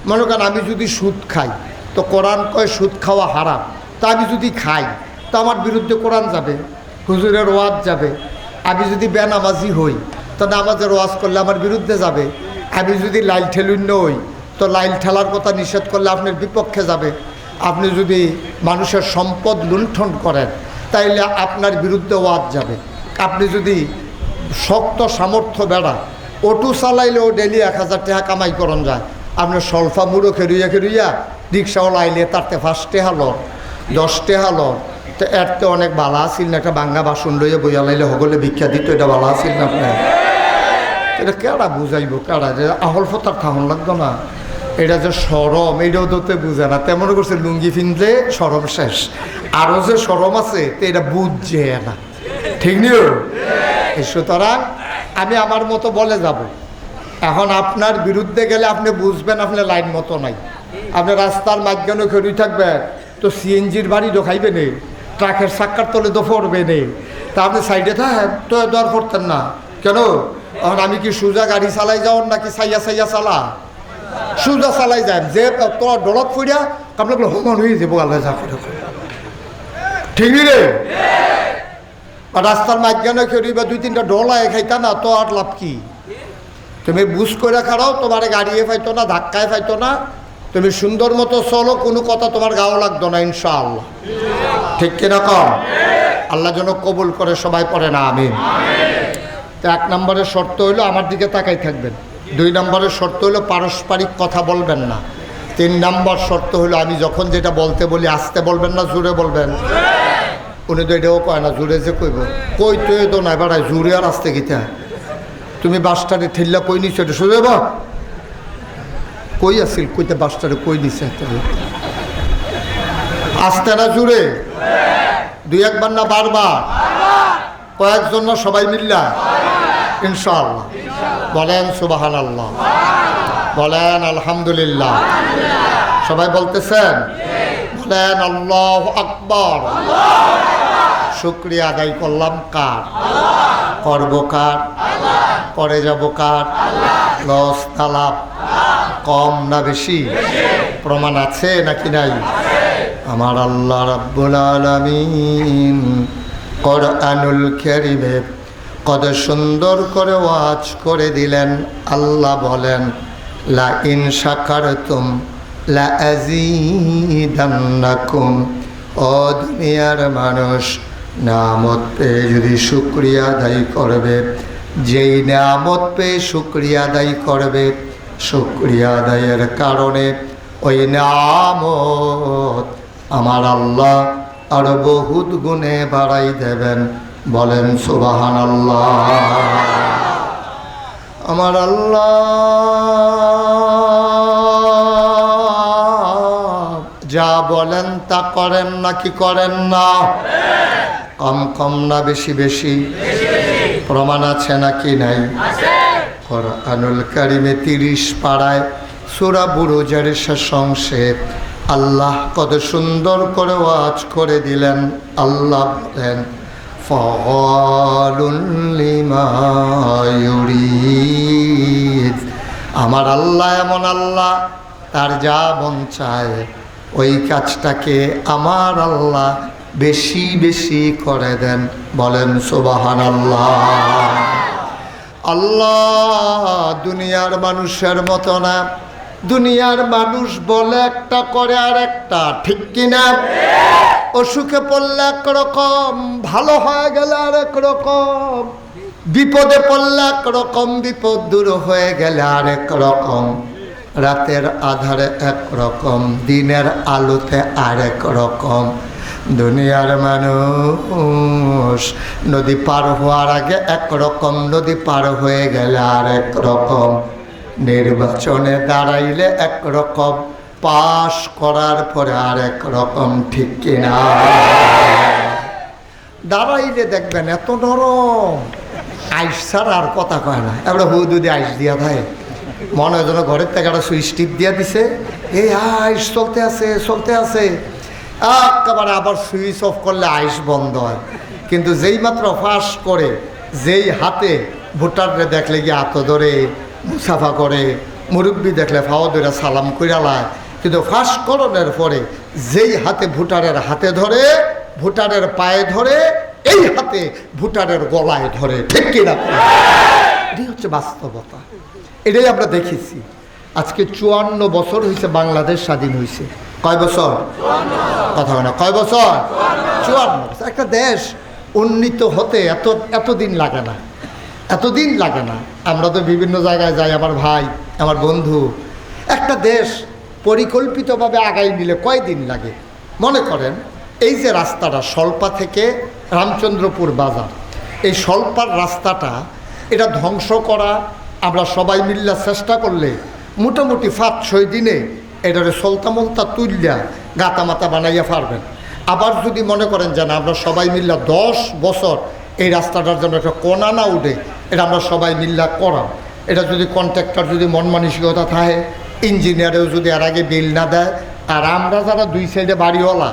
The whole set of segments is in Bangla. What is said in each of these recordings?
মনে করেন আমি যদি সুদ খাই তো কোরআন কয় সুদ খাওয়া হারাম, তা আমি যদি খাই তো আমার বিরুদ্ধে কোরআন যাবে, হুজুরের ওয়াজ যাবে। আমি যদি বেনামাজি হই তো নামাজের ওয়াজ করলে আমার বিরুদ্ধে যাবে। আমি যদি লাইল ঠেলুন্য হই তো লাইল ঠেলার কথা নিষেধ করলে আপনার বিপক্ষে যাবে। আপনি যদি মানুষের সম্পদ লুণ্ঠন করেন তাইলে আপনার বিরুদ্ধে ওয়াজ যাবে। আপনি যদি শক্ত সামর্থ্য বেড়া অটো চালাইলেও ডেলি 1000 টাকা কামাই করন যায়, আপনি সলফা মুড়ো খেরুইয়া রিক্সাওয়ালা আইলে তারতে 5 টাকা লন 10 টাকা লন, তো এরতে অনেক বালা আসিল না? একটা বাঙ্গা বাসন লইয়া বইয়া লাইলে হগলে ভিক্ষা দিত, এটা বালা আসিল না? আপনার এটা কেডা বুঝাইব? কেডা যে আহল ফতার থাহন লাগতো না? এটা যে সরম, এইটাও তো বুঝে না। তেমন করছে লুঙ্গি ফিনলে সরম শেষ, আরও যে সরম আছে তো এটা বুঝছে না, ঠিক নিও। সুতরাং আমি আমার মতো বলে যাব। এখন আপনার বিরুদ্ধে গেলে আপনি বুঝবেন আপনি লাইন মতো নাই। আপনি রাস্তার মাঝখানে খেরুই থাকবেন তো সিএনজির বাড়ি ঢোকাইবে নেই, ট্রাকের চাক্কার তলে তো পড়বে নেই, তা আপনি সাইডে থাকেন তো দর করতেন না কেন? এখন আমি কি সোজা গাড়ি চালাই যাওয়ার নাকি সাইয়া চালা? সোজা চালাই যায় যে তোর ডলত ফুড়িয়া আপনাকে সমান হয়ে যাবো আল্লাহ যা করে, ঠিক রে? রাস্তার মাঝখানে খেরি বা 2-3টা ডলায় খাইতা না তো আর লাভ কি? তুমি বুঝ করে খাড়াও, তোমার গাড়িয়ে ফাইতো না, ধাক্কায় ফাইতো না, তুমি সুন্দর মতো চলো, কোনো কথা তোমার গাও লাগতো না ইনশাআল্লাহ, ঠিক কিনা কম? আল্লাহ যেন কবুল করে, সবাই পড়ে না আমিন। তো 1 নম্বরের শর্ত হইলো আমার দিকে তাকাই থাকবেন। 2 নম্বরের শর্ত হলো পারস্পরিক কথা বলবেন না। 3 নম্বর শর্ত হলো আমি যখন যেটা বলতে বলি আসতে বলবেন না, জোরে বলবেন। উনি তো এটাও কয় না, জোরে যে কইব কই তো তো না বেড়ায় জোরে আর আসতে গীতা। তুমি বাসটারে ঠেললা কই নিছো, এটা সোজা বা কই আসিল কইতে বাসটারে কই নিছে, আসতে না জোরে? 2-1 বার না বারবার? কয়েকজন না সবাই মিল্লা? ইনশাআল্লাহ বলেন সুবহানাল্লাহ, বলেন আলহামদুলিল্লাহ। সবাই বলতেছেন? বলেন আল্লাহু আকবার। শুকরিয়া আদায় করলাম কার? করব কার? করে যাব কার? লস না লাভ? কম না বেশি? প্রমাণ আছে নাকি নাই? আমার আল্লাহ রাব্বুল আলামিন কোরআনুল কারীমে কত সুন্দর করে ওয়াজ করে দিলেন। আল্লাহ বলেন লা ইন শাকারতুম লা আযীদান্নাকুম। ও দুনিয়ার মানুষ, নিয়ামত পেয়ে যদি শুকরিয়া আদায় করবে, যেই নিয়ামত পেয়ে শুকরিয়া আদায় করবে, শুকরিয়া আদায়ের কারণে ওই নিয়ামত আমার আল্লাহ আরো বহুত গুণে বাড়াই দেবেন। বলেন সুবহানাল্লাহ। আমার আল্লাহ যা বলেন তা করেন নাকি করেন না? কম কম না বেশি বেশি? প্রমাণ আছে নাকি নাই? কোরআনুল কারীমে 30 পারায় সূরা বুরুজের শেষ অংশে আল্লাহ কত সুন্দর করে ওয়াজ করে দিলেন। আল্লাহ বলেন ফাআলুন লিমা ইউরিদ। আমার আল্লাহ এমন আল্লাহ, তার যা মন চায় ওই কাজটাকে আমার আল্লাহ বেশি বেশি করে দেন। বলেন সুবহানাল্লাহ। আল্লাহ দুনিয়ার মানুষের মতো না। দুনিয়ার মানুষ বলে একটা করে আর একটা, ঠিক কিনা? অসুখে পড়লে একরকম, ভালো হয়ে গেলে আর একরকম, বিপদে পড়লে একরকম, বিপদ দূর হয়ে গেলে আর একরকম, রাতের আধারে একরকম, দিনের আলোতে আর একরকম। দুনিয়ার মানুষ নদী পার হওয়ার আগে একরকম, নদী পার হয়ে গেলে আর একরকম, নির্বাচনে দাঁড়াইলে একরকম, পাশ করার পরে আর একরকম, ঠিক কিনা? দাঁড়াইলে দেখবেন এত নরম, আইস ছাড়া আর কথা কয় না। এবার হুদুদি আইস দিয়া থাকে, মনে হয় যেন ঘরের থেকে একটা সুইচ টিপ দিয়া দিছে, এই আইস চলতে আছে চলতে আছে, একেবারে আবার সুইচ অফ করলে আইস বন্ধ হয়। কিন্তু যেই মাত্র ফাঁস করে, যেই হাতে ভোটাররা দেখলে গিয়ে হাত ধরে মুসাফা করে, মুরব্বী দেখলে ফাওয়া ধরে সালাম কইরা লায়, কিন্তু ফাঁসকরণের পরে যেই হাতে ভোটারের হাতে ধরে, ভোটারের পায়ে ধরে, এই হাতে ভোটারের গলায় ধরে। ঠিক কিনা? এটাই হচ্ছে বাস্তবতা, এটাই আমরা দেখেছি। আজকে 54 বছর হয়েছে বাংলাদেশ স্বাধীন হয়েছে। কয় বছর? কথা হয় না, কয় বছর? 54 বছর। একটা দেশ উন্নীত হতে এতদিন লাগে না, এতদিন লাগে না। আমরা তো বিভিন্ন জায়গায় যাই, আমার ভাই, আমার বন্ধু। একটা দেশ পরিকল্পিতভাবে আগাই নিলে কয়দিন লাগে? মনে করেন এই যে রাস্তাটা সল্পা থেকে রামচন্দ্রপুর বাজার, এই সল্পার রাস্তাটা এটা ধ্বংস করা আমরা সবাই মিল্লা চেষ্টা করলে মোটামুটি 5-6 দিনে এটারে সলতামলতা তুললা গাতা মাতা বানাইয়া পারবেন। আবার যদি মনে করেন যে না, আমরা সবাই মিল্লা 10 বছর এই রাস্তাটার জন্য একটা কোনা না উঠে, এটা আমরা সবাই মিল্লা করাম। এটা যদি কন্ট্রাক্টর যদি মন মানসিকতা থাকে, ইঞ্জিনিয়ারেও যদি এর আগে বিল না দেয়, আর আমরা যারা 2 সাইডে বাড়িওয়ালা,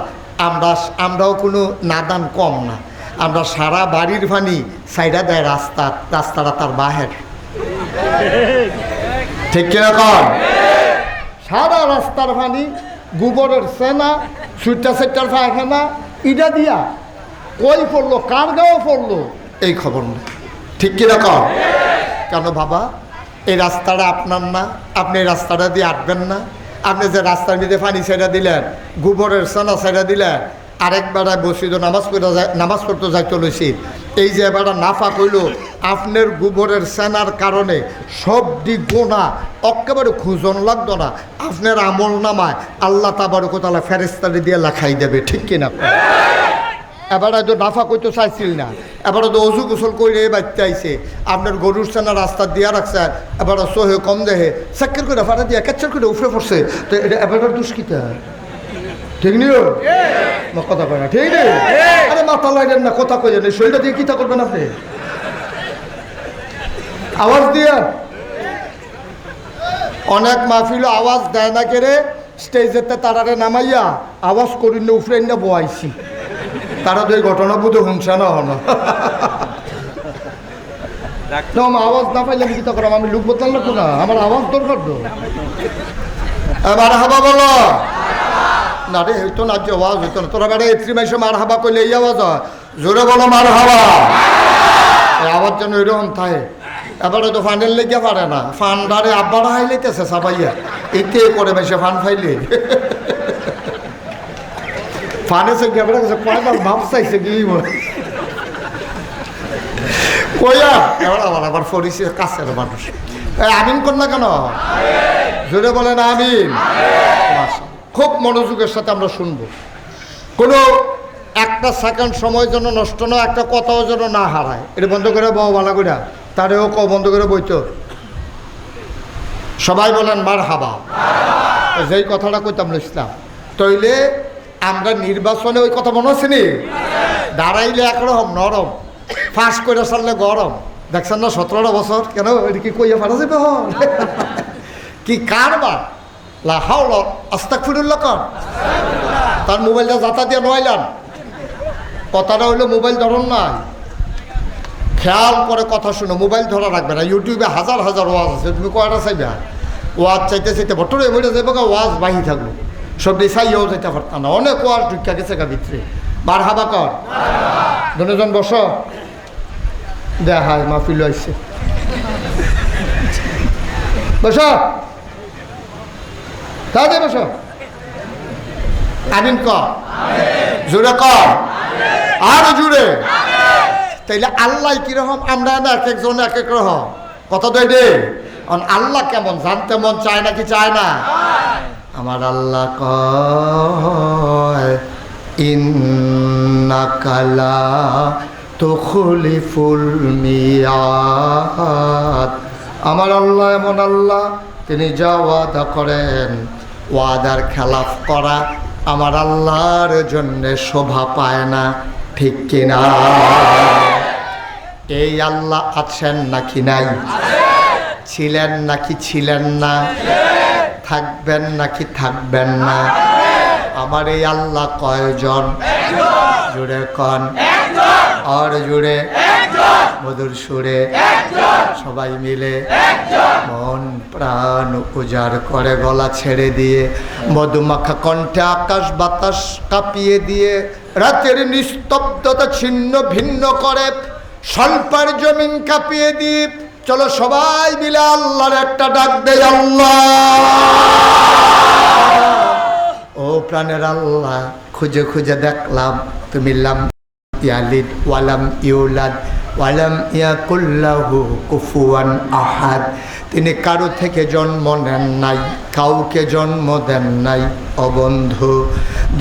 আমরাও কোনো নাদান কম না। আমরা সারা বাড়ির পানি সাইডা দেয় রাস্তাটা তার বাহের। ঠিক কিরকম? সারা রাস্তার পানি, গোবরের সেনা, সুইটার সেটার পায়খানা, ইটা দিয়া কই পড়লো, কার গাঁও পড়লো, এই খবর নেই। ঠিক কিরকম? কেন বাবা, এই রাস্তাটা আপনার না, আপনি এই রাস্তাটা দিয়ে আটবেন না? আপনি যে রাস্তার মধ্যে পানি ছেড়ে দিলেন, গোবরের সেনা ছেড়ে দিলেন, আরেক বেড়ায় বসিত নামাজ পড়তে যাইতে লইছি, এই যে এবারটা নাফাক হইল, আপনার গোবরের সেনার কারণে সব দিক গোনা একেবারে খুঁজন লাগতো না, আপনার আমল নামায় আল্লাহ তাবারকতালা ফেরেশতারে দিয়ে লেখাই দেবে। ঠিক কিনা? এবারে তো নাফা করতে চাইছিল না, এবারে তো অজু গোসল করে বাচ্চা আইছে, আপনার গরুর সেনা রাস্তা দিয়া রাখছে, এবারে সহে কম দেহে চাক্কের করে ফাটা দিয়া ক্যাচার করে উফরে পড়ছে, তো এটা এবার দুষ্কিতা। ঠিক নিও কথা কয় না? ঠিক নেই? আরে মাথা লাগেন না, কথা কই জানি, শরীরটা দিয়ে কিতা করবেন আপনি? আওয়াজ দিয়া অনেক মাহফিল আওয়াজ দেয় না কেড়ে, স্টেজেতে তারারে নামাইয়া আওয়াজ করিন না, উফরে না বয়াইছি, তারা তো এই ঘটনা বুধ হুংসা না হন। আওয়াজ না পাইলে আমি কিতা করাম? আমি লোক বদলাম লাগতো না, আমার আওয়াজ দরকার তো। এবার হাবা বলো না রে, হইতো না, যে আওয়াজ হইতো না। তোরা বেড়া এত্রি মাইসে মার হাবা করলে এই আওয়াজ হয়, জোরে বলো মার হাবা। আওয়াজ যেন এরকম থাকে। এবারে তো ফানের লেগে পারে না, ফান্ডারে আব্বারা হাইলাইতেছে সাবাইয়া, এতে করে বেশি ফান ফাইলে ফানে সে গেবড়া গেছে, কয়বার ভাব চাইছে কি কইয়া এবার আবার ফরিসে কাছের মানুষ। আমিন কর না কেন? জোরে বলেন আমিন। খুব মনোযোগের সাথে আমরা শুনবো, কোনো একটা সেকেন্ড সময় যেন নষ্ট না, একটা কথাও যেন না হারায়। এটা বন্ধ করে বউ ভালো করে, তারেও ক বন্ধ করে বইতো। সবাই বলেন মার হাবা। যেই কথাটা কইতাম ইসলাম, তইলে আমরা নির্বাচনে ওই কথা মনে আছে নি? দাঁড়াইলে একরকম নরম, ফাঁস করে সারলে গরম। দেখছেন না 17টা বছর কেন এটা কি কইয়া ফাটা যাবে? কি কারবার লাহাওলা আস্তাগফিরুল্লাহ কর। তার মোবাইলটা যাতা দিয়ে নইলাম, কথাটা হইলো মোবাইল ধরন নাই, খেয়াল করে কথা শুনো, মোবাইল ধরা রাখবে না। ইউটিউবে হাজার হাজার ওয়াজ আছে, তুমি কয়টা চাইবে? ওয়াজ চাইতে চাইতে বটরে বইটা যাবে, ওয়াজ বাহি থাকলো, সব চাইয়াও যাইতে পারতাম না, অনেক ওয়াজ ঢুকা গেছে গা ভিতরে। বার হাবা কর, দুজন বস, দেখায় মাহফিল আসছে, বস তাহলে বস। আমিন কর, জোরে কর, আর জুড়ে। তাইলে আল্লাহ কিরকম, আমরা না এক একজন এক এক রকম। কথা তো রে, আল্লাহ কেমন জানতে মন চায় নাকি চায় না? আমার আল্লাহ কয় ইন্নাকা লা তুখলিফুল মিয়াদ। আমার আল্লাহ এমন আল্লাহ, তিনি যা ওয়াদা করেন, ওয়াদার খেলাফ করা আমার আল্লাহর জন্য শোভা পায় না। ঠিক কিনা? এই আল্লাহ আছেন নাকি নাই? ছিলেন নাকি ছিলেন না? থাকবেন নাকি থাকবেন না? আমার এই আল্লাহ কয়জন? জুড়ে কন, আর জুড়ে মধুর সুরে সবাই মিলে মন প্রাণ উজাড় করে গলা ছেড়ে দিয়ে মধুমাখা কণ্ঠে আকাশ বাতাস কাঁপিয়ে দিয়ে রাতের নিস্তব্ধতা ছিন্ন ভিন্ন করে স্বল্পের জমিন কাঁপিয়ে দিয়ে চলো সবাই মিলে আল্লাহর একটা ডাক দেয় আল্লাহ। ও প্রাণের আল্লাহ, খুঁজে খুঁজে দেখলাম তুমি লাম ইয়ালিদ ওয়ালাম ইউলাদ ওয়ালাম ইয়াকুল্লাহু কুফুয়ান আহাদ। তিনি কারো থেকে জন্ম নেন নাই, কাউকে জন্ম দেন নাই। ও বন্ধু,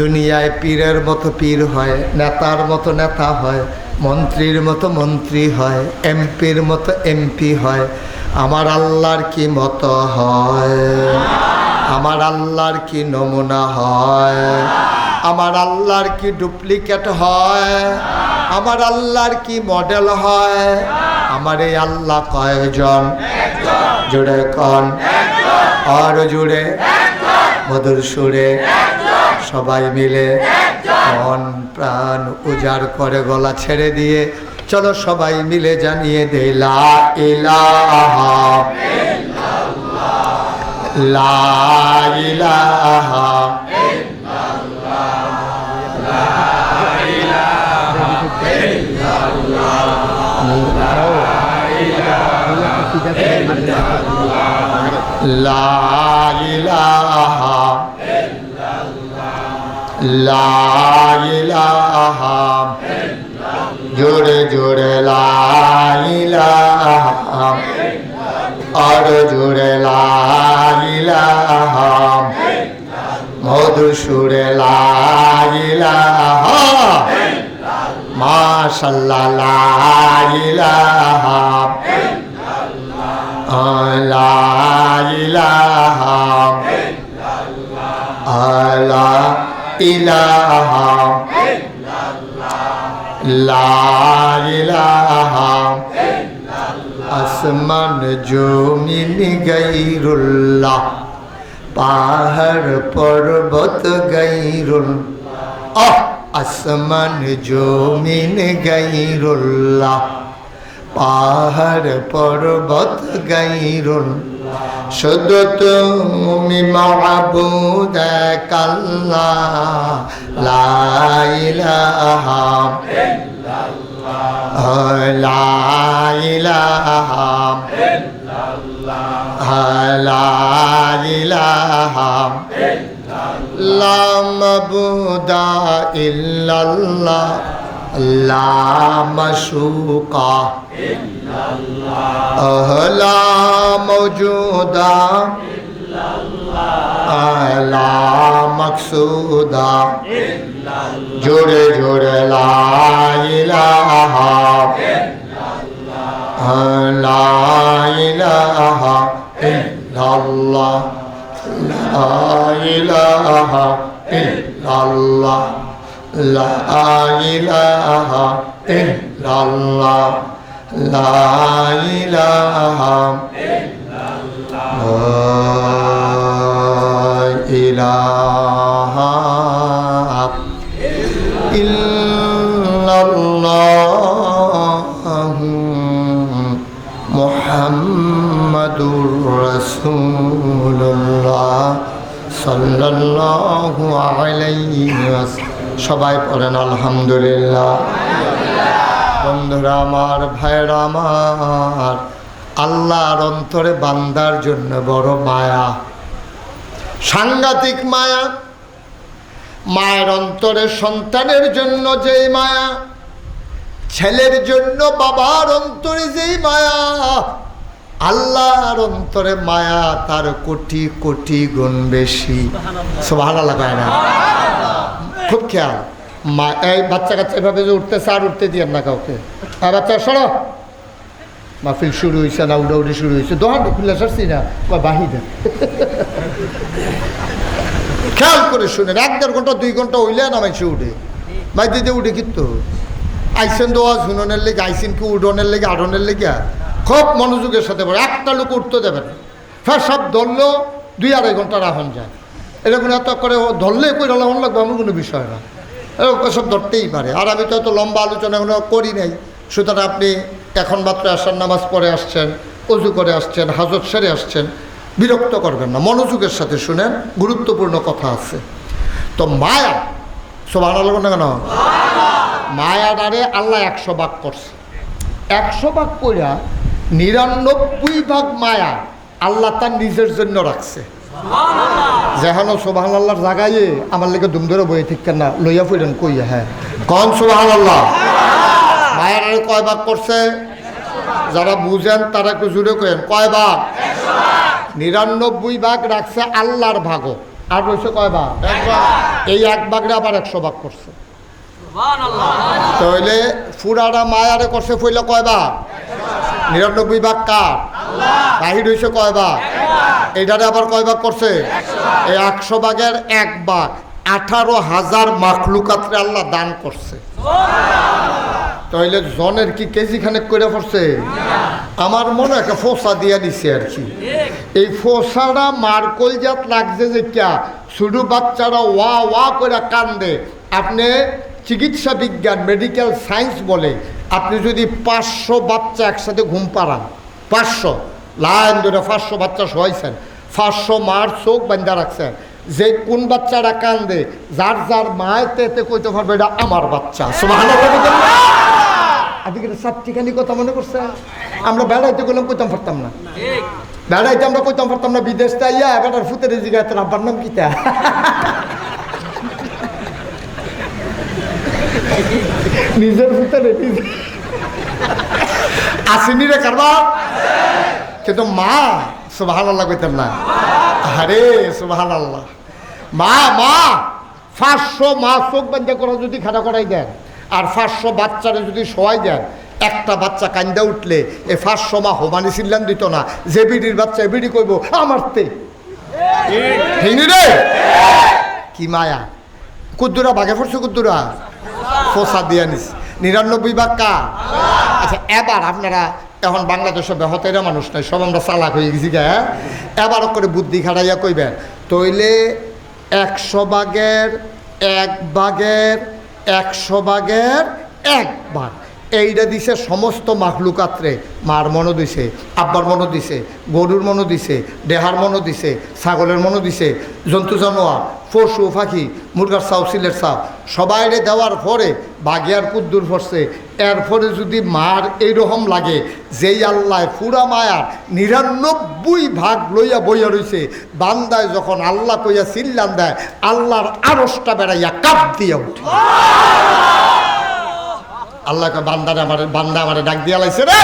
দুনিয়ায় পীরের মতো পীর হয়, নেতার মতো নেতা হয়, মন্ত্রীর মতো মন্ত্রী হয়, এমপির মতো এমপি হয়। আমার আল্লাহর কি মতো হয়? আমার আল্লাহর কি নমুনা হয়? আমার আল্লাহর কি ডুপ্লিকেট হয়? আমার আল্লাহর কি মডেল হয়? আমার এই আল্লাহ কয়জন? জুড়ে কন, আর জুড়ে মধুর সুরে সবাই মিলে মন প্রাণ উজাড় করে গলা ছেড়ে দিয়ে চলো সবাই মিলে জানিয়ে দে লা ইলাহা ইল্লাল্লাহ, লা ইলাহা ইল্লাল্লাহ, লা ইলাহা ইল্লাল্লাহ, লা ইলাহা লা ইলাহা জোরে জোরে লা ইলাহা আর জোরে লা ইলাহা মধুর সুরে লা ইলাহা মাশাআল্লাহ লা ইলাহা লা ইলাহা লা ইলাহা লা ইলাহা আসমান জমিন গায়রুল্লাহ, পাহাড় পর্বত গায়রুল্লাহ। আসমান জমিন গায়রুল্লাহ, পাহাড় পর্বত গায়রুল্লাহ। শুধু তুমি মাবুদ এক আল্লাহ, লা ইলাহা ইল্লাল্লাহ, লা ইলাহা ইল্লাল্লাহ, লা ইলাহা ইল্লাল্লাহ, লা মাবুদা ইল্লাল্লাহ, লা মাশুকা ইল্লাল্লাহ, লা মওজুদা ইল্লাল্লাহ, লা মাকসুদা ইল্লাল্লাহ। জোরে জোরে লা ইলাহা ইল্লাল্লাহ, লা ইলাহা ইল্লাল্লাহ, লা ইলাহা ইল্লাল্লাহ, লা ইলাহা ইল্লাল্লাহ, লা ইলাহা ইল্লাল্লাহ, লা ইলাহা ইল্লাল্লাহ মুহাম্মাদুর রাসূলুল্লাহ সাল্লাল্লাহু আলাইহি ওয়াসাল্লাম। সবাই পড়েন আলহামদুলিল্লাহ। বন্ধুরা আমার, ভাইরা আমার, আল্লাহর অন্তরে বান্দার জন্য বড় মায়া, সাংঘাতিক মায়া। মায়ের অন্তরে সন্তানের জন্য যেই মায়া, ছেলের জন্য বাবার অন্তরে যেই মায়া, আল্লাহর অন্তরে মায়া তার কোটি কোটি গুণ বেশি। সুবহানাল্লাহ কয় না? খুব খেয়াল। মা এই বাচ্চা কাচ্চা এভাবে যে উঠতেছে আর উঠতে দিয়েন না কাউকে। আর বাচ্চা সরো, মাহফিল শুরু হয়েছে না, উড়াউড়ি শুরু হয়েছে, দোহান খুলে সারছি না বাহিদা। খেয়াল করে শুনেন, 1-1.5 ঘন্টা 2 ঘন্টা হইলে না মাইসে উঠে, মাই দিদি উঠে কিন্তু আইসেন দোয়া শুননের লেগে, আইসেন কি উডনের লেগে, আড়নের লেগে খুব মনোযোগের সাথে পড়ে। একটা লোক উঠতে দেবেন, ফের সব ধরলেও 2-2.5 ঘন্টা রাখুন যায়। এরকম এত করে ধরলে কই রাখুন লাগবে এমন কোনো বিষয় না, এরকম সব ধরতেই পারে। আর আমি তো এত লম্বা আলোচনা এখনো করি নাই, সুতরাং আপনি এখন মাত্র আসার নামাজ পড়ে আসছেন, অজু করে আসছেন, হাজত সেরে আসছেন, বিরক্ত করবেন না, মনোযোগের সাথে শুনেন, গুরুত্বপূর্ণ কথা আছে। তো মায়া, সুবহানাল্লাহ না কেন, মায়াটারে আল্লাহ 100 ভাগ করছে। 100 ভাগ কইরা 99 ভাগ মায়া আল্লাহ তার নিজের জন্য রাখছে। যেখানে সুবহানাল্লাহর জায়গায় আমার লেগে দুম ধরে বই ঠিক না লইয়া ফিরেন কইয়া, হ্যাঁ কন সুবহানাল্লাহ। মায়াটারে কয় ভাগ করছে? যারা বুঝেন তারা একটু জুড়ে কেন, কয় ভাগ? 99 ভাগ রাখছে আল্লাহর ভাগও, আর রয়েছে কয় ভাগ? এই 1 ভাগরে আবার 100 ভাগ করছে। তাহলে ফুরারা মায়ারে করছে ফইলে কয় ভাগ? 99 ভাগ কার? বাহির হয়েছে কয় ভাগ? এইটারে আবার কয় ভাগ করছে? এই 100 ভাগের 1 ভাগ 18,000 মাখলুকাতরে আল্লাহ দান করছে। তাইলে জনের কি কেজি খানেক করে পড়ছে? আমার মনে একটা ফোসা দিয়া দিছে আর কি। এই ফোসাটা মার্কল জাত লাগছে যে ক্যা শুধু বাচ্চারা ওয়া ওয়া করে কান্দে। আপনি চিকিৎসা বিজ্ঞান মেডিকেল সায়েন্স বলে আপনি যদি 500 বাচ্চা একসাথে ঘুম পাড়ান, 500 লাইন ধরে 500 বাচ্চা শোয়াইছেন, 500 মার চোখ বান্ধা রাখছেন, যে কোন বাচ্চারা কান্দে যার যার মায়েতে এতে কইতে পারবে এটা আমার বাচ্চা। আজকে সাতটিখানি কথা মনে করছে। আমরা বেড়াইতে গেলাম কইতাম পারতাম না, বেড়াইতে আমরা কইতাম পারতাম না, বিদেশ তাইয়া বেটার ফুতের জিগায় তোর আব্বার নাম কিতা, নিজের ফুতেরে নিজে আসেনি রে কারবা। কিন্তু মা সুবহানাল্লাহ কইতাম না, আরে সুবহানাল্লাহ। মা মা 500 মা চোখ বান্ধা করা যদি খাড়া করাই দেন আর 500 বাচ্চারে যদি শোয়াই দেন, একটা বাচ্চা কান্দা উঠলে এই 500 মা হোমানি চিল্লান দিত না যে বিড়ির বাচ্চা বিড়ি কইব আমারতে। রে কি মায়া! কুদ্দুরা বাঘে পড়ছে, কুদ্দুরা ফোসা দিয়া নিস 99 ভাগ কা। আচ্ছা এবার আপনারা এখন বাংলাদেশে বেহতেরা মানুষ নাই, সব আমরা চালাক হয়ে গেছি গা। এবার করে বুদ্ধি খাটাইয়া কইবেন তইলে 100 ভাগের 1 ভাগের 100 ভাগের 1 ভাগ এইটা দিছে সমস্ত মাখলুকাতরে। মার মনও দিছে, আব্বার মনও দিছে, গরুর মনও দিছে, দেহার মনও দিছে, ছাগলের মনও দিছে, জন্তু জানোয়ার, পশু পাখি, মুরগার চাও, সিলের চাও সবাইরে দেওয়ার পরে বাগিয়ার কুদ্দুর পড়ছে। এরপরে যদি মার এইরকম লাগে যেই আল্লাহ পুরা মায়ার 99 ভাগ লইয়া বইয়া রইছে, বান্দায় যখন আল্লাহ কইয়া চিল্লান দেয় আল্লাহর আরশটা বেড়াইয়া কাপ দিয়া উঠে। আল্লাহকে বান্দা আমারে ডাক দিয়া লাইছে রে।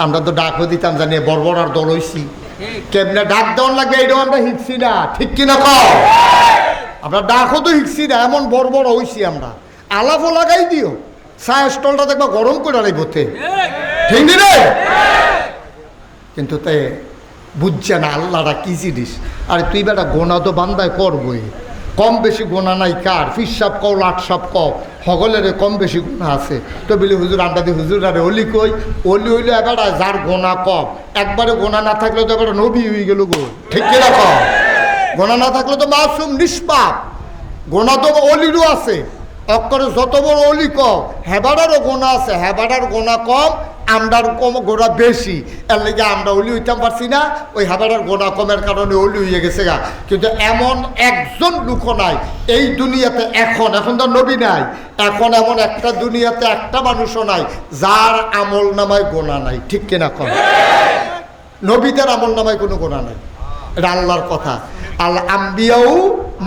আমরা তো ডাকও দিতাম জানি বর্বর আর দল হইছি, কেমনে ডাক দেওয়ার লাগবে এইটাও আমরা শিখছি না, ঠিক কিনা কও? আমরা ডাকও তো শিখছি না, এমন বর্বর হইছি আমরা। আলাপও লাগাই দিও, চা স্টলটা দেখবা গরম করে রাখবতে, ঠিক রে? কিন্তু তাই বুঝছে না আল্লাহরা কি জিনিস। আরে তুই বেটা গোনা তো বান্দায় করবই, কম বেশি গোনা নাই কার? ফিসাব কও, লাটসাপ কও, সকলের কম বেশি গোনা আছে। তো বলি হুজুর আন্ডা দি হুজুর আরে অলি কই, অলি হইলে এবার যার গোনা কম, একবারে গোনা না থাকলে তো এবার নবী হয়ে গেল গো, ঠিক কিনা কম? গোনা না থাকলে তো মাসুম নিষ্পাপ, গোনা তো অলিরও আছে, অক্ষরে যত বড় অলি কম হেবাডারও গোনা আছে, হেবাডার গোনা কম আমরার কম গোনা বেশি, এর লেগে আমরা অলি হইতাম পারছি না, ওই হেবাডার গোনা কমের কারণে অলি হইয়া গেছে গা। কিন্তু এমন একজন লোক নাই এই দুনিয়াতে, এখন তো নবী নাই, এখন এমন একটা দুনিয়াতে একটা মানুষও নাই যার আমল নামায় গোনা নাই, ঠিক কিনা কম? নবীদের আমল নামায় কোনো গোনা নাই, এটা আল্লাহর কথা। আল আম্বিয়াউ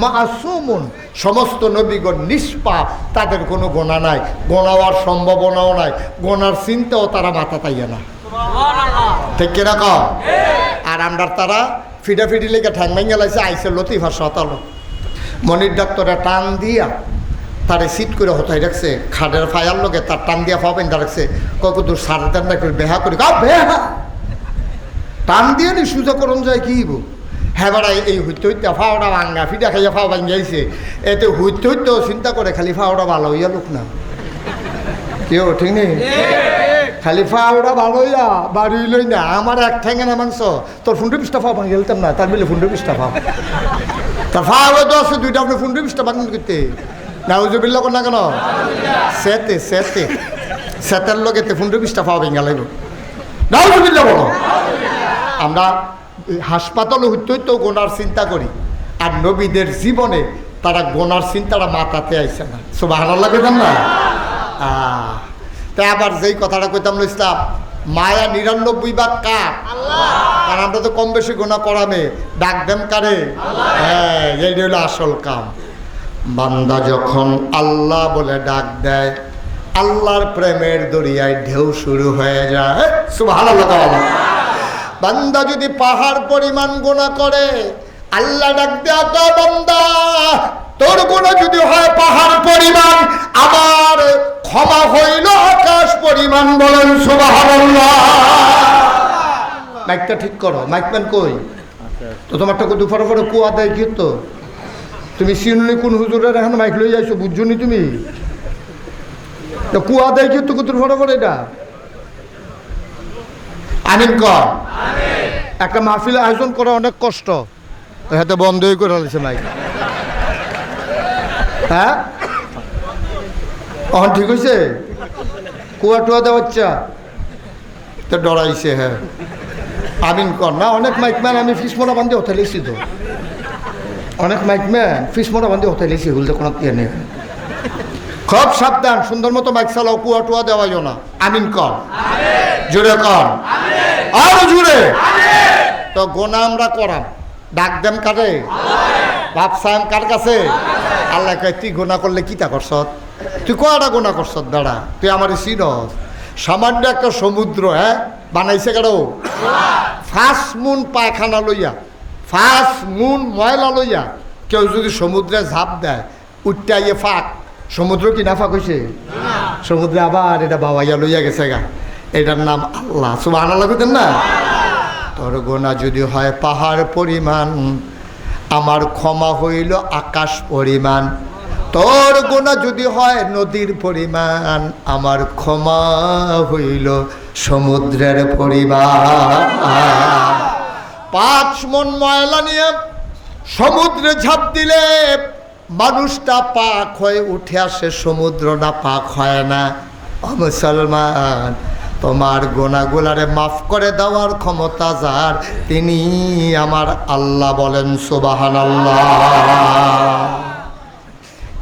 মাসুমুন, সমস্ত নবীগণ নিষ্পাপ, তাদের কোনো গোনা নাই, গোনা হওয়ার সম্ভাবনাও নাই, গোনার চিন্তাও তারা মাথা তাইয়া না, ঠিক কিনা কম? আর আমরা তারা ফিডাফিডি লেগে ঠ্যাং ভেঙে লাইছে, আইসে লতিফা শতালো মনির ডাক্তারে টান দিয়া তারে সিট করে হতাই রাখছে, খাটের ফায়ার লোকে তার টান দিয়া পাবেন রাখছে, কত দূর সাড়ে টান রাখবে বেহা করি বেহা টান দিয়ে নি সুজা করণ যায় কি হ্যাঁ বেড়াই এই হইতে হইতে ফাওড়া ভাঙ্গা ফিটা খাইয়া ফাও ভাঙ্গাইছে, এতে হইতে হইতেও চিন্তা করে খালি ফাওড়া ভালো হইয়া লোক না কেউ, ঠিক নেই? খালি ফাওড়া ভালো হইয়া বাড়ি লই না, আমার এক ঠ্যাঙে না মাংস, তোর 15-20টা ফাও ভাঙে গেলতাম না, তার মিলে 15-20টা ফাও, তার ফাওড়া তো আছে 2টা, আপনি 15-20টা ভাঙেন করতে না, হুজুবিল্লা কর না কেন? সেতে সেতে সেতের লোকে 15-20টা পাওয়া ভেঙে লাগবে। নাউজুবিল্লাহ বলো। আমরা হাসপাতালে হইতে হইতেও গোনার চিন্তা করি, আর নবীদের জীবনে তারা গোনার চিন্তাটা মাথাতে আইসে না। সুবহানাল্লাহ কইতাম না? তাই আবার যেই কথাটা কইতাম ইসলাম, মায়া 99 ভাগ কার? কারণ আমরা তো কম বেশি গোনা করামে, ডাক দেন কারে? হ্যাঁ, এই হলো আসল কাম। বান্দা যখন আল্লাহ বলে ডাক দেয়, আল্লাহর প্রেমের দরিয়ায় ঢেউ শুরু হয়ে যায়। সুবহানাল্লাহ। বান্দা যদি পাহাড় পরিমাণ গোনা করে, আল্লাহ ডাক দেয়া তো, বান্দা তোর গুনাহ যদি হয় পাহাড় পরিমাণ, আমার ক্ষমা হইল আকাশ পরিমাণ। বলেন সুবহানাল্লাহ। মাইকটা ঠিক করো। মাইকম্যান কই? তো তোমারটা দুপুরে পরে কুয়া দেয় কি? তো তুমি চিনুনি কোন হুজুরের এখন মাইক লই যাইছো, বুঝছো নি তুমি? কুয়া দেয় কি? তো দুপুরে পরে এটা আমিন কর। একটা মাহফিল আয়োজন করা অনেক কষ্ট, হাতে বন্ধই করে ফেলেছে মাইক। হ্যাঁ, এখন ঠিক হয়েছে? কুয়া টুয়া দেওয়া হচ্ছে তো ডরাইছে। হ্যাঁ, আমিন কর না। অনেক মাইকম্যান আমি ফিসমোনা বান্ধে হোটেলেছি, তো অনেক মাইকম্যান ফিসমোনা বান্ধে হোটেলেছি, হুলতে কোনো ইয়ে নেই। খুব সাবধান, সুন্দর মতো মাইক চালাও, কুয়া টুয়া দেওয়াইও না। আমিন কর, জোরে কর, আরো জোরে। তো গোনা আমরা করাম, ডাক দেন কারে? ভাবসাম কার কাছে? আল্লাহ কয় তুই গোনা করলে কি তা করছ? তুই কয়টা গোনা করছ? দাঁড়া, তুই আমার চিনস? সামান্য একটা সমুদ্র বানাইছে কারো? 5 মুন পায়খানা লইয়া, 5 মুন ময়লা লইয়া কেউ যদি সমুদ্রে ঝাঁপ দেয়, উঠতে আইয়ে ফাঁক, সমুদ্র কি না ফাঁক হয়েছে? সমুদ্রে আবার এটা বাবাইয়া লইয়া গেছে গা। এটার নাম আল্লাহ। সুবহানাল্লাহ কইতেন না? তোর গোনা যদি হয় পাহাড় পরিমাণ, আমার ক্ষমা হইল আকাশ পরিমাণ। তোর গোনা যদি হয় নদীর পরিমাণ, আমার ক্ষমা হইল সমুদ্রের পরিমাণ। 5 মন ময়লা নিয়ে সমুদ্রে ঝাঁপ দিলে মানুষটা পাক হয়ে উঠে আসে, সমুদ্রটা পাক হয় না। ও মুসলমান, তোমার গোনাগুলারে মাফ করে দেওয়ার ক্ষমতা যার, তিনি আমার আল্লাহ। বলেন সুবহানাল্লাহ।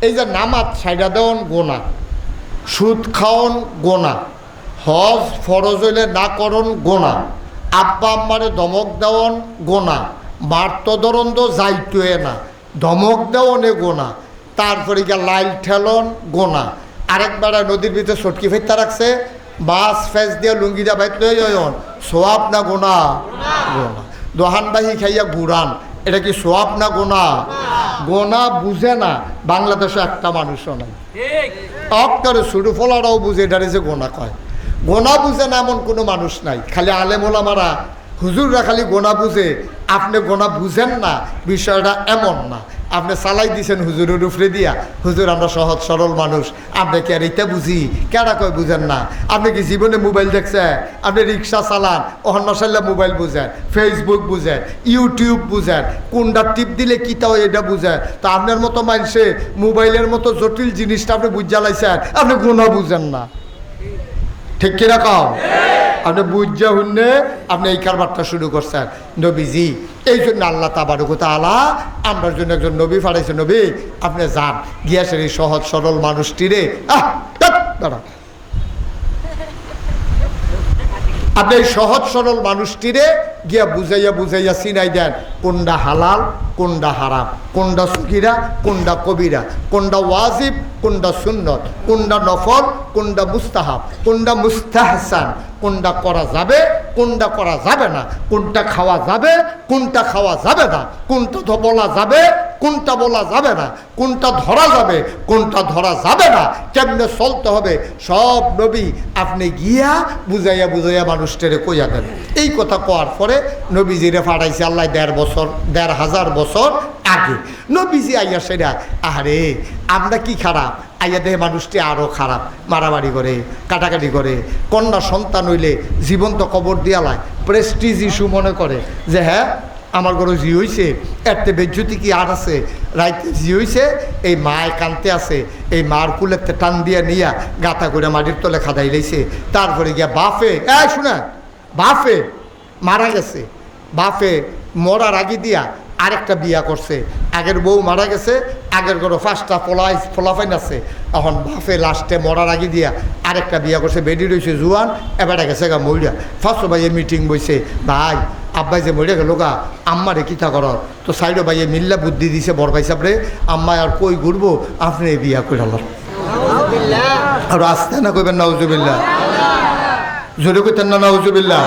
এই যে নামাজ ছাইড়া দেওয়ান গোনা, সুদ খাওয়ন গোনা, হজ ফরজ হইলে না করন গোনা, আব্বা আম্মারে ধমক দেওয়ান গোনা, মার্তদরন্দ যাইতোয়ে না, ধমক দেওয়ানে গোনা, তারপরে গিয়ে লাইল ঠেলন গোনা, আরেকবার নদীর ভিতরে সটকি ফেরতে রাখছে, মাছ ফেস দিয়ে লুঙ্গি দিয়া বাইত লই যান, সোয়াব না গোনা? গোনা। দোহানবাহি খাইয়া ঘুরান, এটা কি সোয়াব না গোনা? গোনা বুঝে না বাংলাদেশে একটা মানুষও নাই। অক্কারে ছোটো ফলারাও বুঝে এটারে যে গোনা কয়। গোনা বুঝে না এমন কোনো মানুষ নাই। খালি আলেম ওলামারা হুজুররা খালি গোনা বুঝে, আপনি গোনা বুঝেন না, বিষয়টা এমন না। আপনি চালাই দিছেন হুজুরের উপরে দিয়া, হুজুর আমরা সহজ সরল মানুষ, আপনি কি আর এটা বুঝি? কেডা কয় বুঝেন না? আপনি কি জীবনে মোবাইল দেখছেন? আপনি রিক্সা চালান, ওহন মশাল্লা মোবাইল বুঝেন, ফেসবুক বুঝেন, ইউটিউব বুঝেন, কোনটা টিপ দিলে কিতাও এটা বুঝেন। তো আপনার মতো মানুষে মোবাইলের মতো জটিল জিনিসটা আপনি বুঝা লাইছেন, আপনি গোনা বুঝেন না। ঠিক কিনা কম? আপনি বুঝা হুন্নে আপনি এই কারবারটা শুরু করছেন। নবীজি এই জন্য আল্লাহ তাবারক ওয়া তাআলা আমরার জন্য একজন নবী পাঠাইছে। নবী আপনি যান, গিয়াছেন এই সহজ সরল মানুষটিরে, দাঁড়া, আপনি এই সহজ সরল মানুষটিরে গিয়া বুঝাইয়া বুঝাইয়া চিনাই দেন কোনটা হালাল, কোনটা হারাম, কোনটা সগীরা, কোনটা কবিরা, কোনটা ওয়াজিব, কোনটা সুন্নত, কোনটা নফল, কোনটা মুস্তাহাব, কোনটা মুস্তাহসান, কোনটা করা যাবে, কোনটা করা যাবে না, কোনটা খাওয়া যাবে, কোনটা খাওয়া যাবে না, কোনটা বলা যাবে, কোনটা বলা যাবে না, কোনটা ধরা যাবে, কোনটা ধরা যাবে না, কেমনে চলতে হবে, সব নবী আপনি গিয়া বুঝাইয়া বুঝাইয়া মানুষটারে কইয়া দেন। এই কথা কওয়ার পরে নবীজিরে পাঠাইছে আল্লাহ ১,৫০০ বছর আগে। নবীজি আইয়া সেরা, আরে আমরা কি খারাপ, আইয়া দেহে মানুষটি আরও খারাপ, মারামারি করে, কাটাকাটি করে, কন্যা সন্তান হইলে জীবন্ত কবর দিয়ালায়, প্রেস্টিজ ইস্যু মনে করে যে হ্যাঁ আমার ঘরে জি হয়েছে, এতে বেজ্জতি কি আর আছে? রাইতে জি হয়েছে, এই মায় কানতে আছে, এই মার কুলেতে টান দিয়া নিয়া গাতা করে মাটির তলে খাদাই লাইছে। তারপরে গিয়া বাপে শোনা, বাপে মারা গেছে, বাপে মরার আগে দিয়া আরেকটা বিয়া করছে। আগের বউ মারা গেছে, আগের ঘরে 5টা ফলাফাইন আছে। এখন বাপে লাস্টে মরার আগে দিয়া আরেকটা বিয়া করছে, বেডি রয়েছে জুয়ান, এবারে গেছে গা মইরা। ফার্স্ট ভাইয়ের মিটিং বইছে, ভাই আব্বাই যে মরে গেল গা, আম্মারে কিতা করার? তো সাইডো ভাইয়ে মিল্লা বুদ্ধি দিছে বড় ভাই সাহেবরে, আম্মা আর কই ঘুরবো, আপনি এই বিয়া করে আল্লাহ। আর আসতে না কইবেন নাউজুবিল্লাহ, জোরে কইতেন না নাউজুবিল্লাহ।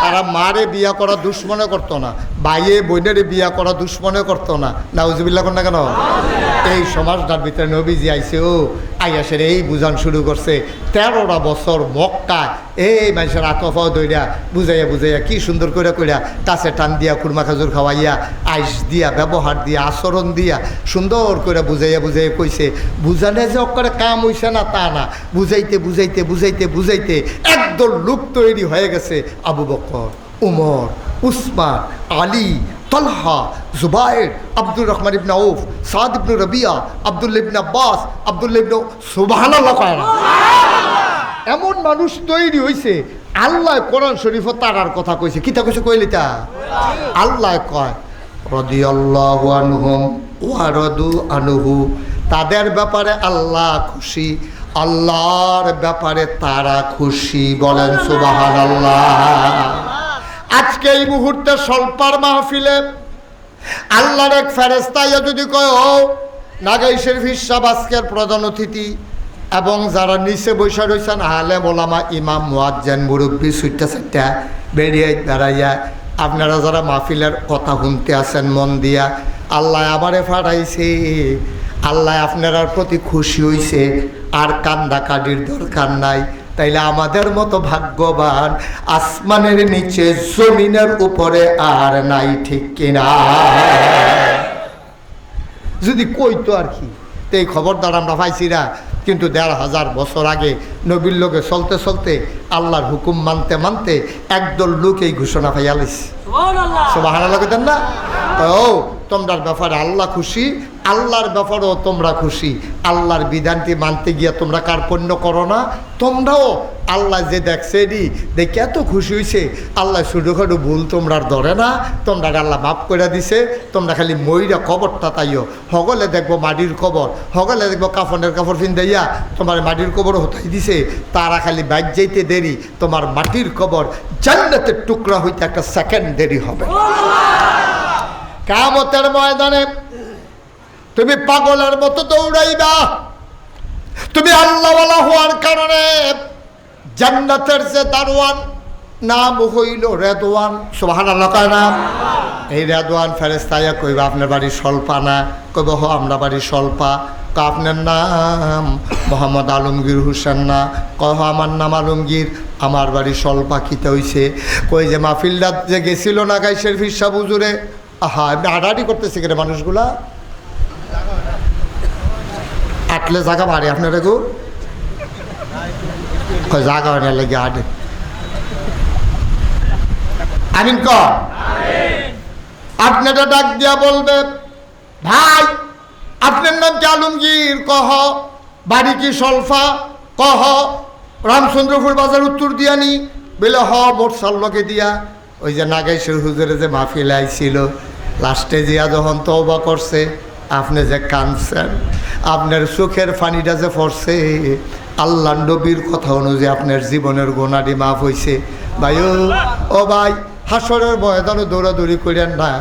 তারা মারে বিয়া করা দুশ্মনে করতো না, ভাইয়ে বোনের বিয়া করা দুশ্মনে করতো না। নাউজুবিল্লাহ কোন না কেন? এই সমাজটার ভিতরে নবীজি আইছে, ও আইয়াসের এই বুঝান শুরু করছে। 13টা বছর মক্কা এই মানুষের আতফাও দইরা বুঝাইয়া বুঝাইয়া কি সুন্দর করে কইরা কাছে টান দিয়া কুরমা খাজুর খাওয়াইয়া আইস দিয়া ব্যবহার দিয়া আচরণ দিয়া সুন্দর করে বুঝাইয়া বুঝাইয়া কইছে। বুঝানে যে অক্করে কাম হইছে না তা না, বুঝাইতে বুঝাইতে বুঝাইতে বুঝাইতে একদল লোক তৈরি হয়ে গেছে। আবু বকর, উমর, উসমান, আলী, তলহা, জুবাইর, আব্দুর রহমান ইবনে আউফ, সাদ ইবনে রবিয়া, আব্দুল্লাহ ইবনে আব্বাস, আব্দুল্লাহ ইবনে সুবহানাল্লাহ কয় না। এমন মানুষ তৈরি হয়েছে। আল্লাহ কোরআন শরীফও তারার কথা কইছে। কিতা কইছে কইলিতা? আল্লাহ কয় রাদিয়াল্লাহু আনহুম ওয়া রাদু আনহু, তাদের ব্যাপারে আল্লাহ খুশি, আল্লাহর ব্যাপারে তারা খুশি। বলেন সুবহানাল্লাহ। আজকে এই মুহূর্তে স্বল্পার মাহফিলে আল্লাহর এক ফেরেশতা যদি কয়, ও নাগাই শরীফ সাহেব আজকের প্রধান অতিথি, এবং যারা নিচে বৈশা রয়েছেন আলেম ওলামা, ইমাম, মুয়াজ্জিন, মুরব্বী, সুইট্টা সাইট্টা বেরিয়ে দাঁড়াইয়া আপনারা যারা মাহফিলের কথা শুনতে আছেন মন দিয়া, আল্লাহ আমারে ফাটাইছে, আল্লাহ আপনার প্রতি খুশি হইছে, আর কান্দা কাটির দরকার নাই। তাইলে আমাদের মতো ভাগ্যবান আসমানের নিচে জমিনের উপরে আর নাই, ঠিক কিনা? যদি কইতো আর কি, তো এই খবরদার আমরা পাইছি না। কিন্তু 1500 বছর আগে নবীর লোকে চলতে চলতে আল্লাহর হুকুম মানতে মানতে একদল লোক এই ঘোষণা পাইয়া লাইছে। সুবহানাল্লাহ কইতেন না? ও তোমরার ব্যাপারে আল্লাহ খুশি, আল্লাহর ব্যাপারেও তোমরা খুশি। আল্লাহর বিধানটি মানতে গিয়া তোমরা কার্পণ্য করো না। তোমরাও আল্লাহ যে দেখছে এটি দেখে এত খুশি হয়েছে, আল্লাহ ছোটোখাটো ভুল তোমরা ধরে না, তোমরা আল্লাহ মাফ করে দিছে। তোমরা খালি ময়রা কবরটা তাইও, হগলে দেখবো মাটির কবর, হগলে দেখবো কাফনের কাপড় ফিন্দাইয়া তোমার মাটির কবর হতাই দিছে। তারা খালি বাইক যাইতে দেরি, তোমার মাটির কবর জান্নাতের টুকরা হইতে একটা সেকেন্ড দেরি হবে। কিয়ামতের ময়দানে তুমি পাগলের মতো দৌড়াইবা। তুমি আল্লাহওয়ালা হওয়ার কারণে জান্নাতের যে দারওয়ান, নাম হইল রেদওয়ান। সুবহানাল্লাহ কয় না? এই রেদওয়ান ফেরেশতায়া কইবা আপনার বাড়ি স্বল্পা না? কইব হ আমরা বাড়ি স্বল্পা। আপনার নাম মোহাম্মদ আলমগীর হোসেন না? কহ আমার নাম আলমগীর, আমার বাড়ি স্বল্পা। কিতে হইছে? কই যে মাহফিলটা যে গেছিল না গাইশের ফিরসা হুজুরে, আহা এমনি আড়াআড়ি করতেছে কেন মানুষগুলা? আটলে জায়গা বাড়ে আপনারা গো জায়গা বাড়িয়ে লেগে আটে। আমিন ক আপনারা ডাক দিয়া বলবে, ভাই আপনার নাম কি আলমগীর? কহ। বাড়ি কি সলফা? কহ। রামচন্দ্রপুর বাজার উত্তর দিয়ানি? বলে হ মোটসাল লগে দিয়া। ওই যে নাগাইশের হুজুরে যে মাহফিল আইছিল, লাস্টে জিয়া যখন তওবা করছে, আপনি যে কাঁদছেন, আপনার চোখের পানিটা যে পড়ছে, আল্লাহ নবীর কথা অনুযায়ী আপনার জীবনের গোনাটি মাফ হয়েছে। ভাই ও ভাই, হাসরের ময়দানে দৌড়াদৌড়ি করেন না,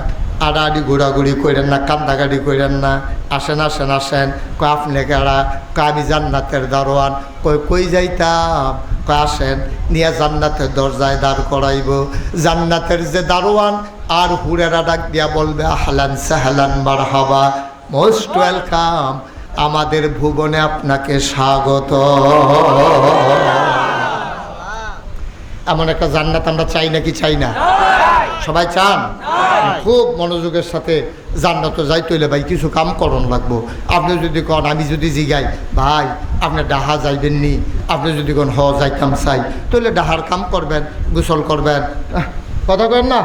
আড়াআড়ি ঘোরাঘুরি করেন না, কান্দাকাটি করেন না। আসেন আসেন আসেন। কয় আপনি কেডা? কয় আমি জান্নাতের দারোয়ান। কই যাইতাম? কয় আসেন, নিয়ে জান্নাতের দরজায় দাঁড় করাইব। জান্নাতের যে দারোয়ান আর হুরেরা ডাক দিয়া বলবে, আহলান সাহলান মারহাবা, মোস্ট ওয়েলকাম, আমাদের ভুবনে আপনাকে স্বাগত। এমন একটা জান্নাত আমরা চাই নাকি চাই না? সবাই চান? খুব মনোযোগের সাথে জান্নাতে যাইতে হইলে ভাই কিছু কাম করণ লাগবো। আপনি যদি কন, আমি যদি জিগাই ভাই আপনি ডাহা যাইবেন নি, আপনি যদি কন হ যাইতাম চাই, তাহলে ডাহার কাম করবেন, গোসল করবেন, কথা কেন না?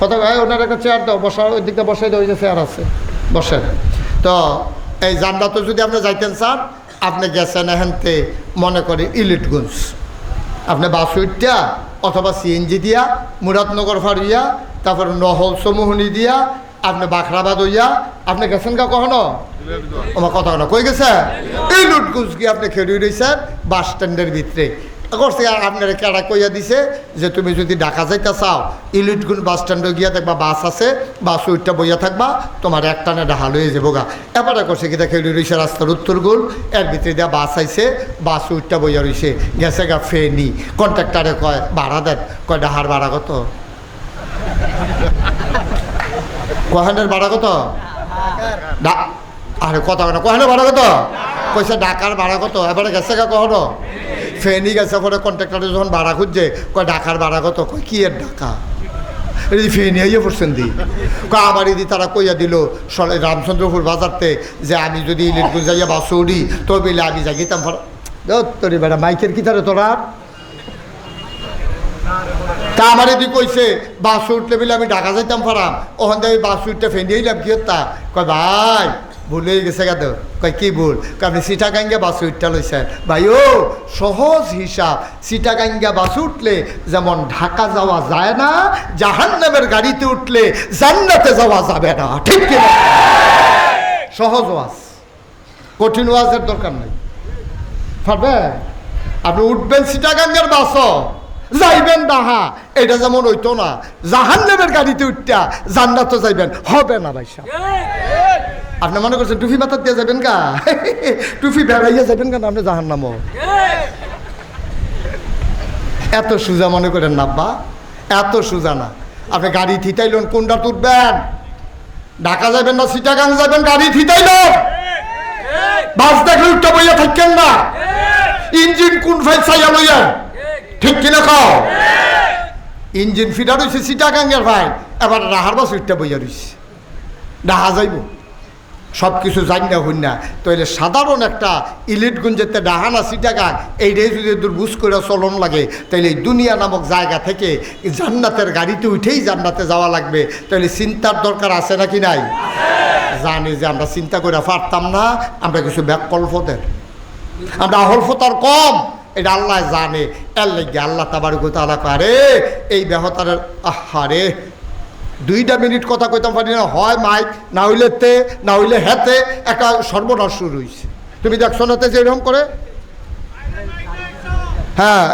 কথা ওনার একটা চেয়ার দাও, বসার ওই দিকটা বসাই দাও, ওই যে চেয়ার আছে, বসেন। তো এই জান্নাতে যদি আপনি যাইতেন চান, আপনি গেছেন এখানতে মনে করি ইলিটগঞ্জ, আপনি বাসুইটা অথবা সিএনজি দিয়া মুরাদনগর ফারিয়া, তারপর নহল সমোহনী দিয়া আপনি বাখরাবাদ হইয়া আপনি গেছেন কা কখনো? আমার কথা না কই গেছে? ইলিটগঞ্জ গিয়ে আপনি খেয়ে রয়েছেন বাস স্ট্যান্ডের ভিতরে। করছে আপনার কেডা কইয়া দিছে যে তুমি যদি ঢাকা যাইতে চাও, ইলিটগঞ্জ বাস স্ট্যান্ডে গিয়া দেখবা বাস আছে, বাস উইটটা বইয়া থাকবা, তোমার একটানে ঢাল হয়ে যাবো গা। এবারে করছে কি খেয়ে রয়েছে রাস্তার উত্তর গোল, এর ভিতরে দিয়া বাস আইছে, বাস উইটটা বইয়া রয়েছে, গেছে গা ফেনি। কন্ট্রাক্টারে কয় ভাড়া দেন, কয় ডাহার ভাড়া কত? কহানের ভাড়া কত? আরে কথা না, কহানের ভাড়া কত? কইছে ঢাকার ভাড়া কত? এবারে গেছে গা কখনো? ফেনি গেছে, পরে কন্ট্রাক্টারে যখন ভাড়া খুঁজছে, কয় ঢাকার ভাড়া কত? কয় কি এর ঢাকা? এই ফেনি আইয়া পড়ছেন দি আমার দি তারা কইয়া দিল রামচন্দ্রপুর বাজারতে যে আমি যদি ইলিটগঞ্জ যাইয়া বাস উড়ি তো বলে আমি যাই গেতাম তোরি বেড়া মাইকের কি তারে তোরা। তা আমার এদি কইছে বাস উঠলে বলে আমি ঢাকা যাইতাম ফারাম, ওখান থেকে বাস উঠতে ফেনি আইলাম কি তা? কয় ভাই ভুল হয়ে গেছে গা। তো কয় কি ভুল? আপনি সিটাগাঙ্গা বাস উঠটা লইছেন। ভাই ও সহজ হিসাব, সিটাগাঙ্গা বাস উঠলে যেমন ঢাকা যাওয়া যায় না, জাহান্নামের গাড়িতে উঠলে জান্নাতে যাওয়া যাবে না। ঠিক কিনা? সহজ ওয়াজ, কঠিন ওয়াজের দরকার নাই। পারবে? আপনি উঠবেন সিটাগাঙ্গার বাস, যাইবেন ডাহা, এটা যেমন হইতো না জাহান্নামের গাড়িতে উঠটা জান্নাতে যাইবেন, হবে না ভাই সাহেব। আপনি মনে করছেন টুফি মাথার দিয়ে যাবেন গা, টুফি বেড়াইয়া যাবেন কেন আপনি জাহান্নামও? এত সোজা মনে করেন না আব্বা, এত সোজা না। আপনি গাড়ি থিতাইলেন কোনটা তুলবেন? ঢাকা যাবেন না চিটাগাং যাবেন, গাড়ি থিতাইলেন, বাস দেখলে উঠটা বইয়া থাকেন না, ইঞ্জিন কোন ফাইল চাইয়া লইয়া, ঠিক কিনা খাও? ইঞ্জিন ফিটা রয়েছে চিটাগাঙ্গের ভাই, এবার রাহার বাস উঠটা বইয়া রয়েছে, ডাহা যাইব সব কিছু জানি না হই না। তাইলে সাধারণ একটা ইলিটগঞ্জেতে ডাহানা সিটাগাং এইটাই যদি দুর্বুজ করে চলন লাগে, তাইলে এই দুনিয়া নামক জায়গা থেকে জান্নাতের গাড়িতে উঠেই জান্নাতে যাওয়া লাগবে। তাইলে চিন্তার দরকার আছে নাকি নাই? জানি যে আমরা চিন্তা করে পারতাম না, আমরা কিছু ব্যাকল্প দেন, আমরা আহলফতার কম, এটা আল্লাহ জানে। এর লেগে আল্লাহ তাবারক ওয়া তাআলা করে এই ব্যাহতারের আহারে 2 মিনিট কথা কইতাম পারি না, হয় মাইক না হইলে তে না হইলে হেতে একটা সর্বনাশ শুরু হয়েছে। তুমি দেখছো না যে এরকম করে? হ্যাঁ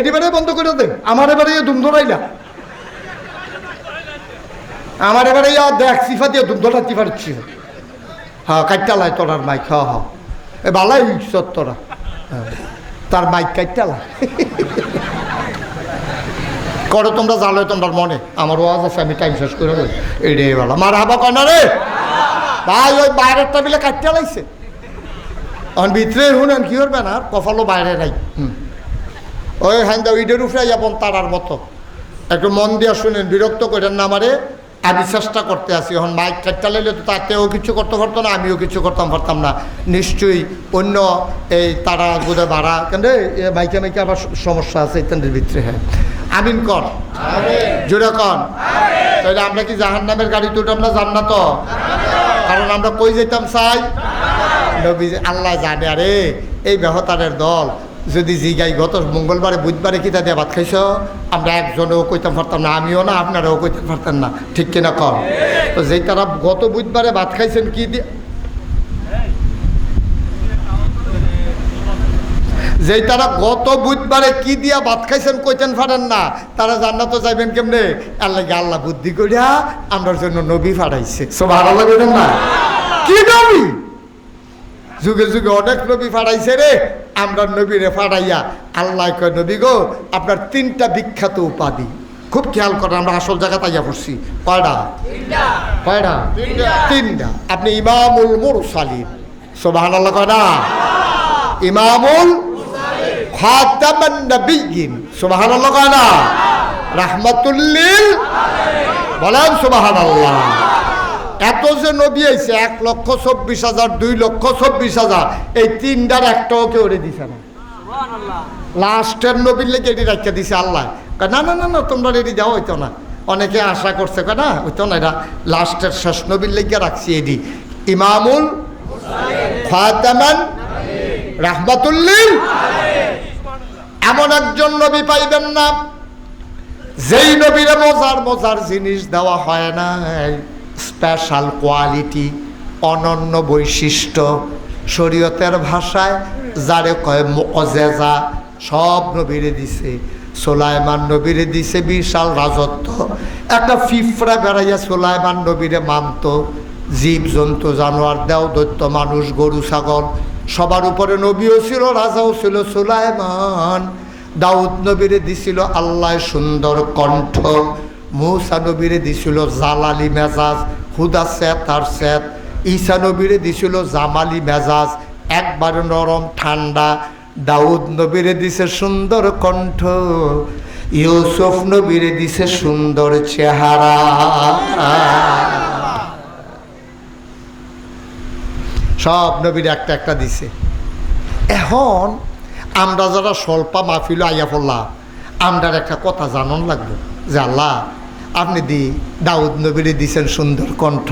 এবারে বন্ধ করে দে, আমার এবারে দুম ধরাইলা, আমার এবারে দেখ সিফা দিয়ে দুম ধরাতে পারছি। হ্যাঁ কাইটালাই তোরার মাইক, হ্যাঁ হ্যাঁ এ বালাই ইচ্ছত তোরা, তার মাইক কাইটালা করো তোমরা, জানো তোমরা মনে আমার ওয়াজ আছে, আমি টাইম শেষ করে দেবো। এইটাই বলা মার হাবা কয় না রে ভাই, ওই বাইরের টেবিলে কাটতে লাইছে, এখন ভিতরে শুনেন কি করবেন আর কপালও বাইরে নাই। ওই হ্যাঁ ইডের উপরে যাবন তারার মতো, একটু মন দিয়া শুনেন, বিরক্ত করেন না আমারে, আমি চেষ্টা করতে আসি। এখন মাইক কাটতে লাইলে তো তাতেও কিছু করতে পারতো না, আমিও কিছু করতাম পারতাম না। নিশ্চয়ই অন্য এই তারা বোধহয় ভাড়া কেন মাইকে মাইকে আবার সমস্যা আছে ইত্যাদির ভিতরে। হ্যাঁ আমিন কর, জোরে কর। তাহলে আমরা কি জাহান্নামের গাড়িতে উঠলাম না জান্নাত? কারণ আমরা কই যেতাম চাই, নবী আল্লাহ জানে। আরে এই বেহতারের দল যদি জিগাই গত মঙ্গলবারে বুধবারে কি তাদের ভাত খাইছ, আমরা একজনেও কইতাম পারতাম না, আমিও না আপনারাও কইতে পারতেন না, ঠিক কিনা কর? তো যেই তারা গত বুধবারে ভাত খাইছেন কি দিয়ে, যেই তারা গত বুধবারে কি দিয়া ভাত খাইছেন কইতেন পারেন না, তারা জান্নাতে যাইবেন কেমনে? আল্লাহ আল্লাহ বুদ্ধি করিয়া আমরার জন্য নবী পাঠাইছে। সুবহানাল্লাহ বলেন না? কি নবী? যুগে যুগে অনেক নবী পাঠাইছে রে, আমরা নবীরে পাঠাইয়া আল্লাহ কয় নবী গো আপনার 3টা বিখ্যাত উপাধি। খুব খেয়াল করেন, আমরা আসল জায়গা তাইয়া পড়ছি। কয়টা? কয়টা? 3টা। আপনি ইমামুল মুরসালিন, সুবহানাল্লাহ কয় না? ইমামুল খাতামান নবিয়্যিন, সুবহানাল্লাহ কয় না? রাহমাতুল লিল, বলেন সুবহানাল্লাহ। এত যে নবী আইছে 1,24,000, 2,24,000, এই 3টার একটাও কেউ রে দিছে না। লাস্টের নবীর লেগে এটি রাখিয়া দিছে আল্লাহ। না না না না তোমরা রেডি যাও হইতো না, অনেকে আশা করছে না ওই তো না, এটা লাস্টের শেষ নবীর লেগে রাখছি। এডি ইমামুল খাতামান রাহমাতুল্লিল, এমন একজন নবী পাইবেন না যেই নবীরে মজার মজার জিনিস দেওয়া হয় না, স্পেশাল কোয়ালিটি, অনন্য বৈশিষ্ট্য, শরীয়তের ভাষায় যারে কয় মুআজিজা, সব নবীরে দিছে। সুলাইমান নবীরে দিছে বিশাল রাজত্ব। একটা ফিফড়া বেড়াইয়া সুলাইমান নবীরে মানত। জীব জন্তু জানোয়ার দেও দৈত্য মানুষ গরু ছাগল সবার উপরে নবীও ছিল, রাজাও ছিল সুলাইমান। দাউদ নবীরে দিছিল আল্লাহ সুন্দর কণ্ঠ, মূসা নবীরে দিছিল জালালি মেজাজ, হুদা সেত আর সেত। ঈসা নবীরে দিছিল জামালি মেজাজ, একবারে নরম ঠান্ডা। দাউদ নবীরে দিছে সুন্দর কণ্ঠ, ইউসুফ নবীরে দিছে সুন্দর চেহারা। সব নবীর একটা একটা দিছে। এখন আমরা যারা স্বল্পা মাহফিল আইয়া পড়লাম, আমরার একটা কথা জানন লাগবে যে আল্লাহ আপনি দাউদ নবীরে দিছেন সুন্দর কণ্ঠ,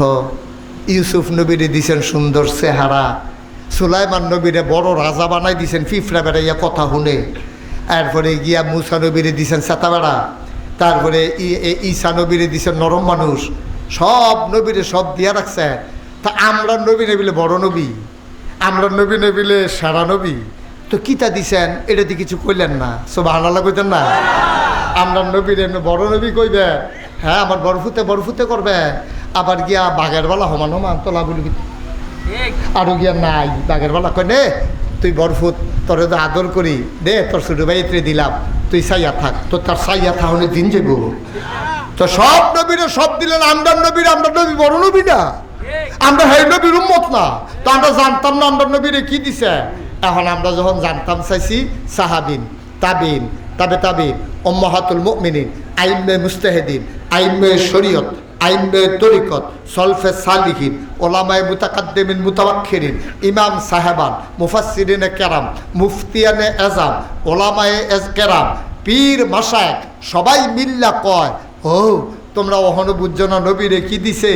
ইউসুফ নবীরে দিছেন সুন্দর চেহারা, সুলাইমান নবীরে বড় রাজা বানাই দিছেন, ফিফড়া বেড়াইয়া কথা শুনে। এরপরে গিয়া মুসা নবীরে দিছেন চেতা বেড়া, তারপরে ঈসা নবীরে দিছেন নরম মানুষ। সব নবীরে সব দিয়া রাখছে। তা আমরা নবী নেবিলে বড় নবী, আমরা নবী নেবিলে সারা নবী, তো কিতা দিছেন এটা দিয়ে কিছু কইলেন না, সুবহানাল্লাহ কইতেন না? আমরা নবীর এমনি বড় নবী কইবে, হ্যাঁ আমার বরফুতে করবে, আবার গিয়া বাঘের বেলা হমান হমান তোলা বলি, আরো গিয়া নাই বাঘের বেলা কয় নে তুই বরফুত, তোরে তো আদর করি দে, তোর ছোট ভাইত্রে দিলাম, তুই সাইয়া থাক, তো তার সাইয়া থাকলে দিন যাব। তো সব নবীরে সব দিলেন, আমরা নবী বড় নবী না, আমরা হেই নবীর উম্মত না, তো আমরা জানতাম না আমরা নবীরে কি দিছে। এখন আমরা যখন জানতাম চাইছি, সাহাবিন, তাবিন, তাবিন, উম্মাহাতুল মুমিনিন, আইম্মে মুস্তাহিদিন, আইম্মে শরীয়ত, আইম্মে তরিকত, সলফে সালিহিন, ওলামায়ে মুতাকাদ্দিমিন মুতাওয়াক্খিরিন, ইমাম সাহেবান, মুফাসসিরিনে কেরাম, মুফতিয়ানে এজাম, ওলামায়ে কেরাম, পীর মাশায়েখ সবাই মিল্লা কয়, ও তোমরা ওহনো বুঝছো না নবীরে কি দিছে।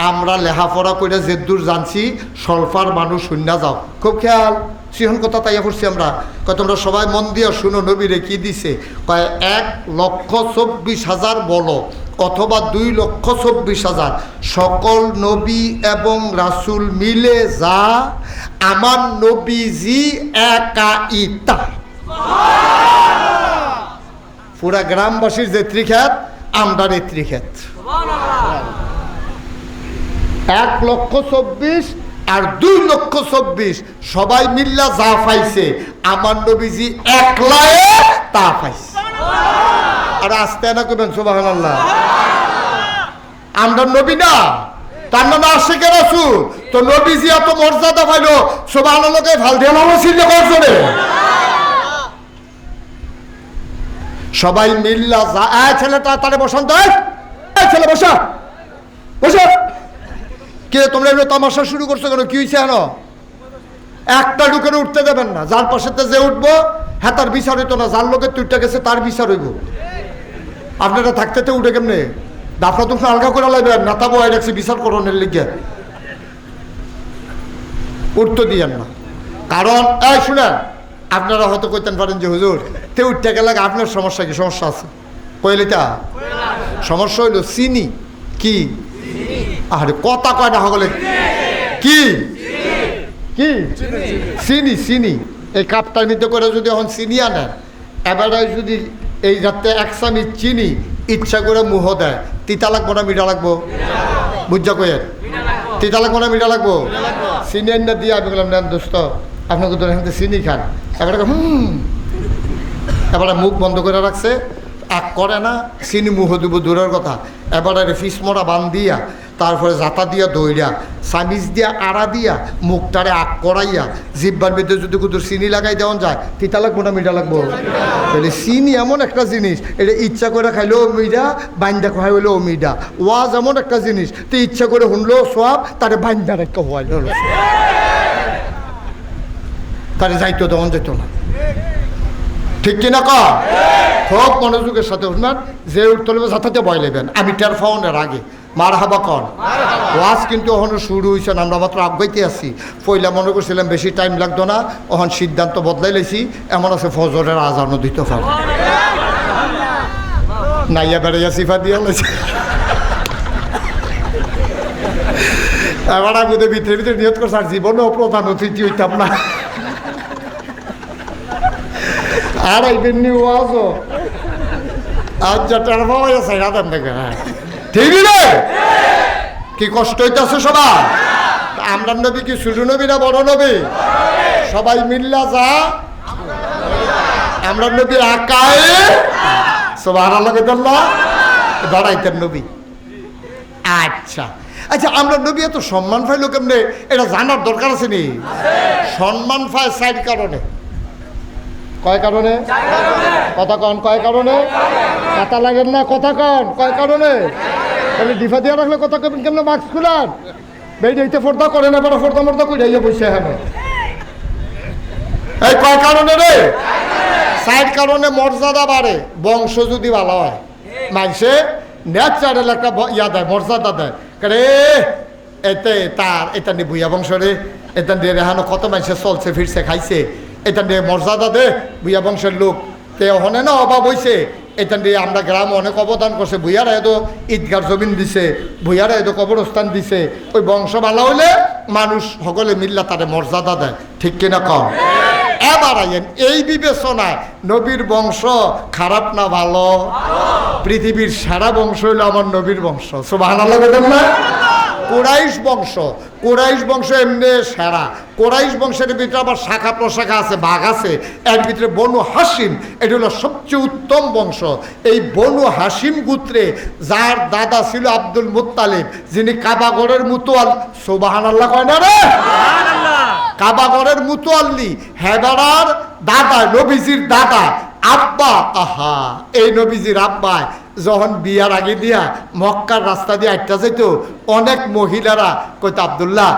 আমরা লেখাপড়া করে যে দূর জানছি, সলফার মানুষ শূন্য যাও, খুব খেয়াল সিহন কথা তাইয়া করছি আমরা। কয় তোমরা সবাই মন দিয়ে শুনো নবীরে কি দিছে। কয় 1,24,000 বলো অথবা 2,24,000 সকল নবী এবং রাসূল মিলে যা আমার নবীজি একা ইতা। পুরা গ্রামবাসীর যে ত্রিখ্যাত, আমরা ত্রিখ্যাত 1,24,000 আর 2,24,000 সবাই মিল্লা যা পাইছে আমার নবীজি একলায়ে তা পাইছে। আর আস্তে না করবেন সুবহানাল্লাহ। আমরা নবী না, তার নাম আশিকে রাসূল, তো নবীজি এত মর্যাদা পাইলো, সুবহানাল্লাহকে ভাল দিয়ে নমস্কার করছনে সবাই মিল্লা যা। ছেলেটা তারে বসান, তো ছেলে বসা বসা, কে তোমরা এগুলো তামাশা শুরু করছো কেন, কি হয়েছে? কেন একটা ঢুকে উঠতে দেবেন না, যার পাশেতে যে উঠবো হ্যাঁ তার বিচার হইতো না, যার লোকের তুইটা গেছে তার বিচার হইব। আপনারা থাকতে উঠে কেমনে দাফা তুফা আলগা করে লাগবেন, নেতা বয় রাখছি বিচার করণের লিগে, উঠতে দিয়েন না। কারণ এই শুনেন, আপনারা হয়তো কইতেন পারেন যে হুজুর তে উঠতে গেলে আপনার সমস্যা কি? সমস্যা আছে কইলিটা, সমস্যা হইল চিনি কি, আরে কথা কয় না হলে কি কি চিনি, চিনি এই কাপটার মধ্যে করে যদি এখন চিনি আনেন, এবারে যদি এই যাতে 1 চামচ চিনি ইচ্ছা করে মুহ দেয়, তিতা লাগবো না মিঠা লাগবো? বুঝা কয়েন তিতা লাগবো না মিঠা লাগবো? চিনি আন্না দিয়ে আমি বললাম নেন দোস্ত আপনাকে তো এখান থেকে চিনি খান। এবারে এবারে মুখ বন্ধ করে রাখছে, আগ করে না, চিনি মুহ দিব দূরের কথা। এবারে ফিস মোড়া বান দিয়া, তারপরে জাতা দিয়া দইরা, চামিচ দিয়া আড়া দিয়া, মুখটারে আগ করাইয়া, জিব্বার মধ্যে যদি কুতুর চিনি লাগাই দেওয়া যায়, তিতা লাগবো না মিঠা লাগবো? তাহলে চিনি এমন একটা জিনিস, এটা ইচ্ছা করে খাইলেও মিঠা, বাইন্দা খাই হইলেও মিঠা। ওয়াজ এমন একটা জিনিস, তো ইচ্ছা করে শুনলেও সব, তারে বাইন্দা রেখা হওয়াই তারে যাইতো তখন যেত না, ঠিক কিনা ক? খুব মনোযোগের সাথে শুনবেন, যে উত্তর সাথে ভয় নেবেন। আমি টের ফাউনের আগে মার হাবা কন ওয়াজ কিন্তু ওখানে শুরু হয়েছে, আমরা মাত্র আগাইতে আছি। পয়লা মনে করছিলাম বেশি টাইম লাগতো না, ওখান সিদ্ধান্ত বদলাই লেছি, এমন আছে ফজরের আজানও দিতে পারে নাইয়া বেড়াইয়া সিফা দিয়া লেছে। এবার আমি ভিতরে ভিতরে নিয়ত করছি আর জীবনেও প্রধান অতিথি হইতাম না। আর এইবেন নি ওয়াজও আজ যেটার ভাবাই আছে রাধান দেখে। হ্যাঁ ঠিক রে, কি কষ্ট হইতেছে সবার। আমরা নবী কি ছোট নবী না বড় নবী? সবাই মিল্লা যা আমরা নবী আকায় সুবহানাল্লাহ দাঁড়াইতেন নবী। আচ্ছা আচ্ছা, আমরা নবী এত সম্মান পাইল কেমনে, এটা জানার দরকার আছে নি? সম্মান পায় 4 কারণে। কয় কারণে? কথা কন কয় কারণে? কথা লাগেন না, কথা কন কয় কারণে? তাহলে ডিফা দিয়ে রাখলে কথা কবেন কেমন? মাস্ক খুলান বেইতে ফর্দা করে না, বড় ফর্দা মর্দা করে বসে হ্যাঁ। এই কয় কারণে রে? 4 কারণে মর্যাদা বাড়ে। বংশ যদি ভালো হয়, মানুষে ন্যাচারাল একটা ইয়া দেয়, মর্যাদা দেয়। রে এতে তার এটা নিয়ে ভুইয়া বংশ রে, এটা দিয়ে রেহানো কত মানুষে চলছে ফিরছে খাইছে, এটা নিয়ে মর্যাদা দে ভুইয়া বংশের লোক। তে ওখানে না অভাব হয়েছে, এটা দিয়ে আমরা গ্রামে অনেক অবদান করছে। ভুইয়ারা এতো ঈদগার জমিন দিছে, ভুইয়ারা এতো কবরস্থান দিছে। ওই বংশ ভালো হইলে মানুষ সকলে মিল্লা তারে মর্যাদা দেয়, ঠিক কিনা কম? এবার আইন এই বিবেচনায় নবীর বংশ খারাপ না ভালো? পৃথিবীর সারা বংশ হইলো আমার নবীর বংশ। সুবহানাল্লাহ বলেন না? কুরাইশ বংশ, কুরাইশ বংশ এমনি সেরা। কুরাইশ বংশের ভিতরে আবার শাখা প্রশাখা আছে, ভাগ আছে। এর ভিতরে বনু হাসিম, এটা হলো সবচেয়ে উত্তম বংশ। এই বনু হাসিম গোত্রে যার দাদা ছিল আব্দুল মুত্তালিব, যিনি কাবাগরের মুতোয়াল, সুবহানাল্লাহ কয় না রে? কাবাগরের মুতোয়াল্লি, হেদারার দাদা, নবীজির দাদা আব্বা। আহা, এই নবীজির আব্বা যখন বিয়ার আগে দিয়া মক্কার রাস্তা দিয়ে একটা যেত, অনেক মহিলারা কইতো আব্দুল্লাহ,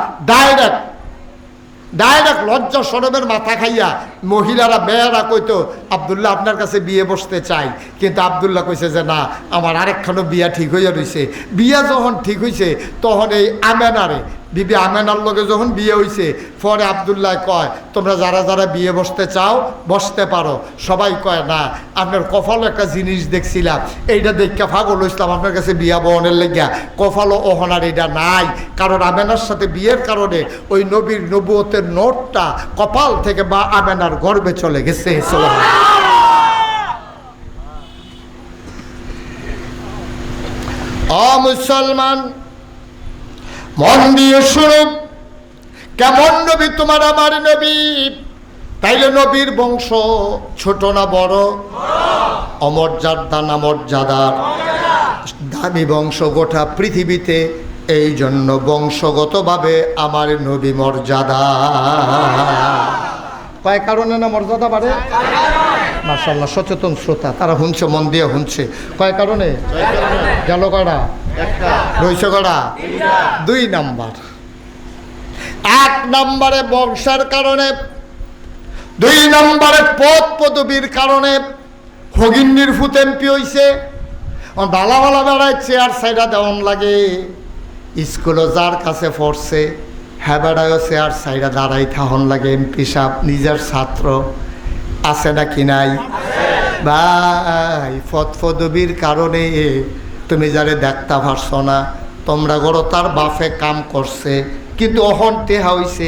ডাইরেক্ট লজ্জা শরমের মাথা খাইয়া মহিলারা মেয়েরা কইতো আব্দুল্লাহ আপনার কাছে বিয়ে বসতে চাই। কিন্তু আব্দুল্লাহ কইছে যে না, আমার আরেকখানো বিয়া ঠিক হইয়া রয়েছে। বিয়া যখন ঠিক হয়েছে তখন এই আমেনারে, বিবি আমেনার লগে যখন বিয়ে হয়েছে, পরে আব্দুল্লাহ কয় তোমরা যারা যারা বিয়ে বসতে চাও বসতে পারো। সবাই কয় না, আপনার কপালও একটা জিনিস দেখছিলাম, এইটা দেখে পাগল হইছিলাম আপনার কাছে বিয়া বহনের লেগিয়া। কপালও ওহনার এটা নাই, কারণ আমেনার সাথে বিয়ের কারণে ওই নবীর নবুয়তের নোটটা কপাল থেকে বা আমেনার গর্ভে চলে গেছে। মুসলমান মন দিয়ে শুনুন, কেমন নবী তোমার আমার নবী। তাইলে নবীর বংশ ছোট না বড়? অমর্যাদা না মর্যাদার? দামি বংশ গোটা পৃথিবীতে। এই জন্য বংশগতভাবে আমার নবী মর্যাদা। কয় কারণে না মর্যাদা বাড়ে? মাশাআল্লাহ, সচেতন শ্রোতা তারা শুনছে, মন দিয়ে শুনছে। কয় কারণে? গেল কয়টা? রয়েছে কয়টা? 2 নাম্বার। 1 নম্বরে বংশের কারণে, 2 নম্বরে পদ পদবীর কারণে। হগিন্নির ফুত এমপি হইছে, ডালা বালা বেড়ায় চেয়ার সাইডা দেওয়ান লাগে। স্কুলে যার কাছে পড়ছে হ্যাঁ বেড়ায়ও চেয়ার সাইডা দাঁড়াই থাহন লাগে। এমপি সাহেব নিজের ছাত্র আছে নাকি নাই? ভাই পদ পদবীর কারণে তুমি যারে দেখতে পারছো না, তোমরা গড়ো তার বাপে কাম করছে, কিন্তু অহন টেহা হইছে,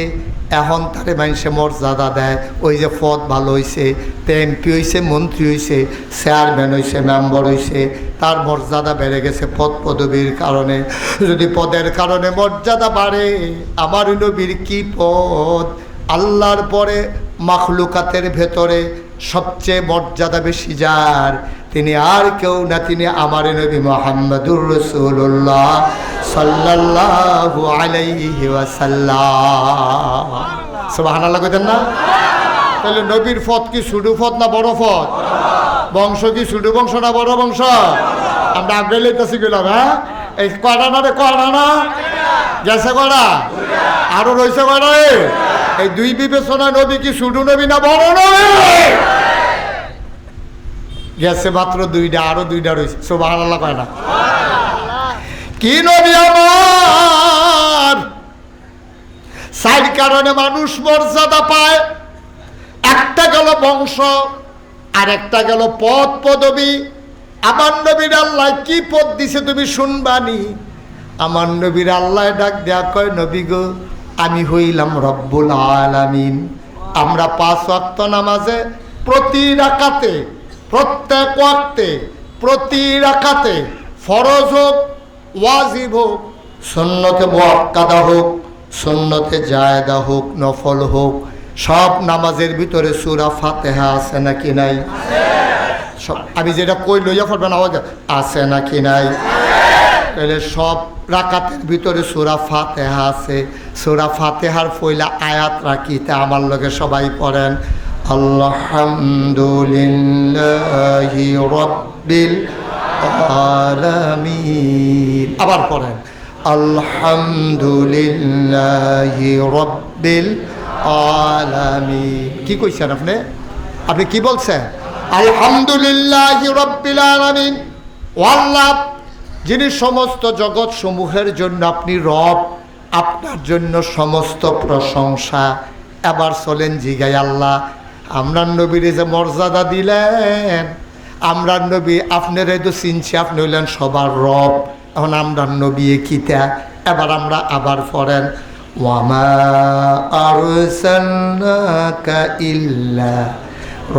এখন তারে মানুষে মর্যাদা দেয়। ওই যে পদ ভালো হইছে, তে এমপি হইছে, মন্ত্রী হইছে, চেয়ারম্যান হইছে, মেম্বার হইছে, তার মর্যাদা বেড়ে গেছে পদ পদবীর কারণে। যদি পদের কারণে মর্যাদা বাড়ে, আমার নবীর কি পদ! আল্লাহর পরে মাখলুকাতের ভেতরে সবচেয়ে মর্যাদা বেশি যার, তিনি আর কেউ না, তিনি আমার নবী মুহাম্মদুর রাসূলুল্লাহ সাল্লাল্লাহু আলাইহি ওয়াসাল্লাম। সুবহানাল্লাহ কইতেন না? তাহলে নবীর পদ কি ছোট পদ না বড় পদ? বংশ কি ছোট বংশ না বড় বংশ? আমরা আগে লেতেছি গেলাম। হ্যাঁ, এই কয়টা না রে? কয়টা না গেছে? কয়টা আরো রয়েছে? কয়টা? এই 2 বিবেচনা নবী কি ছোট নবী না বড় নবী? গেছে মাত্র 2টা, আরো 2টা রয়েছে। সুবহানাল্লাহ কয় না? কি নবী আমার! 4 কারণে মানুষ মর্যাদা পায়। একটা গেল বংশ, আর একটা গেল পদ পদবী। আমার নবীর আল্লাহ কি পদ দিছে তুমি শুনবানি। আমার নবীর আল্লাহ ডাক দেয়া কয়, নবী গো, আমি হইলাম রব্বুল আলামিন। আমরা 5 ওয়াক্ত নামাজে প্রতি রাকাতে, প্রত্যেক ওয়াক্তে, প্রতি রাকাতে, ফরজ হোক, ওয়াজিব হোক, সুন্নতে মুআক্কাদা হোক, সুন্নতে জায়েদা হোক, নফল হোক, সব নামাজের ভিতরে সূরা ফাতিহা আছে নাকি নাই? সব আমি যেটা কই লইয়া পড়বেন আওয়াজ আছে নাকি নাই? তাহলে সব রাকাতের ভিতরে সূরা ফাতিহা আছে। সূরা ফাতিহার পয়লা আয়াত রাখিতে আমার লগে সবাই পড়েন, আলহামদুলিল্লাহি রাব্বিল আলামিন। আবার পড়েন, আলহামদুলিল্লাহি রাব্বিল আলামিন। কি কইছেন আপনি? আপনি কি বলছেন? আলহামদুলিল্লাহি রাব্বিল আলামিন। ও আল্লাহ, যিনি সমস্ত জগৎ সমূহের জন্য আপনি রব, আপনার জন্য সমস্ত প্রশংসা। এবার চলেন জিগাই আল্লাহ, আমরা নবীরে যে মর্যাদা দিলেন, আমরা নবী আপনার তো চিনছি, আপনি হইলেন সবার রব। এখন আমরা নবী কিতা? এবার আমরা আবার পড়েন, ওয়ামা আরসালনাকা ইল্লা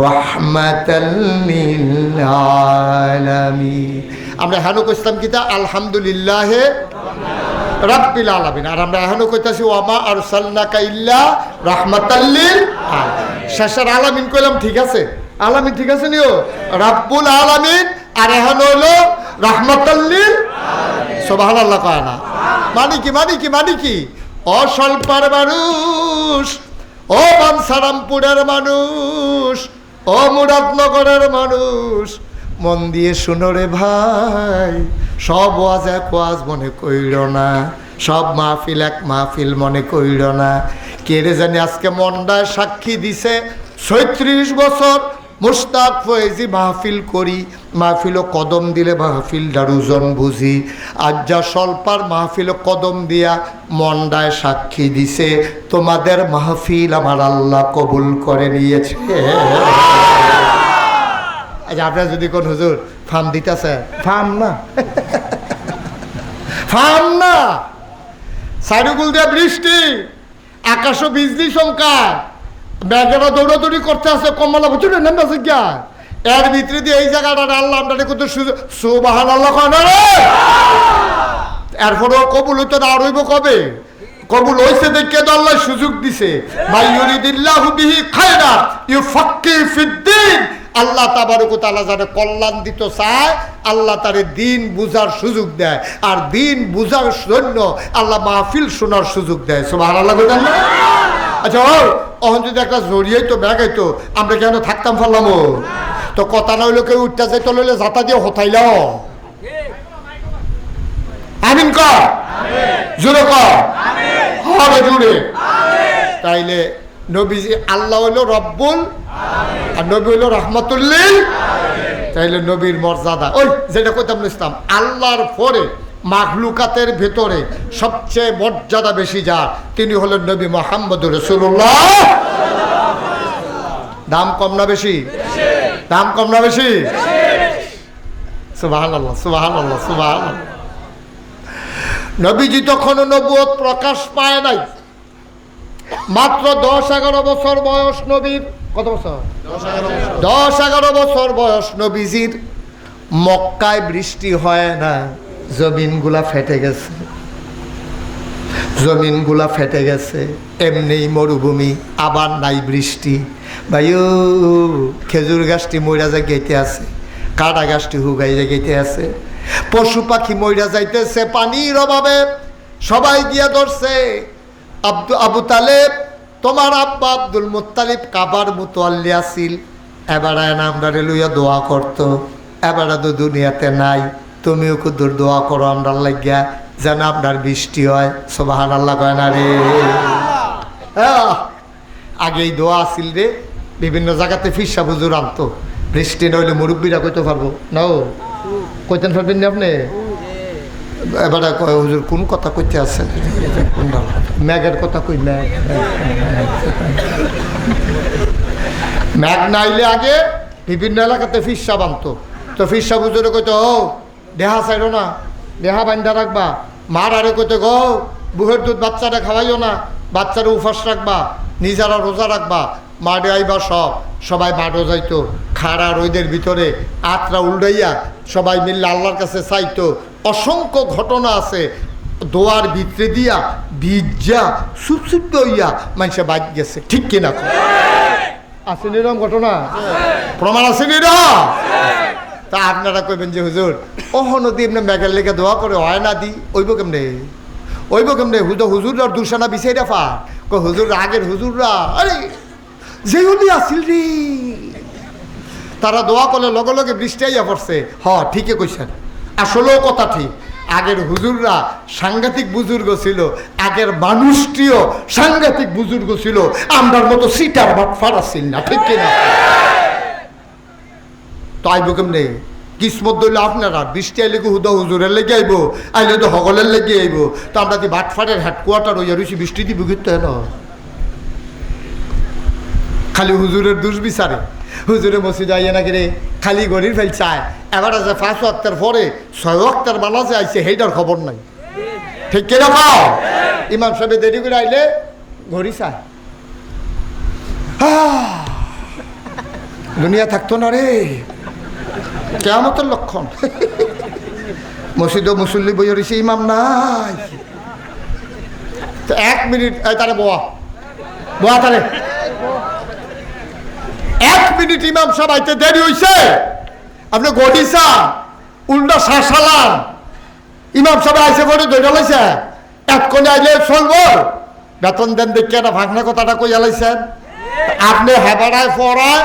রাহমাতাল লিল আলামিন। আমরা এখনো কইতাম কিতা? আলহামদুলিল্লাহ রাব্বিল আলামিন। আর আমরা এখনো কইতাছি ওয়ামা আরসালনাকা ইল্লা রাহমাতাল লিল আলামিন। শেষের আলামিন কইলাম, ঠিক আছে, আলামিন ঠিক আছে নিও, রাব্বুল আলামিন। আর এখন হইলো রাহমাতাল লিল আলামিন। সুবহানাল্লাহ কয় না? মানে কি, মানে কি, মানে কি? ও স্বল্পার মানুষ, ও বানসারামপুরের মানুষ, ও মুরাদনগরের মানুষ, মন দিয়ে শুনো রে ভাই। সব ওয়াজ এক ওয়াজ মনে কইর না, সব মাহফিল এক মাহফিল মনে কইর না। কে রে জানি আজকে মন্ডায় সাক্ষী দিছে 36 বছর মুশতাক ফয়েজি মাহফিল করি, মাহফিলও কদম দিলে মাহফিলটার ওজন বুঝি। আজ যা স্বল্পার মাহফিলও কদম দিয়া মন্ডায় সাক্ষী দিছে, তোমাদের মাহফিল আমার আল্লাহ কবুল করে নিয়েছে। আচ্ছা, আপনারা যদি কোন হুজুর ফার্ম দিতেছে, ফার্ম না, ফার্ম না, সাইডুকুল দিয়ে বৃষ্টি, আকাশও বিজলি সংখ্যা, ব্যাগেরা দৌড়াদৌড়ি করতে আছে, কমলা বছর নেমে আছে গিয়া, এর ভিতরে দিয়ে এই জায়গাটা আল্লাহ আপনাদের কত সুবহানাল্লাহ কয় না রে। এরপরেও কবুল হইতো না, আর হইব কবে? কবুল হইছে দেখে তো আল্লাহ সুযোগ দিছে, মাই ইউরিদিল্লাহু বিহি খায়রান ইউফাক্কিহু ফিদ্দীন। আল্লাহ তাবারক ওয়া তাআলা যারা কল্যাণ দিতে চায়, আল্লাহ তারে দিন বুঝার সুযোগ দেয়, আর দিন বুঝার জন্য আল্লাহ মাহফিল শোনার সুযোগ দেয়। সুবহানাল্লাহ বলেন না? আচ্ছা, অহন যদি একটা জড়িয়ে তো ব্যাগাইতো, আমরা কেন থাকতাম পারলাম? তো কথা না হইলো কেউ উঠতে যাইতে লইলে যাতা দিয়ে হতাইলাও। আমিন কর, জোরে কর, হবে জুড়ে। তাইলে নবীজি আল্লাহ হইল রব্বুল আর নবী হইল রাহমাতুল লিল। তাইলে নবীর মর্যাদা, ওই যেটা কইতাম ইসলাম, আল্লাহর পরে মাখলুকাতের ভেতরে সবচেয়ে মর্যাদা বেশি যার, তিনি হলেন নবী মুহাম্মদুর রাসূলুল্লাহ। দাম কম না বেশি? দাম কম না বেশি? সুবহানাল্লাহ, সুবহানাল্লাহ, সুবহানাল্লাহ। নবীজি তখন নবুয়ত প্রকাশ পায় নাই, মাত্র 10-11 বছর বয়স নবীর। কত বছর? 10-11 বছর বয়স নবীজির। মক্কায় বৃষ্টি হয় না, জমিনগুলা ফেটে গেছে, জমিনগুলা ফেটে গেছে, এমনি মরুভূমি, আবার নাই বৃষ্টি। ভাইও, খেজুর গাছটি মইরা যায় গেইতে আছে, কাটা গাছটি হুগাইয়া গেইতে আছে, পশু পাখি মইরা যাইতেছে পানির অভাবে, সবাই গিয়া ধরছে। আবু তালেব, তোমার আব্বা আব্দুল মুত্তালিব কাবার মুতওয়াল্লি আসিল, এবার আমরা লইয়া দোয়া করতো, এবার তো দুনিয়াতে নাই, তুমিও কুদুর দোয়া করো আমরা লাগিয়া, যেন আপনার বৃষ্টি হয়। সুবহানাল্লাহ কয় না রে? আগেই দোয়া আসিল রে, বিভিন্ন জায়গাতে ফিরসা হুজুর আনতো, বৃষ্টি নইলে মুরব্বীরা কইতে পারবো না, ও কইতেন পারবেন না আপনি? এবারে কয় হুজুর কোন কথা কইতে আছেন? ম্যাগের কথা কই, ম্যাগ নাইলে আগে বিভিন্ন এলাকাতে ফিরসা বানতো, তো ফিরসা হুজুরে কইতো ও দেহা চাইরো না, দেহা বান্ধা রাখবা। মার আরে কইতো গো বুহের দুধ বাচ্চারা খাওয়াইও না, বাচ্চারা উপাস রাখবা, নিজেরা রোজা রাখবা। মাঠে আইবা সবাই মাঠও যাইতো, খাড়া রোদের ভিতরে আত্রা উল্টাইয়া সবাই মিললে আল্লাহর কাছে চাইতো। অসংখ্য ঘটনা আছে, দোয়ার ভিতরে দিয়া ভিজা সুপসুপ্ত হইয়া মানুষে বাদ গেছে, ঠিক কিনা? আসেন এরকম ঘটনা, প্রমাণ আসেন এরা? তা আপনারা কইবেন যে হুজুর ওহ নদী এমনি মেঘের লেগে দোয়া করে হয় না দি, ওইব কেমনে হুজুররা দুসানা বিছাই রাফা হুজুর আগের হুজুররা আরে যেগুলি আসিল রে, তারা দোয়া করলে লগে লগে বৃষ্টি আইয়া পড়ছে। ঠিকই কইছেন, আসলেও কথা ঠিক। আগের হুজুররা সাংঘাতিক বুজুর্গ ছিল, আগের মানুষটিও সাংঘাতিক বুজুর্গ ছিল, আমরার মতো সিটার বাটফার আসিল না, ঠিক কিনা? তো আইব কেমনে? কিসমত দইলে আপনারা বৃষ্টি আইলে কি হুদা হুজুরের লেগে আইব, আইলে তো হগলের লেগে আইব। তো আমরা কি বাটফারের হেডকোয়ার্টার হইয়া রয়েছি, বৃষ্টি দিব কিন্তু হেন খালি হুজুরের দুষ্বিচারে। হুজুরে মসজিদে আইয়া নাকি রে খালি গড়ির ফেল চায়, এবার যে 5 ওয়াক্তের পরে 6 ওয়াক্তের বালা যে আইছে সেইটার খবর নাই, ঠিক কিনা? পাও ইমাম সাহেব দেরি করে আইলে ঘড়ি চায়, দুনিয়া থাকতো না রে, কিয়ামতের লক্ষণ। মসজিদে মুসল্লি বই রয়েছে, ইমাম নাই। 1 মিনিট তারে বোয়া তারে 1 মিনিট ইমাম সাহেব আইতে দেরি হইছে, আপনি গড়িসা উল্টা শাসালাম, ইমাম সাহেব আইসে করে ধরে লাইছে, এতক্ষণে আইলে চলবো, বেতন দেন দেখে একটা ভাঙনা কথাটা কই আলাইছেন। আপনি হেবাড়ায় পড়ায়,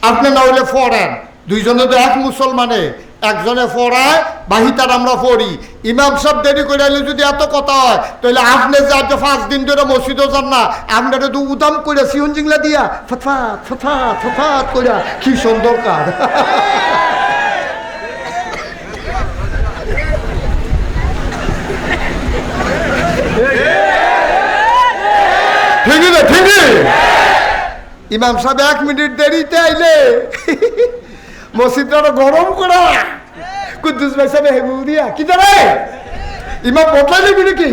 আপনি না হইলে পড়েন, দুইজনে তো এক মুসলমানে, একজনে পড়ায় বাহিতার আমরা পড়ি। ইমাম সাহেব দেরি করে আইলে যদি এত কথা হয়, তাহলে আপনি যে আজ 5 দিন ধরে মসজিদও যান না, আপনারা তো উদাম করে সিয়ন জিংলা দিয়া ফতফাত ফতফাত ফতফাত করে কি সুন্দর কাজ। ঠিকই না? ঠিকই। ইমাম সাহেব 1 মিনিট দেরিতে আইলে মসজিদটা গরম করা, কুদ্দুস ভাই সাহেব হেবু দিয়া কি জানে ইমাম বদলাই নেবি নাকি?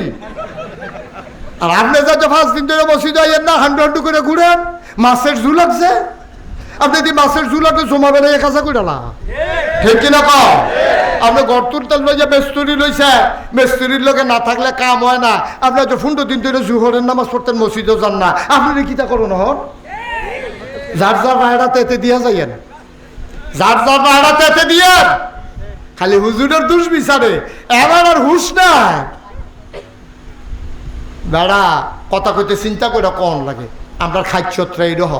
আর আপনি যাতে 5 দিন ধরে মসজিদে আইয়েন না, হান্ডু হান্ডু করে ঘুরেন, মাছের ঝুল লাগছে, আপনি যদি মাছের ঝুল আপনি জমা বেড়ে কাজা করে না, ঠিক কিনা? পাও আপনি গর্তুর তেল লইয়া মেস্তুরি লইছে, মেস্তুরির লোকে না থাকলে কাম হয় না। আপনি হয়তো 15 দিন ধরে জুহরের নামাজ পড়তেন, মসজিদেও যান না, আপনি কিতা করুন? হন যার যার রায়রাতে এতে দিয়া যাইয়েন, যার যার রায়রাতে এতে দিয়ে খালি হুজুরের দুষ বিচারে, এবার আর হুশ না বেড়া কথা কইতে চিন্তা করে কম লাগে। আমরা খাদ্যত্রা এইরহ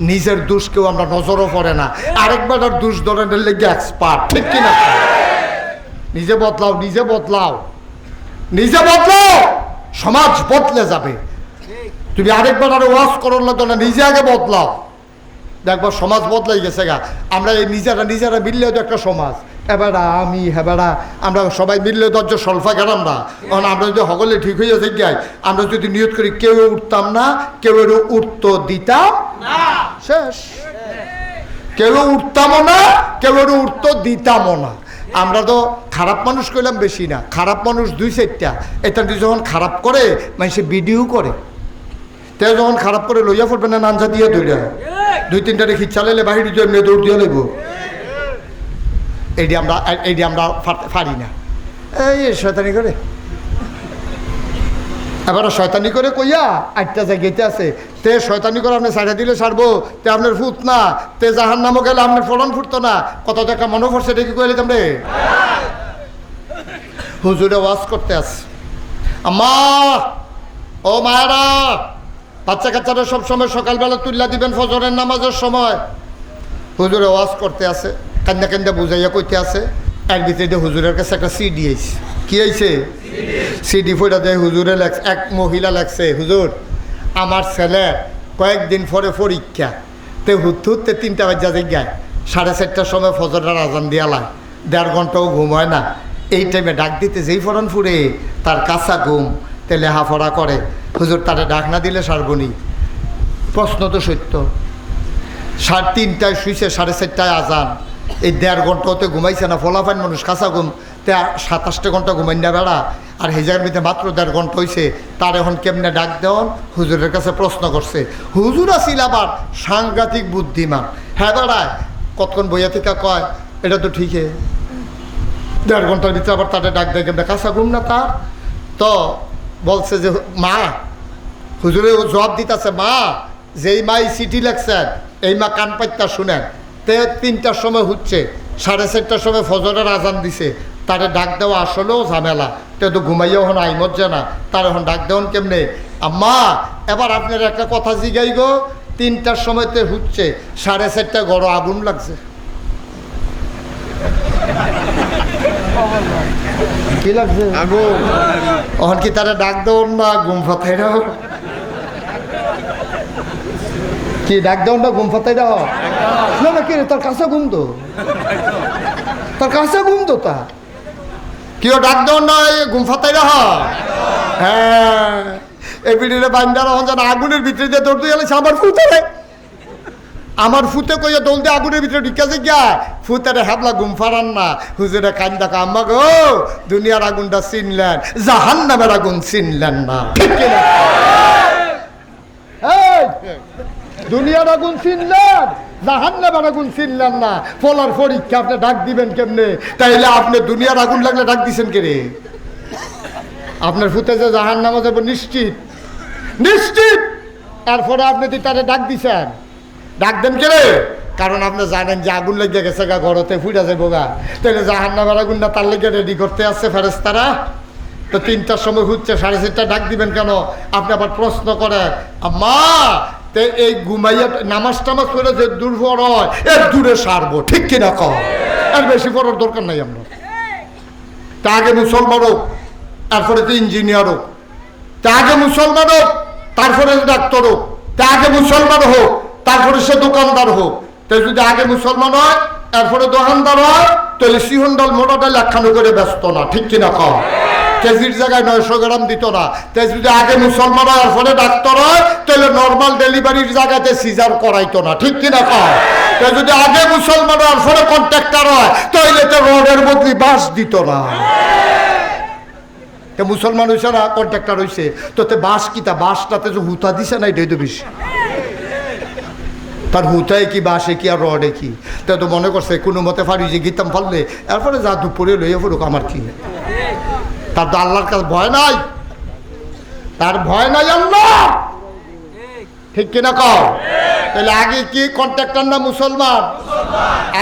নিজের দোষ কেউ আমরা নজরও পড়ে না, আরেকবার আর দোষ ধরনের লেগে এক্সপার্ট, ঠিক কিনা? নিজে বদলাও, নিজে বদলাও, নিজে বদলাও, সমাজ বদলে যাবে। তুমি আরেকবার আরো ওয়াজ করার লাগতো না, নিজে আগে বদলাও, দেখবো সমাজ বদলাই গেছে গা। আমরা এই নিজেরা মিললেও তো একটা সমাজ, এবারা আমি হেবারা আমরা সবাই মিললে দরজ সলফা গেলাম না। কারণ আমরা যদি সকলে ঠিক হয়ে যাই গাই, আমরা যদি নিয়ত করি কেউ উঠতাম না, কেউ উঠতো দিতাম না, শেষ। কেউ উঠতামও না, কেউ উঠতো দিতামও না। আমরা তো খারাপ মানুষ কইলাম বেশি না, খারাপ মানুষ 2-4টা। এটা যখন খারাপ করে মানুষে ভিডিও করে, তে যখন খারাপ করে লইয়া পড়বে না, নানজা দিয়ে দৌড়া 2-3টা রেখি চালাইলে বাহিরে দিয়ে মেয়ে দৌড় দিয়ে লইব। এইটি আমরা পারি না, এই শয়তানি করে। এবার শয়তানি করে কইয়া 8টা জায়গাতে আছে, তে শয়তানি করে আপনি ছাড়া দিলে ছাড়বো, তে আপনার ফুট না, তে জাহান নামও গেলে আপনার ফলন ফুটতো না। কত টাকা মনে পড়ছে এটা কি কইলে তোমরে? হুজুরে ওয়াজ করতে আসে, আম্মা ও মায়েরা, বাচ্চা কাচ্চারা সবসময় সকালবেলা তুল্লা দিবেন ফজরের নামাজের সময়। হুজুরে ওয়াজ করতে আসে, কান্দা কান্দা বুঝাইয়া কইতে আছে। এর ভিতরে হুজুরের কাছে একটা সিডি আইছে। কি আইছে? সিডি ফইটা দেয় হুজুরে লেখছে, এক মহিলা লেখছে, হুজুর আমার ছেলে কয়েকদিন পরে পরীক্ষা, তে হুতে 3টা বাজা জায়গায়, 4:30টার সময় ফজরের আজান দিয়ালায়, 1.5 ঘন্টাও ঘুম হয় না। এই টাইমে ডাক দিতে যেই ফরন ফুরে তার কাঁচা ঘুম, তেলে হাফড়া করে, হুজুর তারে ডাক না দিলে সারবনি। প্রশ্ন তো সত্য। 3:30টায় শুইছে, 4:30টায় আজান, এই 1.5 ঘন্টা হতে ঘুমাইছে না। ফলাফাইন মানুষ কাঁচা ঘুম, তে 27 ঘন্টা ঘুমাই না বেড়া, আর হেজার মধ্যে মাত্র 1.5 ঘন্টা হয়েছে, তার এখন কেমনে ডাক দেওয়ান? হুজুরের কাছে প্রশ্ন করছে। হুজুর আসিল আবার সাংঘাতিক বুদ্ধিমান। হ্যাঁ বেড়ায় কতক্ষণ বইয়া থেকে কয় এটা তো ঠিকই, 1.5 ঘন্টার ভিতরে আবার তাদের ডাক দেয় কেমনে? কাঁচা ঘুম না তার? তো বলছে যে মা, হুজুরে জবাব দিতেছে, মা যেই মা এই চিঠি লেখছেন এই মা কান পাইতা শুনেন। তে 3টার সময় হচ্ছে, 4:30টার সময় ফজরের আজান দিছে, তারে ডাক দেওয়া আসলেও ঝামেলা। তে তো ঘুমাইয়া হন আইমত জানা, তার এখন ডাক দেওয়ান কেমনে? আম্মা এবার আপনার একটা কথা জিগাই গো, 3টার সময়তে হচ্ছে, 4:30টায় গড় আগুন লাগছে। কি লাগছে? আগুন। এখন কি তারা ডাক দেওয়ান না ঘুম ফাতাই রাও? কি ডাক দেওয়ান না ঘুম ফাতাই রাও? না না, কি তার কাছে ঘুম তো, তার কাছে ঘুম তো, তা কেউ ডাক দেওয়ান না ঘুম ফাতাই রাহ? হ্যাঁ, এই বিড়িরে বান্দার হন যেন আগুনের ভিতরে দিয়ে দৌড় দিয়ে গেলে আমার ফুতে, আমার ফুতে কইয়া দৌড় দিয়ে আগুনের ভিতরে ঢুকেছে গিয়া ফুতারে হাবলা ঘুম ফারান না। হুজুরে কান দেখা, আম্মা গো দুনিয়ার আগুনটা চিনলেন, জাহান্নামের আগুন চিনলেন না। ঠিক কিনা? দুনিয়ার আগুন চিনলেন, জাহান্নামের আগুন চিনলেন না। ফলার পরীক্ষা আপনি ডাক দিবেন কেমনে? তাইলে আপনি দুনিয়ার আগুন লাগলে ডাক দিছেন কে রে? আপনার ফুতে যে জাহান্নামে যাবো নিশ্চিত, নিশ্চিত। তারপরে আপনি তো তারে ডাক দিছেন, ডাক দেন কে রে? কারণ আপনি জানেন যে আগুন লেগে গেছে গা, ঘরতে ফুটা যাবো গা, তাহলে জাহান্নামের আগুন না তার লেগে রেডি করতে আসছে ফেরেশতারা। তো 3টার সময় হচ্ছে, 4:30টায় ডাক দিবেন কেন? আপনি আবার প্রশ্ন করেন, আম্মা তে এই ঘুমাইয়া নামাজ টামাজ করে যে দূর হয় এর দূরে সারবো। ঠিক কিনা কম? আর বেশি করার দরকার নাই। আমরা তা আগে মুসলমান হোক, তারপরে তো ইঞ্জিনিয়ার হোক, তা আগে মুসলমান হোক, তারপরে ডাক্তার হোক, তা আগে মুসলমান হোক, তারপরে সে দোকানদার হোক। তাই যদি আগে মুসলমান হয় এরপরে দোকানদার হয়, তাহলে সিহন ডাল মোটা ডাল একখানো করে ব্যস্ত না। ঠিক কিনা কম? কেজির জায়গায় 900 গ্রাম দিত না। তাই যদি আগে মুসলমান হয় এরপরে ডাক্তার হয়, তাহলে নর্মাল ডেলিভারির জায়গাতে সিজার করাইতো না। ঠিক কিনা কম? তাই যদি আগে মুসলমান হয় এরপরে কন্ট্রাক্টর হয়, তাহলে তো রোডের বদলি বাস দিত না। মুসলমান হয়েছে না, কন্ট্রাক্টর হয়েছে, তোতে বাস কিতা? বাসটাতে যে হুতা দিছে না, এটাই তো বেশি। তার হুতায় কি, বাসে কি, আর রডে কি? তা তো মনে করছে কোনো মতে ফারি যে গীতাম ফাললে এরপরে যা দুপুরে লইয়া পড়ুক, আমার কি? তার তো আল্লাহর কাছে ভয় নাই, তার ভয় নাই আল্লাহ। ঠিক কিনা কও? তাহলে আগে কি কন্ট্রাক্টর না মুসলমান?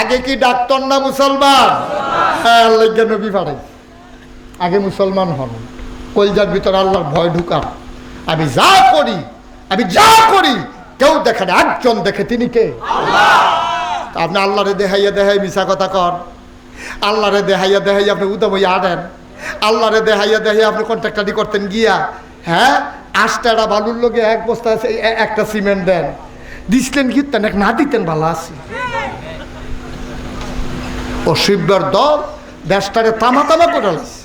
আগে কি ডাক্তার না মুসলমান? হ্যাঁ, আল্লাহ নবী ফাড়াই আগে মুসলমান হন, কলজার ভিতরে আল্লাহর ভয় ঢুকান। আমি যা করি, আমি যা করি কেউ দেখে না, একজন দেখে, তিনি কে? আপনি আল্লাহরে দেখাইয়া দেখাই মিশা কথা কর, আল্লাহরে দেখাইয়া দেখাই আপনি উদামই আনেন, আল্লাহরে দেখাইয়া দেখাই আপনি কন্ট্রাক্টারি করতেন গিয়া। হ্যাঁ, 8টা বালুর লোকে 1 বস্তা একটা সিমেন্ট দেন, দিচ্ছেন কি না দিতেন? ভালো আছে অশিববার দল দেশটারে তামা তামা করে লাগছে।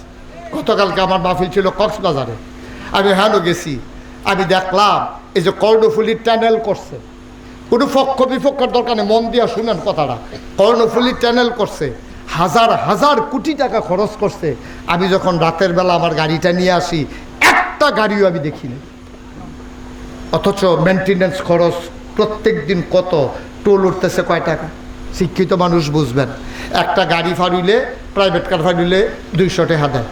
গতকালকে আমার মাহফিল ছিল কক্সবাজারে, আমি হ্যাঁ গেছি, আমি দেখলাম এই যে কর্ণফুলির টানেল করছে, কোনো পক্ষ বিপক্ষের দরকার নেই, মন দিয়া শুনেন কথাটা। কর্ণফুলির টানেল করছে, হাজার হাজার কোটি টাকা খরচ করছে। আমি যখন রাতের বেলা আমার গাড়িটা নিয়ে আসি, একটা গাড়িও আমি দেখিনি। অথচ মেনটেনেন্স খরচ প্রত্যেক দিন কত, টোল উঠতেছে কয় টাকা? শিক্ষিত মানুষ বুঝবেন, একটা গাড়ি ফাড়িলে, প্রাইভেট কার ফাড়িলে 200 টাকা দেয়।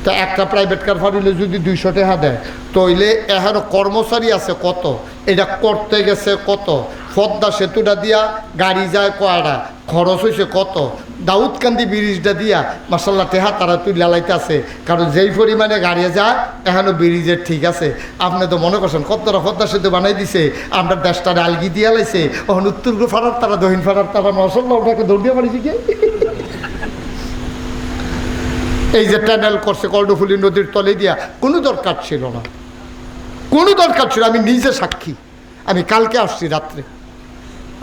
তো একটা প্রাইভেট কার ফাড়িলে যদি 200 টাকা দেয়, তইলে এখানে কর্মচারী আছে কত, এটা করতে গেছে কত, পদ্মা সেতুটা দিয়া গাড়ি যায় কয়টা, খরচ হয়েছে কত, দাউদকান্দি ব্রিজটা দিয়া মাসাল্লাহ টেহা তারা তুই লালাইতে আছে। কারণ যেই পরিমাণে গাড়ি যায় এখনও ব্রিজের ঠিক আছে। আপনি তো মনে করছেন কতটা পদ্মা সেতু বানাই দিছে, আমরা দেশটা আলগি দিয়া লাইছে, ওখানে উত্তর ফাড়ার তারা, দক্ষিণ ফাড়ার তারা, মাসাল্লাহ ওটাকে দৌড় দিয়ে পারিছি কি? এই যে টানেল করছে কর্ণফুলী নদীর তলে দিয়া, কোনো দরকার ছিল না, কোনো দরকার ছিল। আমি নিজে সাক্ষী, আমি কালকে আসছি রাত্রে,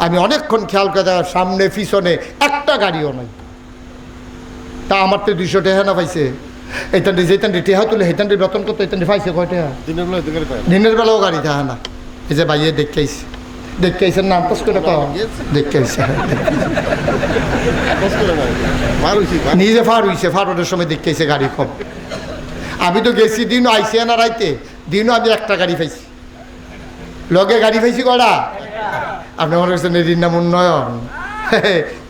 আমি অনেকক্ষণ খেয়াল করে দেখার সামনে পিছনে একটা গাড়িও নাই। তা আমার তো 200 টাকা না পাইছে। এইটান যেতান টেহা তুলে হেতান বেতন করতো এইটান পাইছে কয় টাকা? দিনের বেলাও গাড়ি থাকে না। এই যে ভাইয়ে দেখে আইছে, দেখে আইসেন নাম পাস করে দেখে আইসে নিজে ফার হইছে, ফারনের সময় দেখে আইসে গাড়ি কম। আমি তো গেছি দিনও আইসে না রাইতে, দিনও আমি একটা গাড়ি পাইছি, লগে গাড়ি পাইছি কটা। আপনি মনে করছেন এর নাম উন্নয়ন,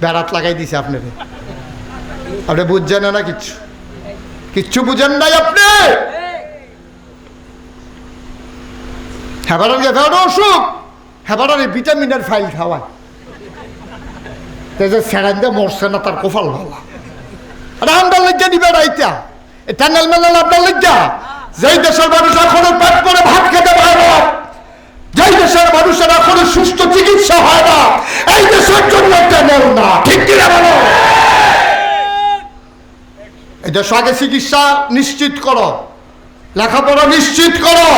বেড়াত লাগাই দিছে আপনারে। আপনি বুঝছেন না কিচ্ছু, কিচ্ছু বুঝেন নাই আপনি। হেবারের গেফারও অসুখ, হেবারের ভিটামিনের ফাইল খাওয়ায়, সেরান দিয়ে মরছে না তার কপাল ভালো। আরে আমরা লজ্জা দিবে রাইতা টানেল মেলাল আপনার লজ্জা। যেই দেশের মানুষ এখনো পেট করে ভাত খেতে পারে না, যেই দেশের মানুষের এখনো সুস্থ চিকিৎসা হয় না, এই দেশের জন্য টানেল না, ঠিক কিনা বলো? এই দেশ আগে চিকিৎসা নিশ্চিত করো, লেখাপড়া নিশ্চিত করো,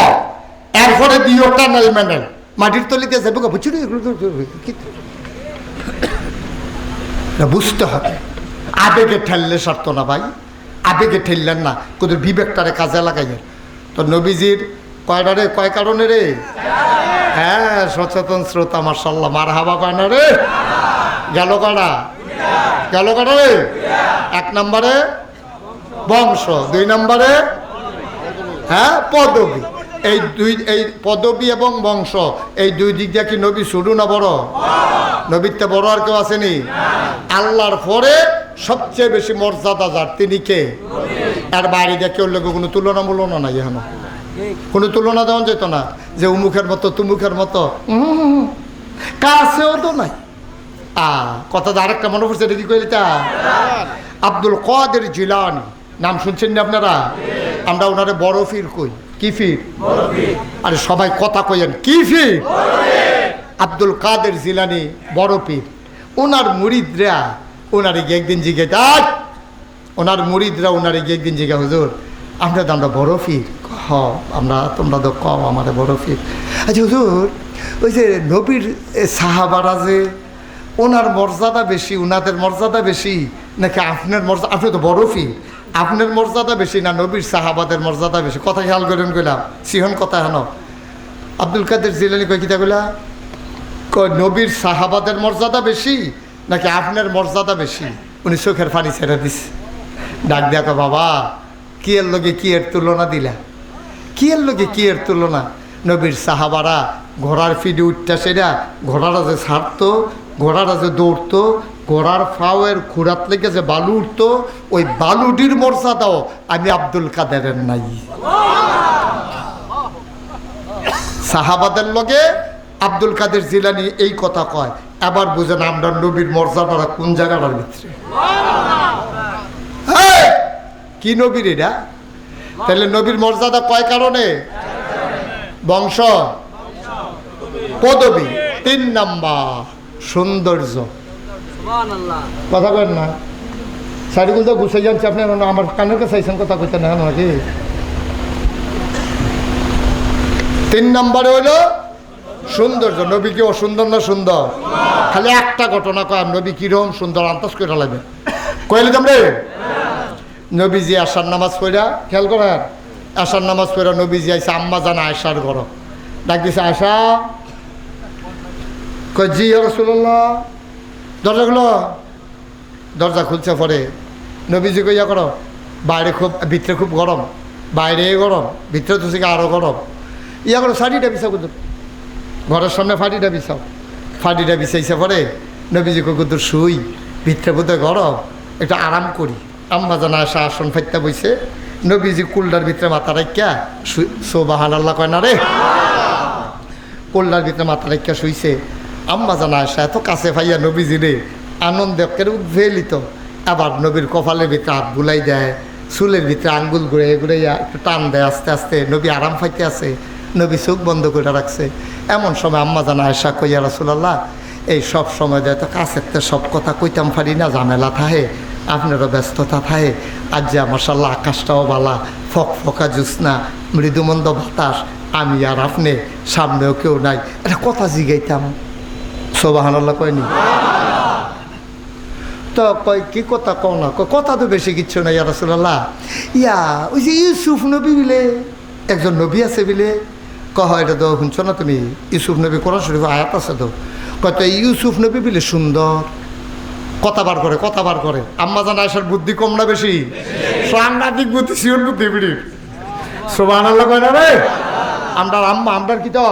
এরপরে দিও টানেল মেনেল। মাটির তলিতে যাবো বুঝছি বুঝতে হবে। আবেগে ঠেললে সারত না ভাই, আবেগে ঠেললেন না, কোথাও বিবেকটারে কাজে লাগাইলেন। তো নবীজির কয়টারে কয় কারণে রে? হ্যাঁ, সচেতন শ্রোতা মাশাআল্লাহ, মার হাবা পায় না রে। গেল কারা, গেল কারা রে? 1 নম্বরে বংশ, 2 নম্বরে হ্যাঁ পদবী। এই পদবী এবং বংশ, এই 2 দিক দিয়ে কি নবী শুরু না বড়? নবীর তো বড় আর কেউ আসেনি। আল্লাহর পরে সবচেয়ে বেশি মর্যাদা যার, তিনি কে? আর বাইরে দিয়ে কেউ লোক কোনো তুলনামূলনা নাই, এখন কোনো তুলনা দেওয়া যেত না যে উমুখের মতো তুমুখের মতো, কাছেও তো নাই। কথা আরেকটা মনে পড়ছে, এটা কি কইলি তা? আব্দুল কাদের জিলানী নাম শুনছেন না আপনারা? আমরা ওনারে বড় ফির কই। কি ফির? আরে সবাই কথা কইেন, কি ফির? আব্দুল কাদের জিলানী বড় পীর। ওনার মুরিদরা ওনারে গিয়ে একদিন জিজ্ঞে, ওনার মুরিদরা ওনারে গিয়ে একদিন জিজ্ঞা, হুজুর আমরা তো আমরা বড় পীর। আমরা, তোমরা তো কম আমাদের বড় পীর। আচ্ছা হুজুর, ওই যে নবীর সাহাবারা যে ওনার মর্যাদা বেশি, ওনাদের মর্যাদা বেশি নাকি আপনার মর্যাদা? আপনি তো বড় পীর, আপনার মর্যাদা বেশি না নবীর সাহাবাদের মর্যাদা বেশি? কথা খেয়াল করেন কইলাম, সিহন কথা হেন। আব্দুল কাদের জিলানী কয় কিতা কইলা? নবীর সাহাবাদের মর্যাদা বেশি নাকি আপনার মর্যাদা বেশি? উনি চোখের পানি ছেড়ে দিছে, ডাক দেখো, বাবা কি এর লগে কি এর তুলনা দিলা? কি এর লগে কি এর তুলনা? নবীর সাহাবারা ঘোড়ার ফিডে উঠতে, সেটা ঘোড়ারা যে ছাড়তো, ঘোড়ারা যে দৌড়তো, ঘোড়ার ফাওয়ের খুঁড়াত লেগে যে বালু উঠতো, ওই বালুটির মর্যাদাও আমি আব্দুল কাদেরের নাই। সাহাবাদের লগে আব্দুল কাদের জিলানী এই কথা কয়। এবার বুঝেন আমরা নবীর মর্যাদাটা কোন জায়গাটার ভিতরে। কি নবীর এটা? তাহলে নবীর মর্যাদা কয় কারণে? বংশ, পদবী, 3 নাম্বার সৌন্দর্য। কথা বলেন না, শাড়িগুলো তো গুছাই যাচ্ছে। আপনি আমার কানের কাছে আইসেন, কথা কইতেন না নাকি? 3 নম্বরে হইল সৌন্দর্য। নবী কি অসুন্দর না সুন্দর? খালি একটা ঘটনা কয়, নবী কিরকম সুন্দর আন্দাজ করে লাগবে কইলে তোমরে। নবীজি আশার নামাজ পড়া, খেয়াল করেন, আশার নামাজ পড়া নবীজি আইসা আম্মা জানা আয়সার ঘর, ডাক দিছে, আয়সা। কয় জি ইয়া রাসূলুল্লাহ। দরজা খুলো। দরজা খুলছে পরে নবীজি কইয়া করো, বাইরে খুব, ভিতরে খুব গরম, বাইরে গরম, ভিতরে তো থেকে আরও গরম। ইয়া করো, শাড়িটা বিছাও, কুদুর ঘরের সামনে ফাটিটা বিছাও। ফাটিটা বিছাইছে পরে নবীজি কুদুর শুই, ভিতরে বোধ গরম, একটু আরাম করি। আম্মা জানা আসা আসন ফাইতে বইছে, নবীজি কুলডার ভিতরে মাথা রাখিয়া সুবহানাল্লাহ কয় না রে, কুলডার ভিতরে মাথা রাখিয়া শুইছে। আম্মা জানা আসা এত কাছে ভাইয়া নবীজি রে আনন্দে উদ্ভেলিত। আবার নবীর কপালের ভিতরে হাত বুলাই দেয়, চুলের ভিতরে আঙ্গুল ঘুরে ঘুরাইয়া একটু টান দেয় আস্তে আস্তে। নবী আরাম ফাইতে আছে, নবী চোখ বন্ধ করে রাখছে। এমন সময় আম্মা জানা আয়সা কইয়া, রাসূলুল্লাহ এই সব সময় দেয় তো কাছের তো সব কথা কইতাম পারি না, ঝামেলা থাহে, আপনারও ব্যস্ততা থাহে। আজ যে মাশাআল্লাহ আকাশটাও বালা, ফক ফকা জ্যোৎস্না, মৃদুমন্দ বাতাস, আমি আর আপনি, সামনেও কেউ নাই, এটা কথা জিগাইতাম। সুবহানাল্লাহ কয়নি? তো কয় কি কথা কও না, কথা তো বেশি কিচ্ছু না ইয়া রাসূলুল্লাহ। ওই যে ইউসুফ নবী বিলে একজন নবী আছে বিলে, কহ এটা তো শুনছো না তুমি? ইউসুফ নবী কোরআন শরীফ আয়াত আছে তো, কত ইউসুফ নবী বিলে সুন্দর, কথা বার করে। আম্মা জান আয়েশার বুদ্ধি কম না বেশি? সাংঘাতিক বুদ্ধি, শিওর বুদ্ধি বিড়ি। সুবহানাল্লাহ কয় না রে? আমরার আম্মা, আমরার কি তো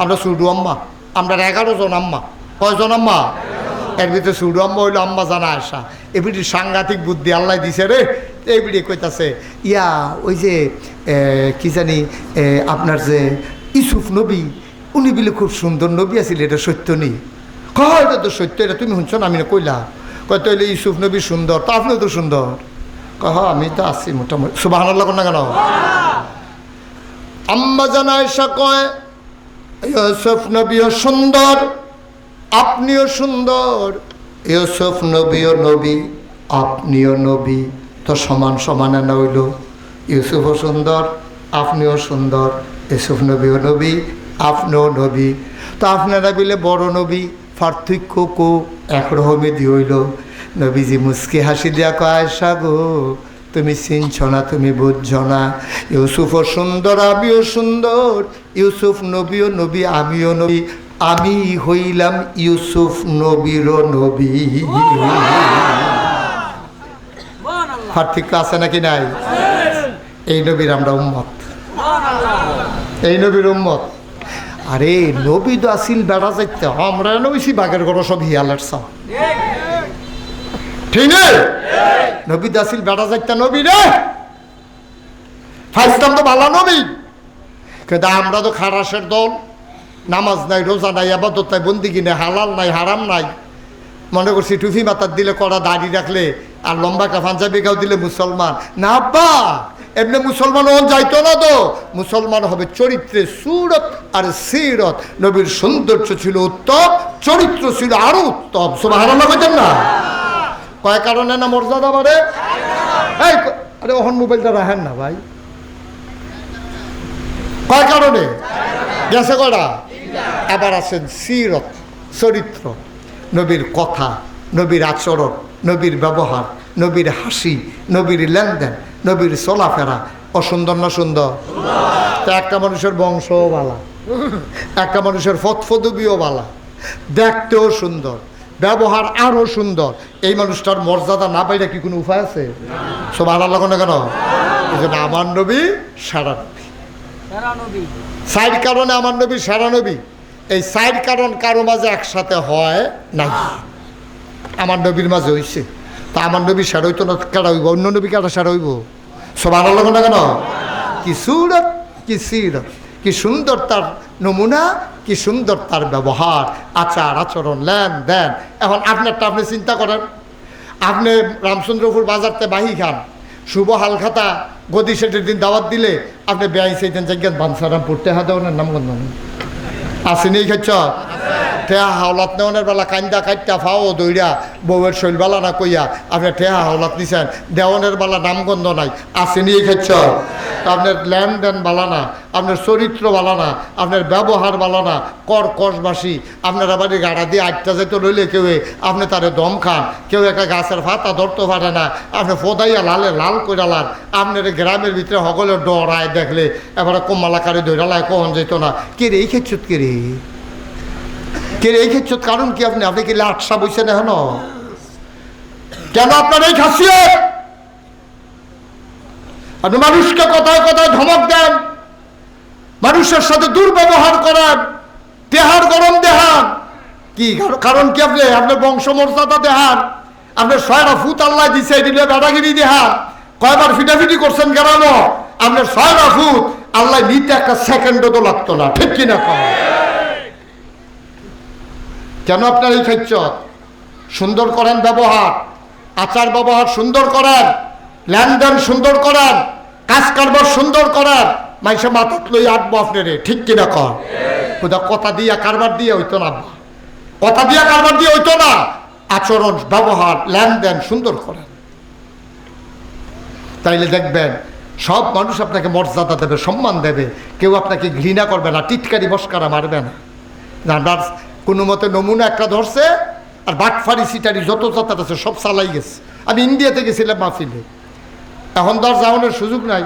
আমরা সুডু আম্মা, আমরা 11 জন আম্মা। কয়জন আম্মা? এর ভিতরে সুডু আম্মা হইলো আম্মা জান আয়েশা। এবিডি সাংঘাতিক বুদ্ধি আল্লাহ দিছে রে। এইবিডি কইতাছে ওই যে কি জানি আপনার যে ইউসুফ নবী, উনি বিলে খুব সুন্দর নবী আছিল, এটা সত্য নেই? কয় এটা তো সত্য, এটা তুমি শুনছো না? আমি না কইলা। কয় তাইলে ইউসুফ নবী সুন্দর, তো আপনিও তো সুন্দর। কহ আমি তো আছি মোটামুটি। সুবহানাল্লাহ কোন না কেন? আম্মা জান আয়েশা কয় ইউসুফ নবীও সুন্দর, আপনিও সুন্দর। ইউসুফ নবীও নবী, আপনিও নবী, তো সমান সমানে না হইল? ইউসুফও সুন্দর, আপনিও সুন্দর। ইউসুফ নবীও নবী, আপনিও নবী, তো আপনারা বিলে বড় নবী, পার্থক্য কো একরকমই দি হইল। নবীজি মুস্কি হাসি দিয়া কয় আয়েশা গো, তুমি চিনছ না, তুমি বুঝছ না। ইউসুফও সুন্দর, আমিও সুন্দর। ইউসুফ নবীও নবী, আমিও নবী। আমি হইলাম ইউসুফ নবীরও নবী। পার্থক্য আছে নাকি নাই? এই নবীর আমরা উম্মত, এই নবীর উম্মত। আরে নবী তো আসিল বেড়া যাইতে, আমরা নবীছি বাঘের গড় সব হিয়ালের সব, ঠিক না? নবী তো আসিল বেড়া যাইতে নবী রে, ফাইস্তাম তো ভালো নবী। কিন্তু আমরা তো খারাসের দল, নামাজ নাই, রোজা নাই, আবাদত নাই, বন্দিগি নাই, হালাল নাই, হারাম নাই। মনে করছি টুফি মাথার দিলে, কড়া দাড়ি রাখলে আর লম্বা পাঞ্জাবি গাও দিলে মুসলমান না। আব্বা এমনি মুসলমান হন যাইতো না তো। মুসলমান হবে চরিত্রে, সুরত আর সিরত। নবীর সৌন্দর্য ছিল উত্তম, চরিত্র ছিল আরো উত্তম। সুবহানাল্লাহ কইতেন না? কয় কারণে না মর্যাদা বাড়ে? এই আরে ওহন মোবাইলটা রাখেন না ভাই। কয় কারণে গেছে কয়টা? আবার আছেন সিরত, চরিত্র, নবীর কথা, নবীর আচরণ, নবীর ব্যবহার, নবীর হাসি, নবীর লেনদেন, নবীর চলাফেরা। অসুন্দর না সুন্দর? তা একটা মানুষের বংশও বালা, একটা মানুষের ফতফদবিও বালা, দেখতেও সুন্দর, ব্যবহার আরও সুন্দর। এই মানুষটার মর্যাদা না পাইলে কি কোনো উপায় আছে? সুবহানাল্লাহ না কেন? এই জন্য আমার নবী সারা নবী। সাইড কারণে আমার নবী সারা নবী। এই সাইড কারণ কারো মাঝে একসাথে হয় নাই, আমার নবীর মাঝে হইছে। তা আমার নবী সারা হইতো না, কারা হইব? অন্য নবী কারা সারা হইব? সুবহানাল্লাহ না কেন? কি সুরত, কি সিরত, কি সুন্দর তার নমুনা, কি সুন্দর তার ব্যবহার, আচার আচরণ, লেনদেন। এখন আপনারটা আপনি চিন্তা করেন। আপনি রামচন্দ্রপুর বাজারতে বাহি খান, শুভ হালখাতা গদি সেটের দিন দাওয়াত দিলে আপনি বেআই সেইদিন জায়গায় বানসারামপুর টেহা দেওয়ানের নামগন্ধ আসেনি খাচ্ছ? ঠেহা হাওলাত নেওয়ানের বেলা কান্দা কাইটা ফাও দইরা বউয়ের শৈলবালা না কইয়া আপনি ঠেহা হাওলাত নিছেন, দেওয়ানের বেলা নামগন্ধ নাই, আসেনি খাচ্ছ? আপনার লেনদেন বালা না, আপনার চরিত্র বালা না, আপনার ব্যবহার বালা না, কর কষবাসী। আপনার বাড়ি গাড়া দিয়ে আটটা যেতে লইলে কেউ আপনি তারে দম খান, কেউ একটা গাছের ফাতা ধরতে পারে না, আপনি ফোদাইয়া লালে লাল কইরা লাল। আপনার গ্রামের ভিতরে সকলে ডরায় দেখলে এবারে কম্মালাকারে ধৈরালায় কখন যেত না। কে রে এই খেচ্ছুত, কে রে এই খেচ্ছুত? কারণ কি? আপনি কি লাটসা বইছেন এখনো? কেন আপনার এই খাসিয়ত? আপনি মানুষকে কথায় কথায় ধমক দেন, মানুষের সাথে দুর্ব্যবহার করেন, দেহার গরম দেহান। কি কারণ কি? আপনার বংশমর্যাদা দেহান, আপনার 6টা ফুট আল্লাহ দিছে, দিলে বেড়াগিরি দেহান। কয়বার ফিটাফিটি করছেন কেন? আপনার 6টা ফুট আল্লাহ নিতে একটা সেকেন্ডও তো লাগতো না, ঠিক কিনা? কেন আপনার এই খাইচ্ছত? সুন্দর করেন ব্যবহার, আচার ব্যবহার সুন্দর করেন, লেনদেন সুন্দর করেন, কাজ কারবার সুন্দর করেন। মাইসে মাথাত লই আটবো আপনারে, ঠিক কিনা? কথা দিয়া কারবার দিয়ে হইতো না, কথা দিয়া কারবার দিয়ে হইতো না। আচরণ, ব্যবহার, লেনদেন সুন্দর করেন, তাইলে দেখবেন সব মানুষ আপনাকে মর্যাদা দেবে, সম্মান দেবে। কেউ আপনাকে ঘৃণা করবে না, টিটকারি মস্কারা মারবে না। আমরা কোনো মতে নমুনা একটা ধরছে, আর বাটফারি সিটারি যত যাতায়াত আছে সব চালাই গেছে। আমি ইন্ডিয়াতে গেছিলাম মাহফিলে, এখন তো আর যাওয়ানোর সুযোগ নাই।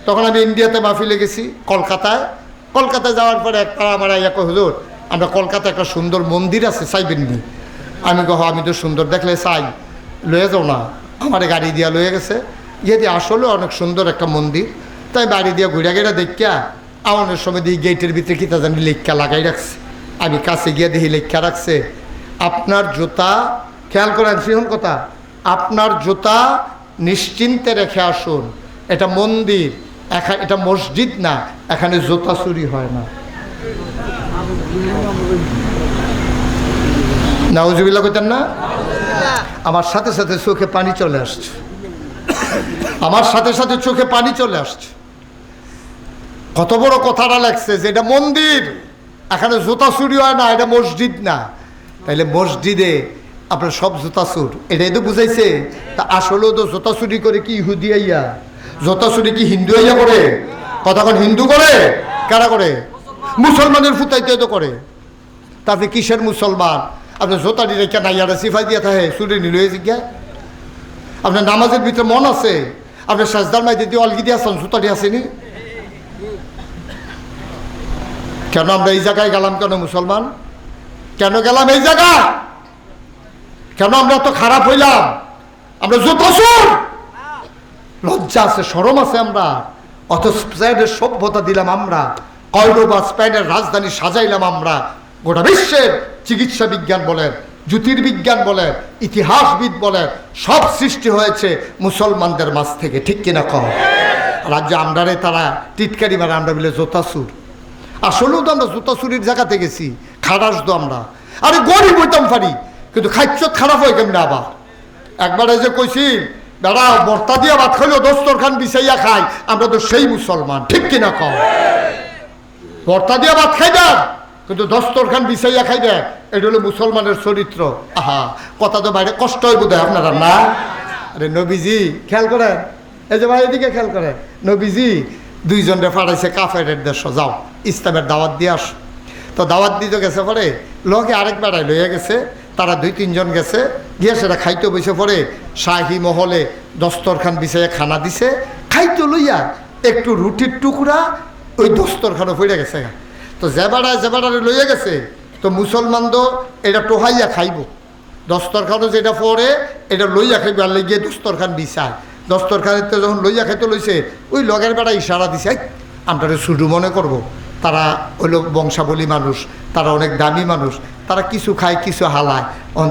তখন আমি ইন্ডিয়াতে মাহফিলে গেছি, কলকাতায় যাওয়ার পরে একটা আমার ইয়া কয়, হুজুর আমরা কলকাতায় একটা সুন্দর মন্দির আছে, চাইবেননি? আমি কহ আমি তো সুন্দর দেখলে চাই, লয়ে যাও না। আমার গাড়ি দিয়া লয়ে গেছে, ইয়ে দিয়ে আসলে অনেক সুন্দর একটা মন্দির। তাই বাড়ি দিয়া ঘুরে গেড়া দেখিয়া আমাদের সময় দিয়ে গেটের ভিতরে কিতা জানি লেখা লাগাই রাখছে। আমি কাছে গিয়ে দেখি লেখা রাখছে, আপনার জুতা, খেয়াল করেন সিহন কথা, আপনার জুতা নিশ্চিন্তে রেখে আসুন, এটা মন্দির, এটা মসজিদ না, এখানে জুতা চুরি হয় না। নাউজুবিল্লাহ কইতেন না? আমার সাথে সাথে চোখে পানি চলে আসছে, আমার সাথে সাথে চোখে পানি চলে আসছে। কত বড় কথাটা লাগছে যে এটা মন্দির, এখানে জুতা চুরি হয় না, এটা মসজিদ না। তাইলে মসজিদে আপনার সব জুতা চুর, এটাই তো বুঝাইছে। তা আসলেও তো জুতা চুরি করে কি ইহুদি আইয়া, জুতা চুরি কি হিন্দু আইয়া করে? কতক্ষণ হিন্দু করে, কারা করে? মুসলমানের ফুতাইতে তো করে। তাতে কিসের মুসলমান? আপনার জোতাটি রেখে নাইয়ারা সিফাই দিয়ে থাকে, চুরি নিল জিজ্ঞায়। আপনার নামাজের ভিতরে মন আছে, আপনার সাজদার মাইতে দিয়ে অলগি দিয়ে আসেন, জুতাটি আসেনি কেন? আমরা এই জায়গায় গেলাম কেন? মুসলমান কেন গেলাম এই জায়গা? কেন আমরা তো খারাপ হইলাম? আমরা জুতা চোর, লজ্জা আছে, শরম আছে আমরা। অত স্পেনের সভ্যতা দিলাম আমরা, কয়ডোবা স্পেনের রাজধানী সাজাইলাম আমরা। গোটা বিশ্বের চিকিৎসা বিজ্ঞান বলেন, জ্যোতির্বিজ্ঞান বলেন, ইতিহাসবিদ বলেন, সব সৃষ্টি হয়েছে মুসলমানদের মাঝ থেকে, ঠিক কিনা কম? রাজ্যে আমরারে তারা টিটকারি মারা, আমরা বলে জোতা চুর। আসলেও তো আমরা জুতা চুরির জায়গাতে গেছি, খারাস তো আমরা। আরে গরিব হইতাম পারি, কিন্তু খাইচ্ছত খারাপ হয় কেমনে? আবার একবারে যে কইছি দাদা বর্তা দিয়া ভাত খাইলেও দস্তরখান বিছাইয়া খাই, আমরা তো সেই মুসলমান, ঠিক কিনা কম? বর্তা দিয়া ভাত খাই দেন, কিন্তু দস্তরখান বিছাইয়া খাই দেন, এটা হলো মুসলমানের চরিত্র। আহা, কথা তো বাইরে কষ্ট হয় বোধ হয় আপনারা না? আরে নবীজি খেয়াল করেন, এই যে ভাই এদিকে খেয়াল করেন, নবীজি দুইজনরে ফাড়াইছে কাফেরের দেশ, যাও ইসলামের দাওয়াত দিয়ে আস। তো দাওয়াত দিতে গেছে পরে লোকে আরেক বেড়ায় লইয়া গেছে, তারা 2-3 জন গেছে, গিয়ে সেটা খাইতে বসে পরে শাহী মহলে দস্তরখান বিছাইয়া খানা দিছে, খাইতে লইয়া একটু রুটির টুকরা ওই দস্তরখানে পড়ে গেছে। তো যে বেড়ারে লইয়া গেছে, তো মুসলমান তো এটা টোহাইয়া খাইব, দস্তরখানও যেটা পরে এটা লইয়া খাইব, আর গিয়ে দস্তরখান বিছায়। দস্তরখানিতে যখন লইয়া খাইতে লইছে, ওই লগের বেড়া ইশারা দিছে, আমরা শুধু মনে করব তারা হইল বংশাবলী মানুষ, তারা অনেক দামি মানুষ, তারা কিছু খায় কিছু হালায়,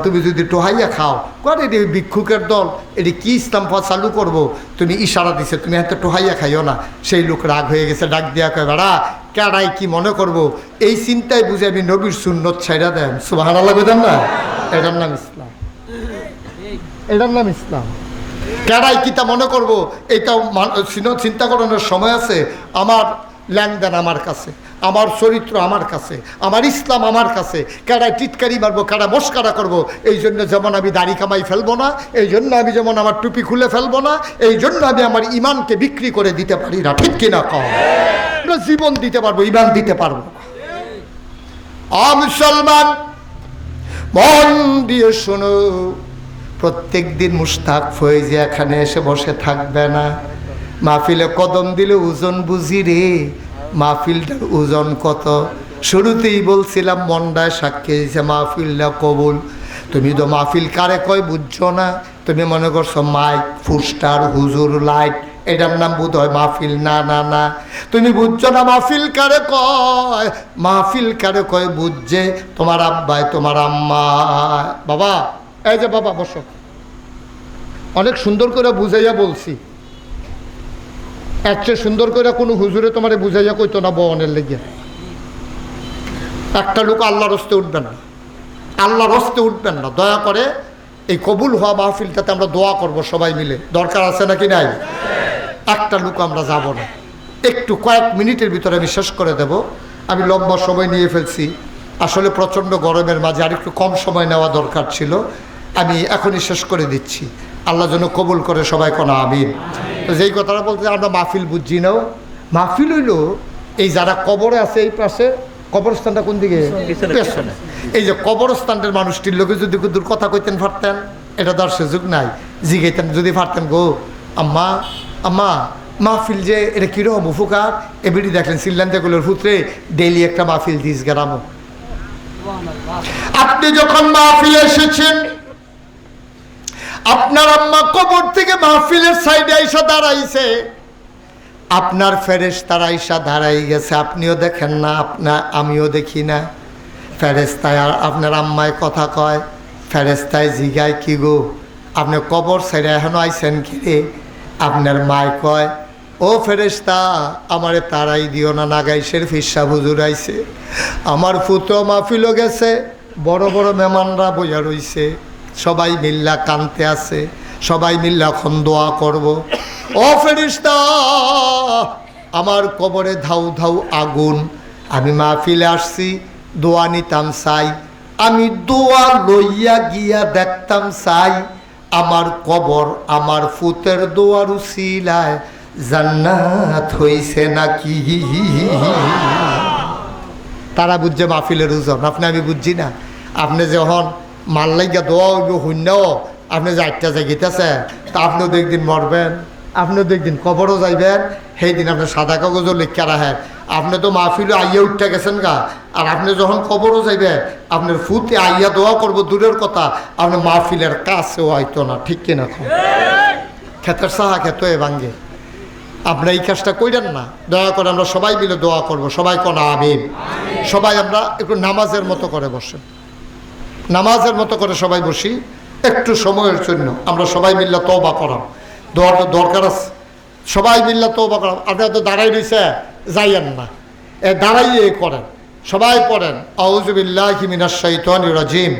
তুমি যদি টোহাইয়া খাও, করে এটি ভিক্ষুকের দল, এটি কি ইসলাম চালু করব? তুমি ইশারা দিছে, তুমি এত টোহাইয়া খাইও না। সেই লোক রাগ হয়ে গেছে, ডাক দিয়া কয়, বেড়া কেডাই কি মনে করব? এই চিন্তায় বুঝে আমি নবীর সুন্নত ছাইড়া দেন। সুবহানাল্লাহ বুঝেন না? এটার নাম ইসলাম, এটার নাম ইসলাম। কেডাই কিতা মনে করব? এইটা চিন্তা করানোর সময় আছে? আমার লেনদেন আমার কাছে, আমার চরিত্র আমার কাছে, আমার ইসলাম আমার কাছে। কারায় টিটকারি মারবো, কারা মস্কারা করবো, এই জন্য যেমন আমি দাড়ি কামাই ফেলবো না, এই জন্য আমি যেমন আমার টুপি খুলে ফেলবো না, এই জন্য আমি আমার ইমানকে বিক্রি করে দিতে পারি না, ঠিক কিনা কম? জীবন দিতে পারবো, ইমান দিতে পারবো। মুসলমান মন দিয়ে শোনো, প্রত্যেক দিন মুশতাক ফয়েজি এখানে এসে বসে থাকবে না। মাহফিলে কদম দিলে ওজন বুঝি রে, মাহফিলটার ওজন কত? শুরুতেই বলছিলাম মন্ডায় সাক্ষী দিয়েছে মাহফিলটা কবুল। তুমি তো মাহফিল কারে কয় বুঝছো না, তুমি মনে করছো মাইক, ফুস্টার, হুজুর, লাইট, এটার নাম বোধ হয় মাহফিল। না না না, তুমি বুঝছো না মাহফিল কারে কয়। মাহফিল কারে কয় বুঝছে তোমার আব্বাই, তোমার আম্মা। বাবা, এই যে বাবা বসো, অনেক সুন্দর করে বুঝাইয়া বলছি, এর চেয়ে সুন্দর করে কোনো হুজুরে তোমারে বুঝাইয়া কইতো না বনের লেগে। একটা লোক আল্লাহর হস্তে উঠবেন না, আল্লাহর হস্তে উঠবেন না, দয়া করে। এই কবুল হওয়া মাহফিলটাতে আমরা দোয়া করব সবাই মিলে, দরকার আছে নাকি নাই? একটা লোক আমরা যাব না, একটু কয়েক মিনিটের ভিতরে আমি শেষ করে দেব। আমি লম্বা সময় নিয়ে ফেলছি, আসলে প্রচণ্ড গরমের মাঝে আর একটু কম সময় নেওয়া দরকার ছিল। আমি এখনই শেষ করে দিচ্ছি, আল্লাহ যেন কবুল করে সবাই কোনো আমিন। তো যেই কথাটা বলতে আমরা মাহফিল বুঝছি নাও, মাহফিল হইল এই যারা কবরে আছে এই পাশে, কবরস্থানটা কোন দিকে? পেছনে। এই যে কবরস্থানের মানুষটির লোকে যদি কুদুর কথা কইতেন পারতেন, এটা তো আর সুযোগ নাই। জিগাইতেন যদি পারতেন, গো আম্মা আম্মা মাহফিল যে এটা কীরকম উপকার, এবিডি দেখলেন সিল্লান্তেগুলোর পুত্রে ডেইলি একটা মাহফিল দিস গ্রামও। আপনি যখন মাহফিলে এসেছেন, আপনার আম্মা কবর থেকে মাহফিলের সাইডে আইসা দাঁড়াইছে, আপনার ফেরেশতারা আইসা দাঁড়াই গেছে, আপনিও দেখেন না, আমিও দেখি না। ফেরেশতায় আর আপনার আম্মায় কথা কয়, ফেরেশতায় জিগায়, কি গো আপনি কবর সাইডে এখনো আইসেন কি রে? আপনার মায় কয়, ও ফেরেশতা আমারে তারাই দিও না, নাগাইশের ফিরসা হুজুর আইছে, আমার ফুতো মাহফিলও গেছে, বড় বড় মেহমানরা বইয়া রইছে, সবাই মিল্লা কানতে আছে, সবাই মিল্লা এখন দোয়া করব। ও ফেরেশতা আমার কবরে ধাউ ধাউ আগুন, আমি মাহফিলে আসছি দোয়া নিতাম চাই, আমি দোয়া লইয়া গিয়া দেখতাম চাই, আমার কবর আমার ফুতের দোয়ার উসিলায় জান্নাত হইছে নাকি। তারা বুঝছে মাহফিলের ওজন, আপনি আমি বুঝছি না। আপনি যখন মাল লাইগা দোয়া হইব শূন্যও, আপনি যে 8টা জায়গাতেছে, তা আপনিও তো একদিন মরবেন, আপনিও তো একদিন কবরও যাইবেন, সেই দিন আপনি সাদা কাগজও লিখা রাখেন। আপনি তো মাহফিলে আইয়া উঠতে গেছেন গা, আর আপনি যখন কবরও যাইবেন, আপনার ফুতে আইয়া দোয়া করব দূরের কথা, আপনি মাহফিলের কাছেও আইতো না, ঠিক কিনা? ক্ষেতের সাহা খেত এ ভাঙ্গে। আপনি এই কাজটা কইরেন না, দয়া করে আমরা সবাই মিলে দোয়া করব, সবাই কোন আমিন। সবাই আমরা একটু নামাজের মতো করে বসেন, নামাজের মতো করে সবাই বসি একটু সময়ের জন্য। আমরা সবাই মিল্লা তওবা করাম, দোয়াটা দরকার আছে, সবাই মিল্লা তওবা করাম। আপনারা তো দাঁড়াই রয়েছে, যাইয়েন না, দাঁড়াইয়ে করেন, সবাই পড়েন আউযু বিল্লাহি মিনাশ শাইতানির রাজিম,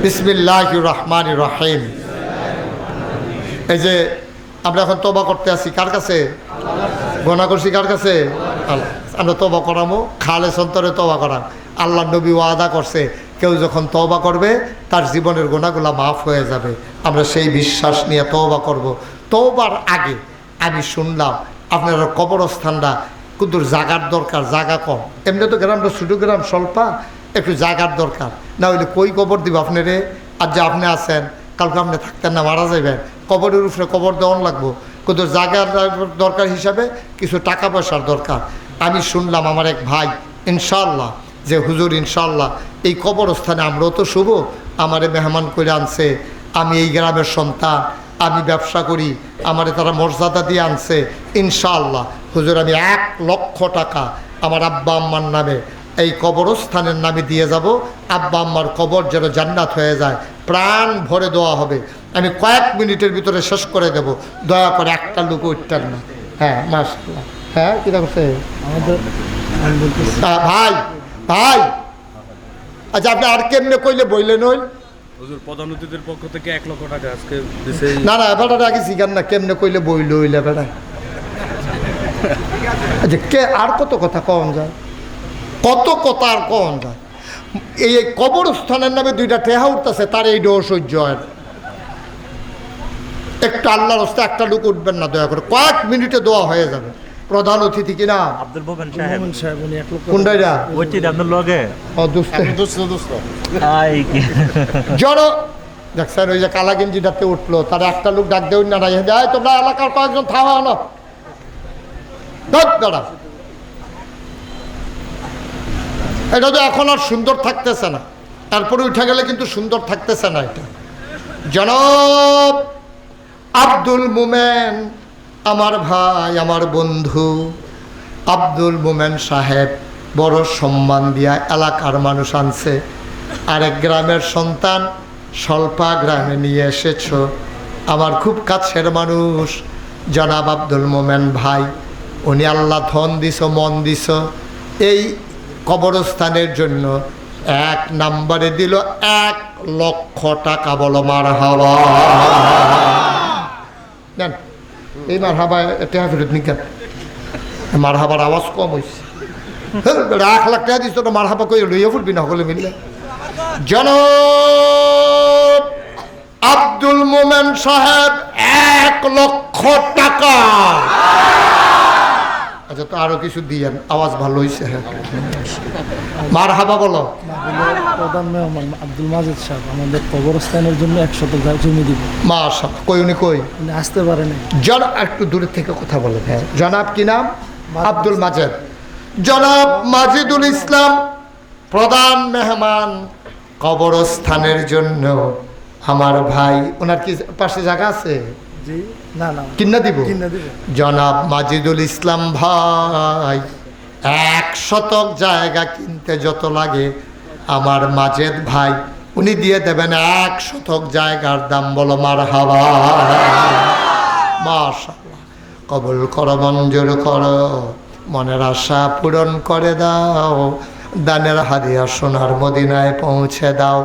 বিসমিল্লাহির রহমানির রহিম। এই যে আমরা এখন তওবা করতে আসি কার কাছে? গোনা করছি কার কাছে? আল্লাহ। আমরা তওবা করামো, খালেস অন্তরে তওবা করাম। আল্লাহ নবী ওয়াদা করছে, কেউ যখন তওবা করবে তার জীবনের গোনাগুলা মাফ হয়ে যাবে। আমরা সেই বিশ্বাস নিয়ে তওবা করব। তওবার আগে আমি শুনলাম আপনারা কবরস্থানটা কিন্তু জাগার দরকার, জাগা কম। এমনি তো গ্রামটা ছোটো গ্রাম, স্বল্পা, একটু জাগার দরকার, না হইলে কই কবর দিব আপনারে? আর যে আপনি আছেন, কালকে আপনি থাকতেন না, মারা যাবেন, কবরের উপরে কবর দেওয়ান লাগবো, কিন্তু জায়গার দরকার হিসাবে কিছু টাকা পয়সার দরকার। আমি শুনলাম আমার এক ভাই ইনশাল্লাহ যে হুজুর ইনশাল্লাহ এই কবরস্থানে আমরাও তো শুভ, আমারে মেহমান করে আনছে, আমি এই গ্রামের সন্তান, আমি ব্যবসা করি, আমারে তারা মর্যাদা দিয়ে আনছে, ইনশাআল্লাহ হুজুর আমি 1 লক্ষ টাকা আমার আব্বা আম্মার নামে এই কবরস্থানের নামে দিয়ে যাব, আব্বা আম্মার কবর যেন জান্নাত হয়ে যায়, প্রাণ ভরে দেওয়া হবে। আমি কয়েক মিনিটের ভিতরে শেষ করে দেব, দয়া করে একটা লোক উঠতেন না। হ্যাঁ মাশাআল্লাহ। হ্যাঁ কী করছে ভাই? ভাই আচ্ছা আপনি আর কেমনে কইলে বইলেন? ওই হুজুর প্রধান অতিথির পক্ষ থেকে 1 লক্ষ টাকা আজকে দিছে। না না বেটাটা আগে শিখান না, কেমনে কইলে বইল হইলে বেটা। আচ্ছা কে আর কত কথা কম যায়, কত কথা আর কম যায়। এই কবরস্থানের নামে 2টা টেহা উঠতেছে, তার এই ডো সহ্য হয় না। একটু আল্লাহর রাস্তায় একটা লোক উঠবেন না দয়া করে, কয়েক মিনিটে দোয়া হয়ে যাবে। প্রধান অতিথি কিনা আব্দুল মোমেন সাহেব, উনি 1 লক্ষ কোনটা ওইটি আপনার লগে ও দোস্ত আই কি জড়ো দেখছেন, ওই যে কালা গেঞ্জিটাতে উঠলো, তার একটা লোক ডাক দেউন না, যায় তোমরা এলাকার কয়েকজন থামা আনো, দাঁড়া। এটা তো এখন আর সুন্দর থাকতেছে না, তারপরে উঠে গেলে কিন্তু সুন্দর থাকতেছে না। এটা জনাব আব্দুল মোমেন, আমার ভাই, আমার বন্ধু আব্দুল মোমেন সাহেব বড় সম্মান দিয়া এলাকার মানুষ আনছে। আরেক গ্রামের সন্তান স্বল্পা গ্রামে নিয়ে এসেছ, আমার খুব কাছের মানুষ জনাব আব্দুল মোমেন ভাই, উনি আল্লাহ ধন দিছ, মন দিছ, এই কবরস্থানের জন্য 1 নম্বরে দিল 1 লক্ষ টাকা। বলো মারহাবা। নেন এই মারহাবা টাকা ফেরত নিকেন, মারহাবার আওয়াজ কম হয়েছে। 1 লাখ টাকা দিস তো মারহাবা কই লইয়া ফুটবি না সকলে মিললে। জনাব আব্দুল মোমেন সাহেব 1 লক্ষ টাকা। আচ্ছা, তো আরো কিছু দিয়েন, আওয়াজ ভালো হয়েছে। হ্যাঁ, মার হাবা বলো। প্রধান মেহমান আব্দুল মাজেদ সাহেব আমাদের কবরস্থানের জন্য 100 জমি দিব। মাশাআল্লাহ, কই উনি কই? উনি আসতে পারে নাই। একটু দূরে থেকে কথা বলেন। হ্যাঁ, জনাব কি নাম? আব্দুল মাজেদ। জনাব মাজিদুল ইসলাম প্রধান মেহমান কবরস্থানের জন্য আমার ভাই। ওনার কি পাশে জায়গা আছে? জি, না না, কিন্না দিব? কিনে দিব। জনাব মাজিদুল ইসলাম ভাই 1 শতক জায়গা কিনতে যত লাগে আমার মাজেদ ভাই উনি দিয়ে দেবেন 1 শতক জায়গার দাম। বলো মারহাবা। মাশাআল্লাহ, কবুল করো, মঞ্জুর করো, মনের আশা পূরণ করে দাও, দানের হাদিয়া সোনার মদিনায় পৌঁছে দাও,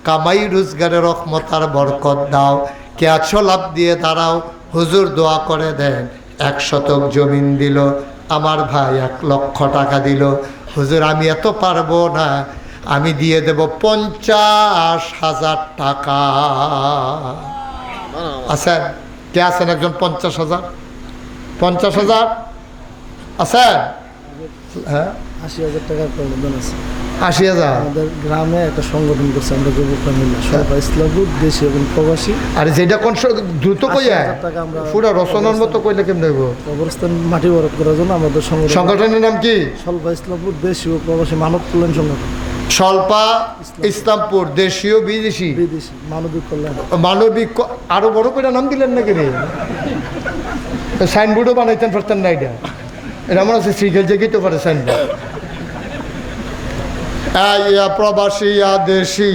কামাই রোজগারের রহমত আর বরকত দাও। কে আছো লাভ দিয়ে দাঁড়াও। হুজুর দোয়া করে দেন। 1 শতক জমিন দিল আমার ভাই, 1 লক্ষ টাকা দিল। হুজুর আমি এত পারবো না, আমি দিয়ে দেব 50,000 টাকা। আছেন? কে আছেন একজন? 50,000? 50,000 আছেন? হ্যাঁ, 80,000 টাকার প্রয়োজন আছে। 80,000। আমাদের গ্রামে একটা সংগঠন করছে, আমরা যুবকরা মিলে সরকার ইসলামপুর দেশি এবং প্রবাসী। আর যেটা কোন দ্রুত কইয়া 80,000 টাকা আমরা পুরো রচনার মতো কইলে কেমন হইব? কবরস্থান মাটি বরাদ করার জন্য আমাদের সংগঠনের নাম কি? সরকার ইসলামপুর দেশি ও প্রবাসী মানব কল্যাণ সংগঠন। স্বল্পা ইসলামপুর দেশীয় বিদেশি বিদেশি মানবিক কল্যাণ। মানবিক আরো বড় করে নাম দিলেন নাকি রে? সাইনবোর্ডও বানাইতেন পারতেন না। এটা মনে হচ্ছে শ্রীগেল জেগেই তো পারে সাইনবোর্ড। প্রবাসী দেশি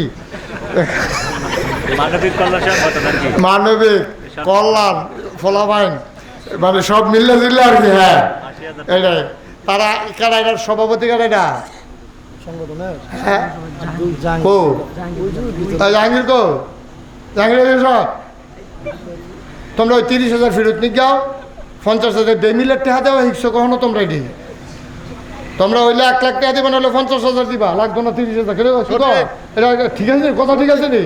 মানবিক কল্যাণ সংগঠন আর কি। মানবিক কল্যাণ ফলাফাইন মানে সব মিললে দিলে আর কি। হ্যাঁ, এটাই তারা কারা, এটার সভাপতি কারা? এটা সংগঠনের হ্যাঁ, আব্দুল কো জাহাঙ্গীর কো জাহাঙ্গীর সব তোমরা ওই 30,000 ফেরত নিয়ে যাও। 50,000 বেমিলের টাকা দেওয়া হিংসা কখনো তোমরা এটি তোমরা হইলে 1 লাখ টাকা দিবা, নাহলে 50,000 দিবা, লাগতো না 30,000। এটা ঠিক আছে? কথা ঠিক আছে নি?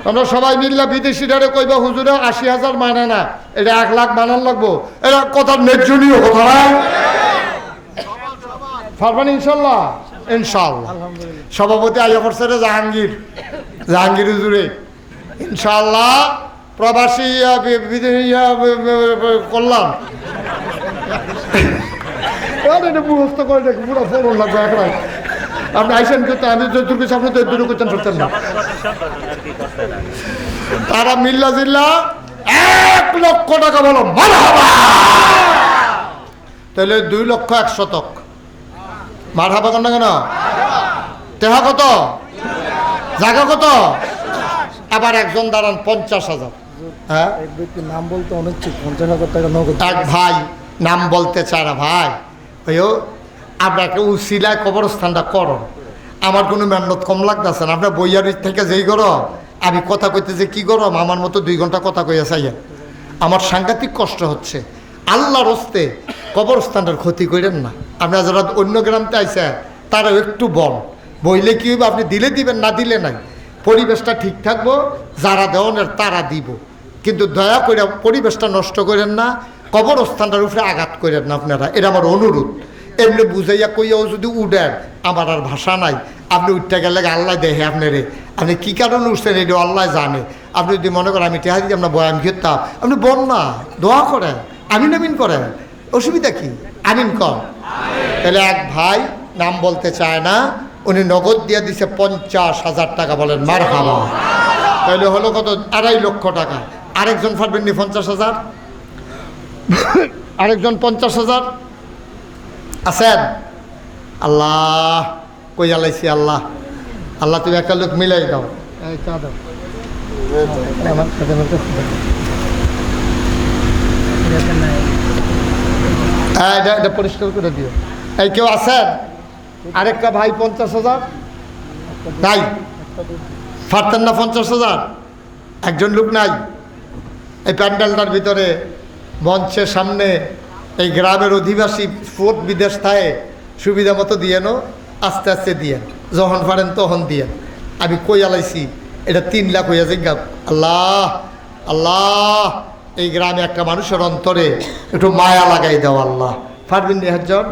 তোমরা সবাই মিললে বিদেশিটারে কইবা হুজুরে 80,000 মানে না, এটা 1 লাখ বানান লাগবো। এটা কথার ন্যায্যনীয় কথা না? পারবেন ইনশাল্লাহ? ইনশাল্লাহ। সভাপতি আইয়া করছে রে জাহাঙ্গীর হুজুরে। ইনশাল্লাহ প্রবাসী বিদেশি করলাম। এটা মুখস্থ করে দেখি, পুরো ফোন লাগবে একবার। আপনি আইসেন করতে, আমি যতটুকু কিছু আপনি তো দূরে করতেন পারতেন না। তারা মিল্লা জিল্লা 1 লক্ষ টাকা। বলো মারহাবা। তাহলে 2 লক্ষ 1 শতক। মারহাবা কেন? কেন টেহা কত? জায়গা কত? আবার একজন দাঁড়ান 50,000। হ্যাঁ, এক ব্যক্তির নাম বলতে অনিচ্ছুক। 50,000 টাকা নগদ। এক ভাই নাম বলতে চায় না। ভাই ওইও আপনাকে উসিলায় কবরস্থানটা করো, আমার কোনো মেহনত কম লাগতেছে না। আপনার বইয়ারির থেকে যেই করো, আমি কথা কইতে যে কী গরম, আমার মতো 2 ঘন্টা কথা কইয়া চাইয়া আমার সাংঘাতিক কষ্ট হচ্ছে। আল্লাহর হস্তে কবরস্থানটার ক্ষতি করেন না। আপনারা যারা অন্য গ্রামতে আইসে তারাও একটু বইলে কি হইব? আপনি দিলে দিবেন, না দিলে নাই। পরিবেশটা ঠিক থাকবো, যারা দেওয়ানের তারা দিব, কিন্তু দয়া করে পরিবেশটা নষ্ট করেন না, কবরস্থানটার উপরে আঘাত করেন না আপনারা। এটা আমার অনুরোধ। এমনি বুঝাইয়া কইয়াও যদি উঠেন, আমার আর ভাষা নাই। আপনি উঠতে গেলে আল্লাহ দেখে আপনারে, আপনি কী কারণে উঠছেন এটা আল্লাহ জানে। আপনি যদি মনে করেন আমি টেহা দিদি আপনার বয়ান খেতাম, আপনি বল না, দোয়া করেন, আমিন করেন, অসুবিধা কি? আমিন কর। তাহলে এক ভাই নাম বলতে চায় না, উনি নগদ দিয়ে দিছে 50,000 টাকা। বলেন মারহাবা। তাহলে হলো কত? 2.5 লক্ষ টাকা। আরেকজন পারবেন নি 50,000? আরেকজন 50,000 আছেন? আল্লাহ কই আলাইছি। আল্লাহ আল্লাহ তুমি একটা লোক মিলাই দাও। এই চা দাও। আমার সাথে এটা পরিষ্কার করে দিও। এই কেউ আছেন? আরেকটা ভাই 50,000 নাই? পারতেন না 50,000? একজন লোক নাই? এই প্যান্ডেলটার ভিতরে মঞ্চের সামনে এই গ্রামের অধিবাসী ফোট বিদেশ থাকে, সুবিধা মতো দিয়েন, আস্তে আস্তে দিয়েন, যখন পারেন তখন দিয়েন। আমি কই আলাইছি এটা 3 লাখ হইয়া জিজ্ঞা। আল্লাহ আল্লাহ, এই গ্রামে একটা মানুষের অন্তরে একটু মায়া লাগাই দাও আল্লাহ। পারবেন নি একজন?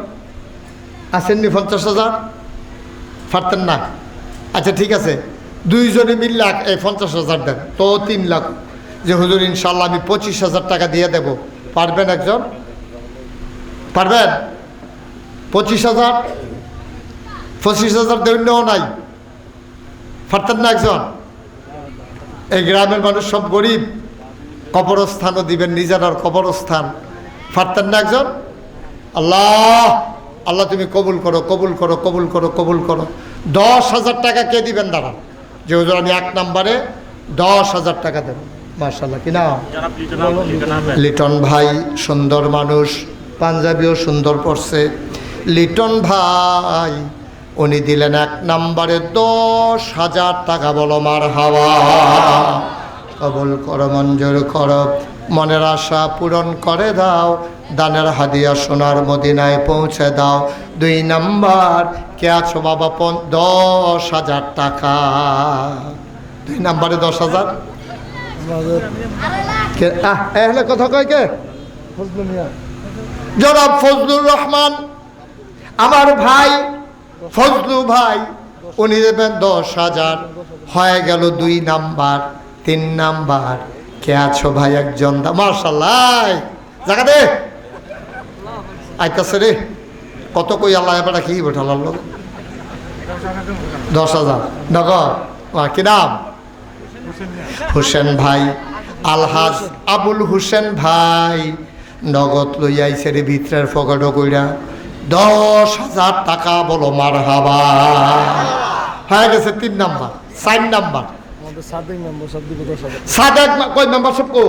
আসেননি 50,000? পারতেন না? আচ্ছা ঠিক আছে, দুইজনে মিললে এই 50,000 দেন, তো 3 লাখ। যে হুজুর ইনশাল্লাহ আমি 25,000 টাকা দিয়ে দেব, পারবেন একজন? পারবেন? 25,000? 25,000 দেউন্যও নাই, পারতেন না একজন? এই গ্রামের মানুষ সব গরিব, কবরস্থানও দিবেন, নিজের কবরস্থান, পারতেন না একজন? আল্লাহ আল্লাহ তুমি কবুল করো, কবুল করো, কবুল করো, কবুল করো। 10,000 টাকা কে দিবেন? দাঁড়ান, যে হুজুর আমি 1 নম্বরে 10,000 টাকা দেব। মাশাআল্লাহ, কি নাম? লিটন ভাই, সুন্দর মানুষ, পাঞ্জাবিও সুন্দর পড়ছে। লিটন ভাই উনি দিলেন 1 নম্বরে 10,000 টাকা। বলো মারহাবা। কবুল করো, মঞ্জুর করো, মনের আশা পূরণ করে দাও, দানের হাদিয়া সোনার মদিনায় পৌঁছে দাও। 2 নাম্বার, কে আছো বাবা? 10,000 টাকা। 2 নাম্বারে 10,000। এখানে কথা কয় কে? ফজলু মিয়া। জনাব ফজলুর রহমান, আমার ভাই ফজলু ভাই, উনি দেবেন 10,000। হয়ে গেল 2 নাম্বার। 3 নাম্বার, কে আছো ভাই? একজন। মাশাআল্লাহ, জায়গা দে আইতাছে রে। কত কই আল্লাহ এবার কি বেঠাল 10,000 নগদ। কি নাম? হুসেন ভাই, আলহাজ আবুল হুসেন ভাই, নগদ লই আইছে রে ভিতরের পকেট কইরা 10,000 টাকা। বলো মারহাবা। হয়ে গেছে 3 নাম্বার। 4 নাম্বার, আমাদের সাদেক মেম্বার সব দিবে 10,000। সাদেক কই মেম্বার সব কো?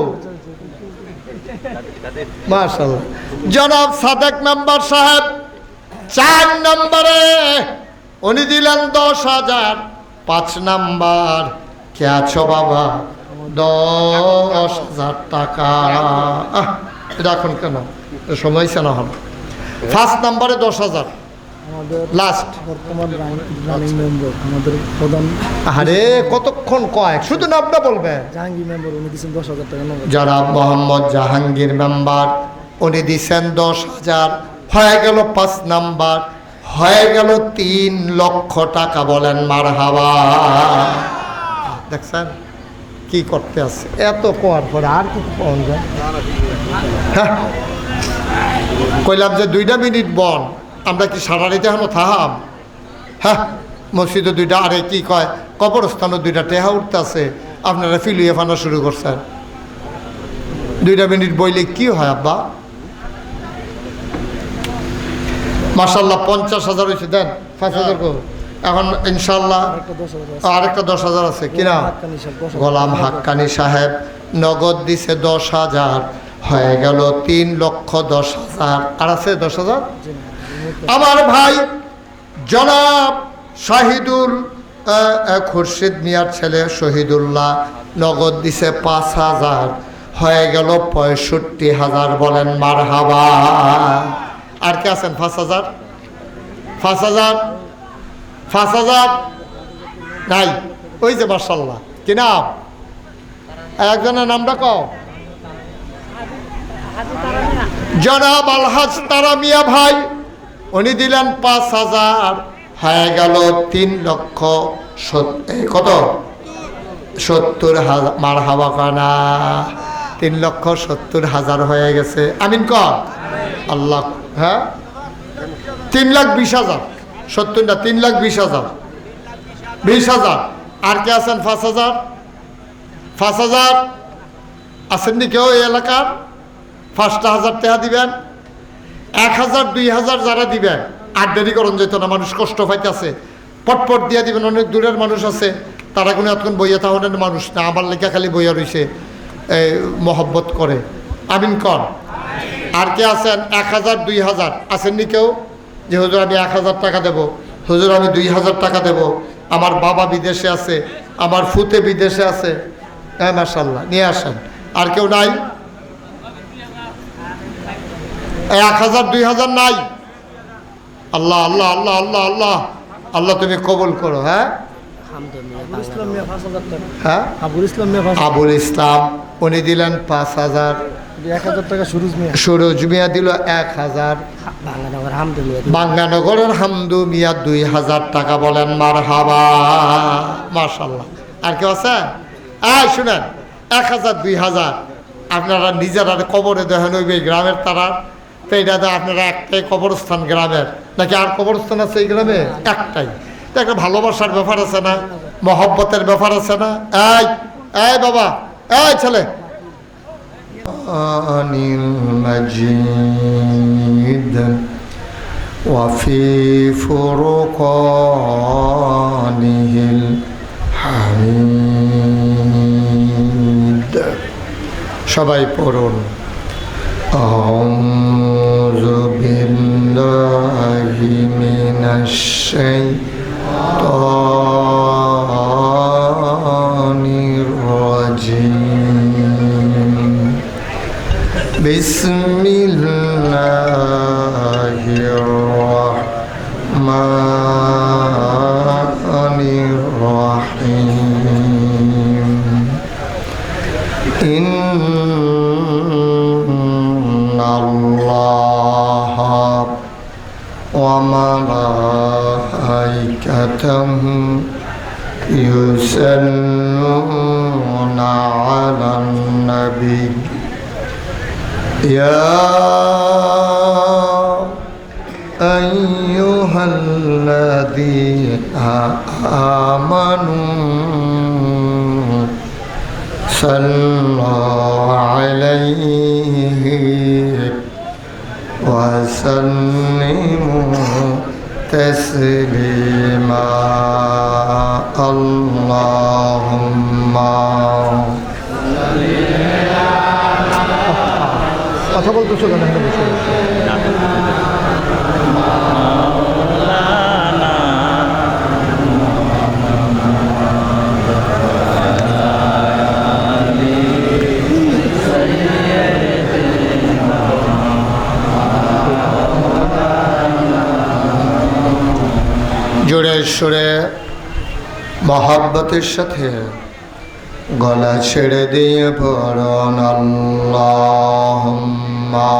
মাশাআল্লাহ, জনাব সাদেক মেম্বার সাহেব 4 নম্বরে উনি দিলেন 10,000। 5 নাম্বার, কে আছো বাবা? 10,000 টাকা। এটা এখন কেন সময় না হল? 1 নম্বরে 10,000 আমাদের লাস্ট। বর্তমান রানিং মেম্বার, আমাদের প্রধান আরে কতক্ষণ কয়, শুধু নামটা বলবেন। জাহাঙ্গীর মেম্বার, উনি দিচ্ছেন 10,000 টাকা নগদ। জনাব মোহাম্মদ জাহাঙ্গীর মেম্বার, উনি দিচ্ছেন 10,000। হয়ে গেল 5 নাম্বার, হয়ে গেল 3 লক্ষ টাকা। বলেন মারহাবা। দেখছেন কি করতে আছে? এত কোয়ার পরে আর কিছু পাওয়া যায়? হ্যাঁ, কইলাম যে 2টা মিনিট বন, আমরা কি সারা রাতে এখনো থাহাম? হ্যাঁ, মসজিদে 2টা, আরে কি কয় কবরস্থানও 2টা টেহা উঠতে আছে, আপনারা ফিলিয়ে ফানা শুরু করছেন। 2টা মিনিট বইলে কি হয় আব্বা? মাশাআল্লাহ 50,000 হয়েছে, দেন 5,000 কো। এখন ইনশাল্লাহ একটা 10,000 আছে। আরেকটা 10,000 আছে। কিনা? হাক্কানি সাহেব 10,000 গোলাম হাক্কানি সাহেব নগদ দিছে 10,000। হয়ে গেল 3,10,000। আর আছে 10,000। আমার ভাই জনাব শাহিদুল খুরশিদ মিয়ার ছেলে শহীদুল্লাহ নগদ দিছে 5,000। হয়ে গেল 65,000। বলেন মারহাবা। আর কে আছেন? 5,000। 5,000। 5,000 নাই। ওই যে মাশাআল্লাহ, কি নাম? একজনের নামটা কও। জনাব আলহাজ তারা মিয়া ভাই, উনি দিলেন 5,000। হয়ে গেল 3,70,000। কত? 70,000। মারহাবা কানা। 3,70,000 হয়ে গেছে। আমিন কর আল্লাহ। হ্যাঁ, 3,20,000। 70 না, 3,20,000। 20,000। আর কে আছেন? 5,000। 5,000 আসেননি কেউ এই এলাকার? 5,000 টাকা দিবেন। 1,000 2,000 যারা দিবেন, আর দেরি করুন যেত না, মানুষ কষ্ট পাইতেছে, পটপট দিয়ে দিবেন। অনেক দূরের মানুষ আছে, তারা কোনো এতক্ষণ বইয়া তাহলে মানুষ না, আমার লেখা খালি বইয়া রয়েছে, মহব্বত করে। আমিন কর। আর কে আছেন? 1,000 2,000 আসেননি কেউ? যে হুজুর আমি 1,000 টাকা দেব, হুজুর আমি 2,000 টাকা দেব, আমার বাবা বিদেশে আছে, আমার ফুতে বিদেশে আছে। হ্যাঁ মাশাআল্লাহ, নিয়ে আসেন। আর কেউ নাই? 1,000 2,000 নাই? আল্লাহ আল্লাহ আল্লাহ আল্লাহ আল্লাহ আল্লাহ তুমি কবুল করো। হ্যাঁ, আবুল ইসলাম মিয়া 5,000 টাকা। হ্যাঁ, আবুল ইসলাম মিয়া 5,000। আবুল ইসলাম উনি দিলেন 5,000। 1000 টাকা সুরুজ মিয়া। সুরজ মিয়া দিল 1000, ভাঙ্গানগর হামদুলিয়া। বাঙ্গানগরের হামদু মিয়া 2000 টাকা। বলেন মারহাবা, মাশাআল্লাহ। আর কেউ আছে? শুনেন, 1000 2000 আপনারা নিজেরা কবরে দেখেন ওই গ্রামের তারা, তো এটা তো আপনারা একটাই কবরস্থান গ্রামের, নাকি আর কবরস্থান আছে এই গ্রামে? একটাই। তো একটা ভালোবাসার ব্যাপার আছে না, মহব্বতের ব্যাপার আছে না? এই বাবা, এই ছেলে, আনিল মাজিদ ওয়াফি ফুরকানিহিল হামিদ। সবাই পড়ুন। আউযু বিল্লাহি মিনাশ শাইতানির রাজিম। বিসমিল্লাহির রাহমানির রাহিম। ইন্নাল্লাহা ওয়া মালাইকাতাহু ইউসাল্লুনা আলান নাবী ইয়া আইয়ুহাল্লাযীনা আমানু সাল্লু আলাইহি ওয়া সাল্লিমু তাসলিমা। আল্লাহুম্মা কথা বলতেছো কেন? জোরে সুরে মহব্বতের সাথে গলা ছেড়ে দিয়ে পড়ুন আল্লাহুম্মা।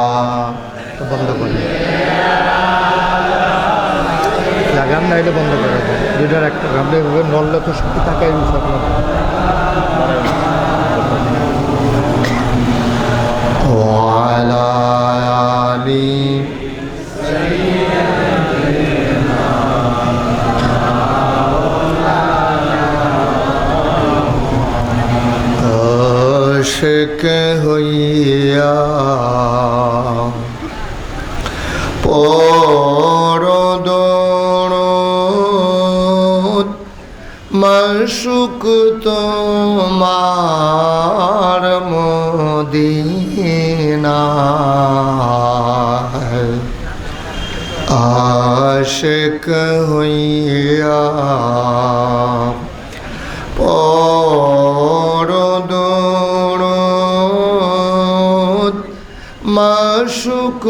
বন্ধ করে লাগান না, এটা বন্ধ করে দুটার একটা গামলে নড়লে তো শক্তি থাকাই বিষয়। ওয়ালা আলি আশিক হইয়া পরদরদ মাশুক তোমার মদিনা। আশিক হইয়া পরদরদ মাশুক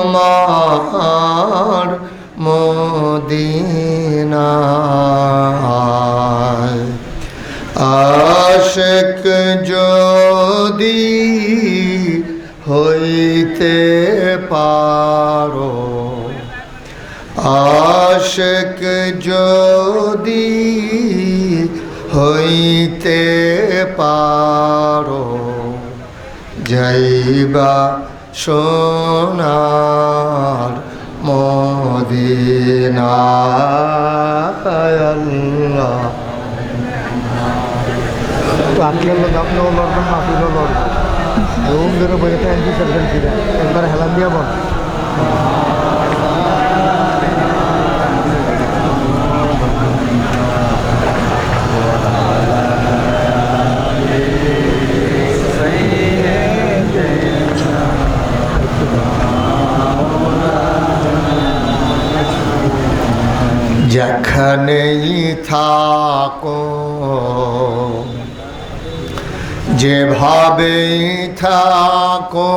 তোমার মদিনা। আশিক যদি হইতে পারো, আশিক যদি হইতে পারো, যাইবা সোনার মদিনায়। আল্লাহ আকিয়াল্লাহ আপনিও লড়বেন, মাফিলও লড়বেন। রুম ধরে বইটা একবার হেলান দিয়া বল। যেখানেই থাকো, যেভাবেই থাকো,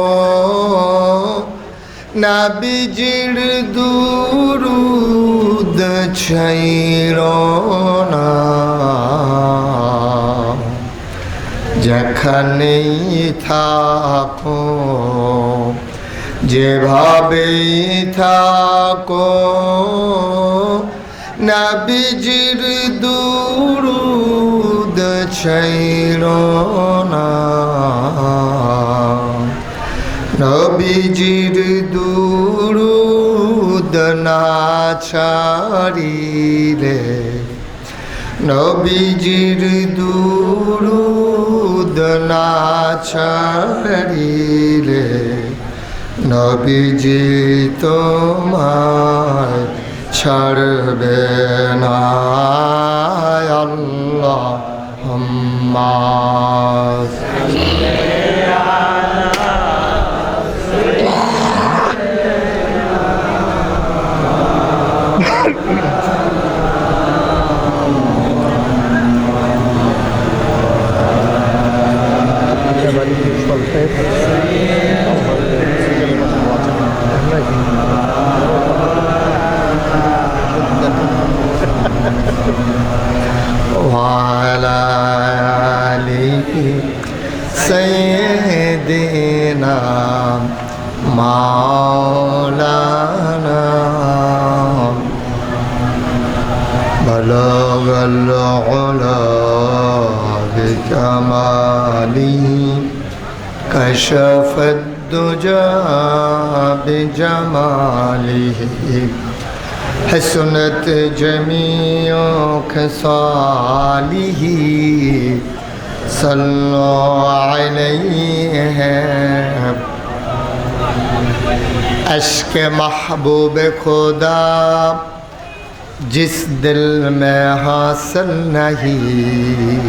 নবীজির দুরূদ ছাইরো না। যেখানে যেখানেই থাকো, যেভাবেই থাকো, নবীজির দুরূদ ছাইড়ো না, নবীজির দুরূদ না ছাড়িলে, নবীজির দুরূদ না ছাড়িলে, নবীজি তোমায় ছাড়বে না। আল্লাহুম্মা وعلى آله سيدنا مولانا بلغ العلا بكماله كشف الدجى بجماله حسنت جميع خصاله صلوا عليه عشق محبوب خدا जिस दिल में हासिल नहीं,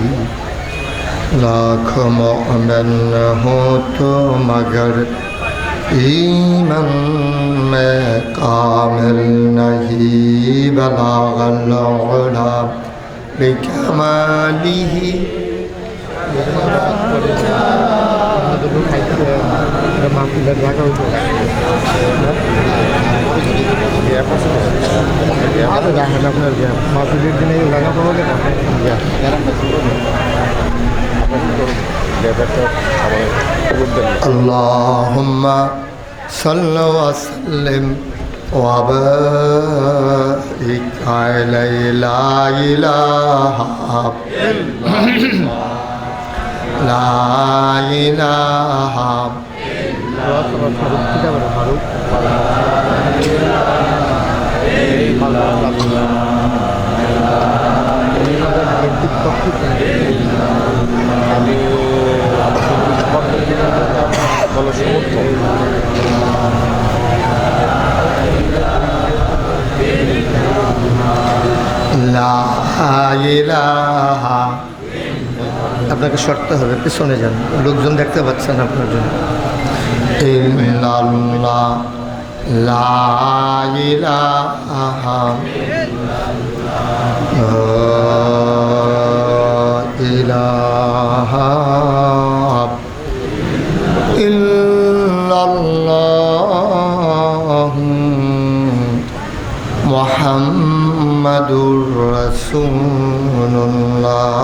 लाख मोमिन हो तो मगर ईमान में कामिल नहीं। बलागल उला बिकमालिही अल्लाहुम्मा सल्लि व सल्लिम व बारिक अलैहि ला इलाहा আপনাকে সরতে হবে, পিছনে যান, লোকজন দেখতে পাচ্ছেন আপনার জন্য। ইল্লাল্লাহ লা ইলাহা ইলাহা ইল্লাল্লাহ মুহাম্মাদুর রাসূলুল্লাহ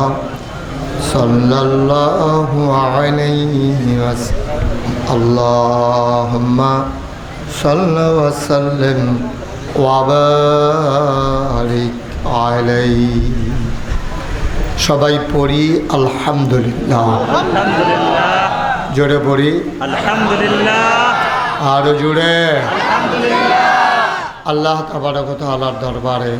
সাল্লাল্লাহু আলাইহি ওয়াসাল্লাম। আল্লাহুম্মা সাল্লি ওয়া সাল্লিম ওয়া বারিক আলাইহি। সবাই পড়ি আলহামদুলিল্লাহ। জোরে পড়ি আলহামদুলিল্লাহ। আরো জোরে আল্লাহ তাবারক ওয়া তাআলার দরবারে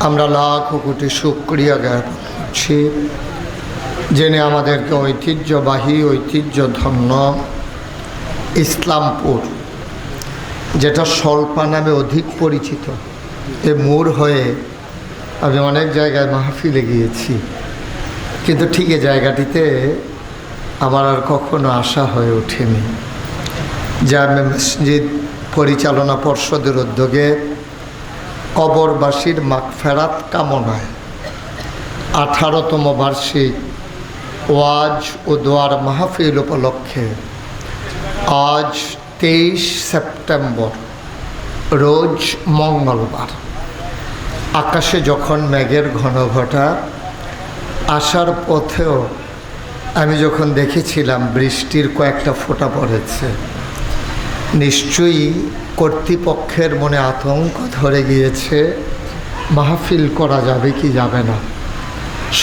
আমরা লাখ কোটি শুকরিয়া জ্ঞাপন করছি, জেনে আমাদেরকে ঐতিহ্যধন্য ইসলামপুর, যেটা স্বল্পা নামে অধিক পরিচিত, এ মোড় হয়ে আমি অনেক জায়গায় মাহফিলে গিয়েছি, কিন্তু ঠিক এই জায়গাটিতে আমার আর কখনো আসা হয়ে ওঠেনি। জামে মসজিদ পরিচালনা পর্ষদের উদ্যোগে কবরবাসীর মাগফিরাত কামনায় 18তম বার্ষিক ওয়াজ ও দোয়ার মাহফিল উপলক্ষে আজ 23 সেপ্টেম্বর রোজ মঙ্গলবার আকাশে যখন মেঘের ঘনঘটা, আসার পথেও আমি যখন দেখেছিলাম বৃষ্টির কয়েকটা ফোঁটা পড়েছে, নিশ্চয়ই কর্তৃপক্ষের মনে আতঙ্ক ধরে গিয়েছে, মাহফিল করা যাবে কি যাবে না।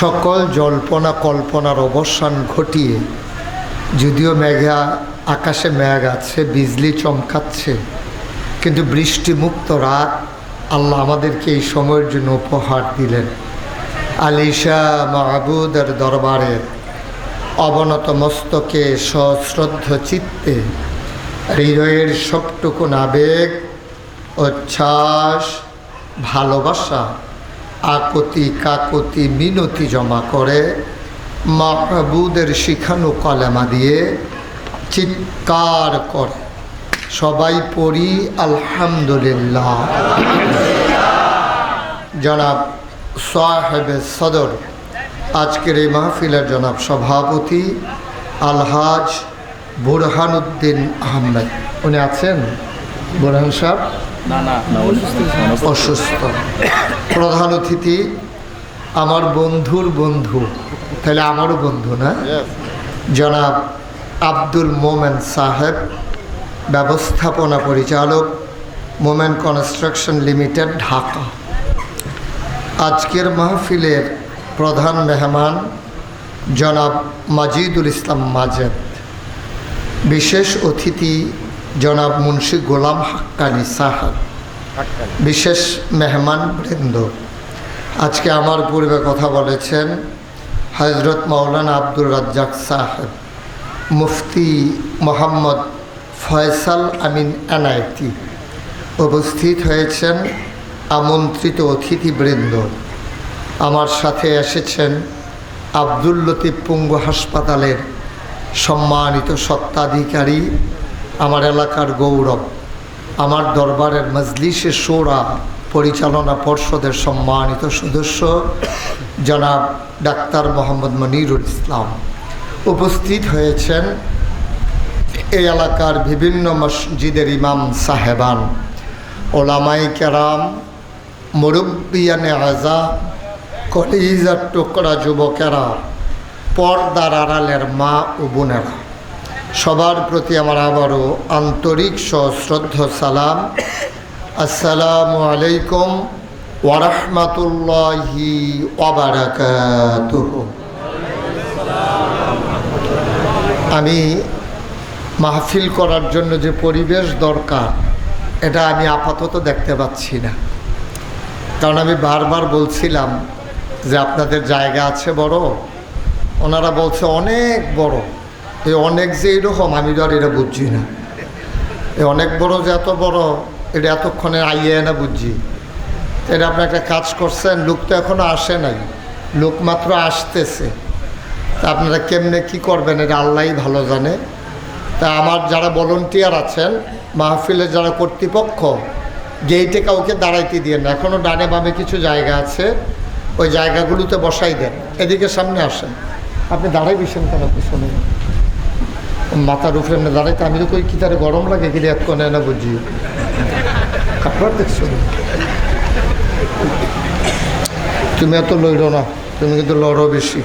সকল জল্পনা কল্পনার অবসান ঘটিয়ে, যদিও আকাশে মেঘ আছে, বিজলি চমকাচ্ছে, কিন্তু বৃষ্টিমুক্ত রাত আল্লাহ আমাদেরকে এই সময়ের জন্য উপহার দিলেন। আলিশা মাহবুদের দরবারে অবনত মস্তকে সশ্রদ্ধ চিত্তে হৃদয়ের সবটুকুন আবেগ, উচ্ছ্বাস, ভালোবাসা, আকুতি কাকুতি মিনতি জমা করে মাহবুদের শিখানো কলেমা দিয়ে চিৎকার করে সবাই পড়ি আলহামদুলিল্লাহ। জনাব সাহেবে সদর, আজকের এই মাহফিলের জনাব সভাপতি আলহাজ বুরহানুদ্দিন আহমেদ, উনি আছেন? বুরহান সাহেব অসুস্থ। প্রধান অতিথি আমার বন্ধুর বন্ধু, তাহলে আমারও বন্ধু না, জনাব আব্দুল মোমেন সাহেব, ব্যবস্থাপনা পরিচালক, মোমেন কনস্ট্রাকশন লিমিটেড, ঢাকা। আজকের মাহফিলের প্রধান মেহমান জনাব মাজিদুল ইসলাম মাজেদ, বিশেষ অতিথি জনাব মুন্সি গোলাম হাক্কানি সাহেব, বিশেষ মেহমান বৃন্দ। আজকে আমার পূর্বে কথা বলেছেন হজরত মাওলানা আব্দুর রাজ্জাক সাহেব, মুফতি মোহাম্মদ ফয়সাল আমিন এনায়েতি, উপস্থিত হয়েছেন আমন্ত্রিত অতিথিবৃন্দ। আমার সাথে এসেছেন আব্দুল লতিফ পঙ্গু হাসপাতালের সম্মানিত স্বত্বাধিকারী, আমার এলাকার গৌরব, আমার দরবারের মজলিসে শোরা পরিচালনা পর্ষদের সম্মানিত সদস্য জনাব ডাক্তার মোহাম্মদ মনিরুল ইসলাম। উপস্থিত হয়েছেন এই এলাকার বিভিন্ন মসজিদের ইমাম সাহেবান, ওলামাই কেরাম, মুরব্বিয়ানে আজা, কলিজার টুকরা যুবকেরা, পর্দার আড়ালের মা ও বোনেরা, সবার প্রতি আমার আবারও আন্তরিক সশ্রদ্ধ সালাম। আসসালামু আলাইকুম ওয়া রাহমাতুল্লাহি ওয়া বারাকাতুহু। আমি মাহফিল করার জন্য যে পরিবেশ দরকার, এটা আমি আপাতত দেখতে পাচ্ছি না। কারণ আমি বারবার বলছিলাম যে আপনাদের জায়গা আছে বড়, ওনারা বলছে অনেক বড়। এই অনেক যে এরকম আমি তো আর এটা বুঝছি না। এই অনেক বড় যে এত বড়, এটা এতক্ষণে আইয়ে না বুঝছি। এটা আপনি একটা কাজ করছেন, লোক তো এখনও আসে নাই, লোক মাত্র আসতেছে। তা আপনারা কেমনে কি করবেন এটা আল্লাহই ভালো জানে। তা আমার যারা ভলান্টিয়ার আছেন, মাহফিলের যারা কর্তৃপক্ষ, গেইটে কাউকে দাঁড়াইতে দিয়ে না, এখনও ডানে বামে কিছু জায়গা আছে, ওই জায়গাগুলোতে বসাই দেন। এদিকে সামনে আসেন। আপনি দাঁড়াই বিষেন কেন পিছনে? মাথার উপরে এমনি দাঁড়াইতে আমি তো কই কি তার গরম লাগে গেলে এক কোনে না বুঝি। কাপড় দেখছো তুমি এত লইল না, তুমি কিন্তু লড়ো বেশি,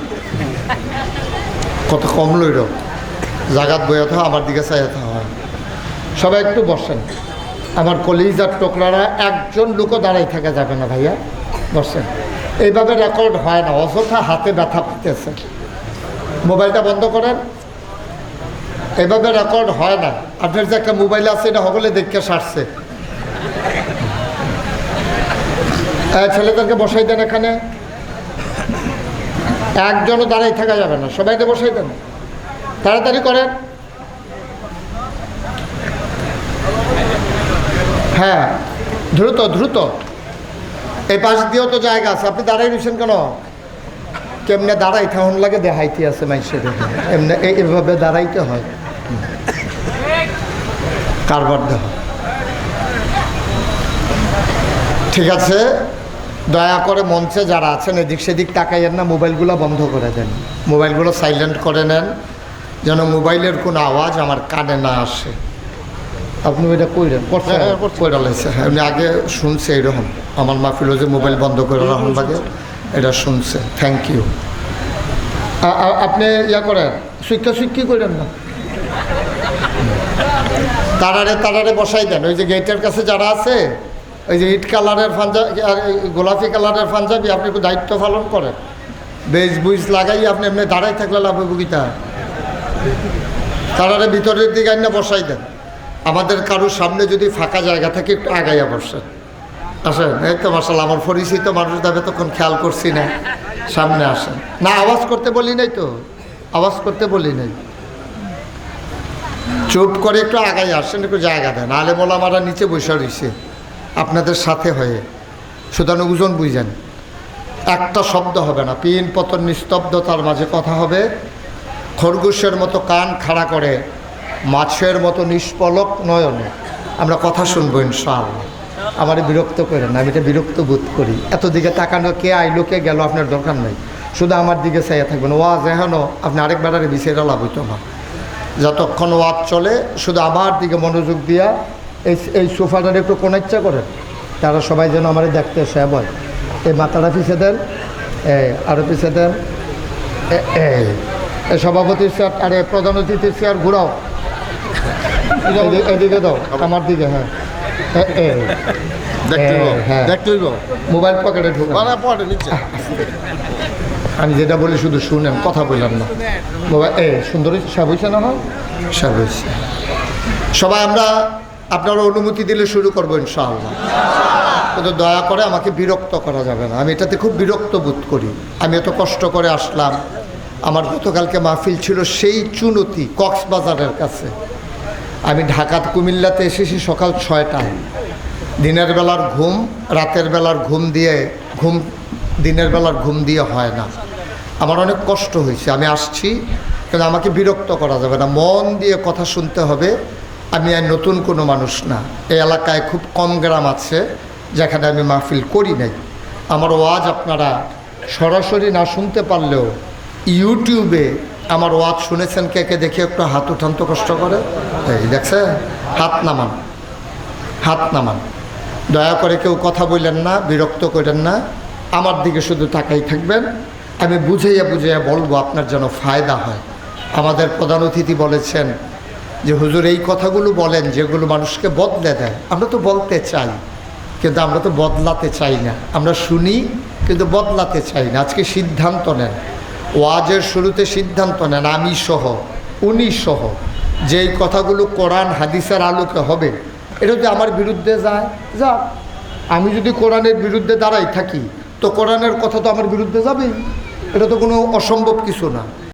কত কম লইল। জাগাত বইয়া থাকা, আমার দিকে চাইয়া থাকা হয়। সবাই একটু বসেন। আমার কলিজার টোকরারা, একজন লোকও দাঁড়াই থাকা যাবে না ভাইয়া, বসেন। এইভাবে রেকর্ড হয় না, অযথা হাতে ব্যথা পেতেছে। মোবাইলটা বন্ধ করেন, এভাবে রেকর্ড হয় না। আপনার যে একটা মোবাইল আছে, এটা সকলে দেখে সারছে। ছেলেদেরকে বসাই দেন এখানে, একজনও দাঁড়াই থাকা যাবে না, সবাইকে বসাই দেন, তাড়াতাড়ি করেন। হ্যাঁ, দ্রুত দ্রুত। এই পাশ দিয়েও তো জায়গা আছে, আপনি দাঁড়াই রয়েছেন কেন? কেমনে দাঁড়াই থাকুন লাগে দেখাইতে আছে মাইসে, এমনি এইভাবে দাঁড়াইতে হয়, কারবার দেহ। ঠিক আছে, দয়া করে মঞ্চে যারা আছেন এদিক সেদিক তাকাইয়েন না, মোবাইলগুলো বন্ধ করে দেন, মোবাইলগুলো সাইলেন্ট করে নেন, যেন মোবাইলের কোনো আওয়াজ আমার কানে না আসে। আপনি ওইটা কইলেন কইরা লাইছে, আমি আগে শুনছি এইরকম, আমার মাহফিল যে মোবাইল বন্ধ করে রাখুন লাগে, এটা শুনছে। Thank you. আপনি ইয়া করেন, সুইক্কি করেন না, তারারে বসাই দেন। ওই যে গেটের কাছে যারা আছে, ওই যে ইট কালারের পাঞ্জাবি, গোলাপি কালারের পাঞ্জাবি, আপনি একটু দায়িত্ব পালন করেন। বেজ বুইজ লাগাই আপনি এমনি দাঁড়াই থাকলে লাভ বুকিতা, তারারে ভিতরের দিকে আইনা বসাই দেন। আমাদের কারোর সামনে যদি ফাঁকা জায়গা থাকে একটু আগাইয়া বসেন। আসেন, এই তো মাশাআল্লাহ আমার পরিচিত মানুষ যাবে, তখন খেয়াল করছি না, সামনে আসেন। না আওয়াজ করতে বলি নাই তো, আওয়াজ করতে বলি নাই, চুপ করে একটু আগাই আসেন, একটু জায়গা দেন। আলেম ওলামারা নিচে বসে রয়েছে আপনাদের সাথে হয়ে, সুতরাং ওজন বুঝেন, একটা শব্দ হবে না, পিন পতন নিস্তব্ধতার মাঝে কথা হবে। খরগোশের মতো কান খাড়া করে, মাছের মতো নিষ্পলক নয়নে আমরা কথা শুনবো ইনশাআল্লাহ। আমার বিরক্ত করেন না, আমি এটা বিরক্ত বোধ করি। এত দিকে তাকানো, কে আইলো কে গেল আপনার দরকার নেই, শুধু আমার দিকে চাইয়া থাকবেন। ওয়াজ এখনও আপনি আরেকবারে বিষয়টা লাভ হইতো না, যতক্ষণ ওয়াজ চলে শুধু আমার দিকে মনোযোগ দিয়া এই সোফাটার একটু কোন ইচ্ছা করেন, তারা সবাই যেন আমার দেখতে সে হয়। এই মাথাটা পিছিয়ে দেন, আরও পিছিয়ে দেন, এই সভাপতির চেয়ার, আরে প্রধান অতিথির চেয়ার ঘুরাও, এদিকে দাও আমার দিকে। হ্যাঁ হ্যাঁ, মোবাইল পকেটে ঢুক, আমি যেটা বলি শুধু শুনেন, কথা বললাম না। মোবাইল সুন্দরী সব হয়েছে না, হয় সব হয়েছে। সবাই আমরা আপনারা অনুমতি দিলে শুরু করবো ইনশাআল্লাহ। কিন্তু দয়া করে আমাকে বিরক্ত করা যাবে না, আমি এটাতে খুব বিরক্ত বোধ করি। আমি এত কষ্ট করে আসলাম, আমার গতকালকে মাহফিল ছিল সেই চুনতি কক্সবাজারের কাছে। আমি ঢাকা কুমিল্লাতে এসেছি সকাল 6টায়। দিনের বেলার ঘুম, রাতের বেলার ঘুম দিনের বেলার ঘুম দিয়ে হয় না। আমার অনেক কষ্ট হয়েছে, আমি আসছি, কিন্তু আমাকে বিরক্ত করা যাবে না, মন দিয়ে কথা শুনতে হবে। আমি আর নতুন কোনো মানুষ না, এই এলাকায় খুব কম গ্রাম আছে যেখানে আমি মাহফিল করি নাই। আমার ওয়াজ আপনারা সরাসরি না শুনতে পারলেও ইউটিউবে আমার ওয়াজ শুনেছেন, কে কে দেখে একটু হাত উঠান তো, কষ্ট করে, এই দেখছে, হাত নামান, হাত নামান। দয়া করে কেউ কথা বললেন না, বিরক্ত করেন না, আমার দিকে শুধু তাকাই থাকবেন। আমি বুঝাইয়া বলবো, আপনার যেন ফায়দা হয়। আমাদের প্রধান অতিথি বলেছেন যে হুজুর এই কথাগুলো বলেন যেগুলো মানুষকে বদলে দেয়। আমরা তো বলতে চাই, কিন্তু আমরা তো বদলাতে চাই না। আমরা শুনি কিন্তু বদলাতে চাই না। আজকে সিদ্ধান্ত নেন, ওয়াজের শুরুতে সিদ্ধান্ত নেন, আমি সহ, উনি সহ, যেই কথাগুলো কোরআন হাদিসের আলোকে হবে, এটা যদি আমার বিরুদ্ধে যায়, যাক। আমি যদি কোরআনের বিরুদ্ধে দাঁড়াই থাকি, তো কোরআনের কথা তো আমার বিরুদ্ধে যাবেই, এটা তো কোনো অসম্ভব কিছু না।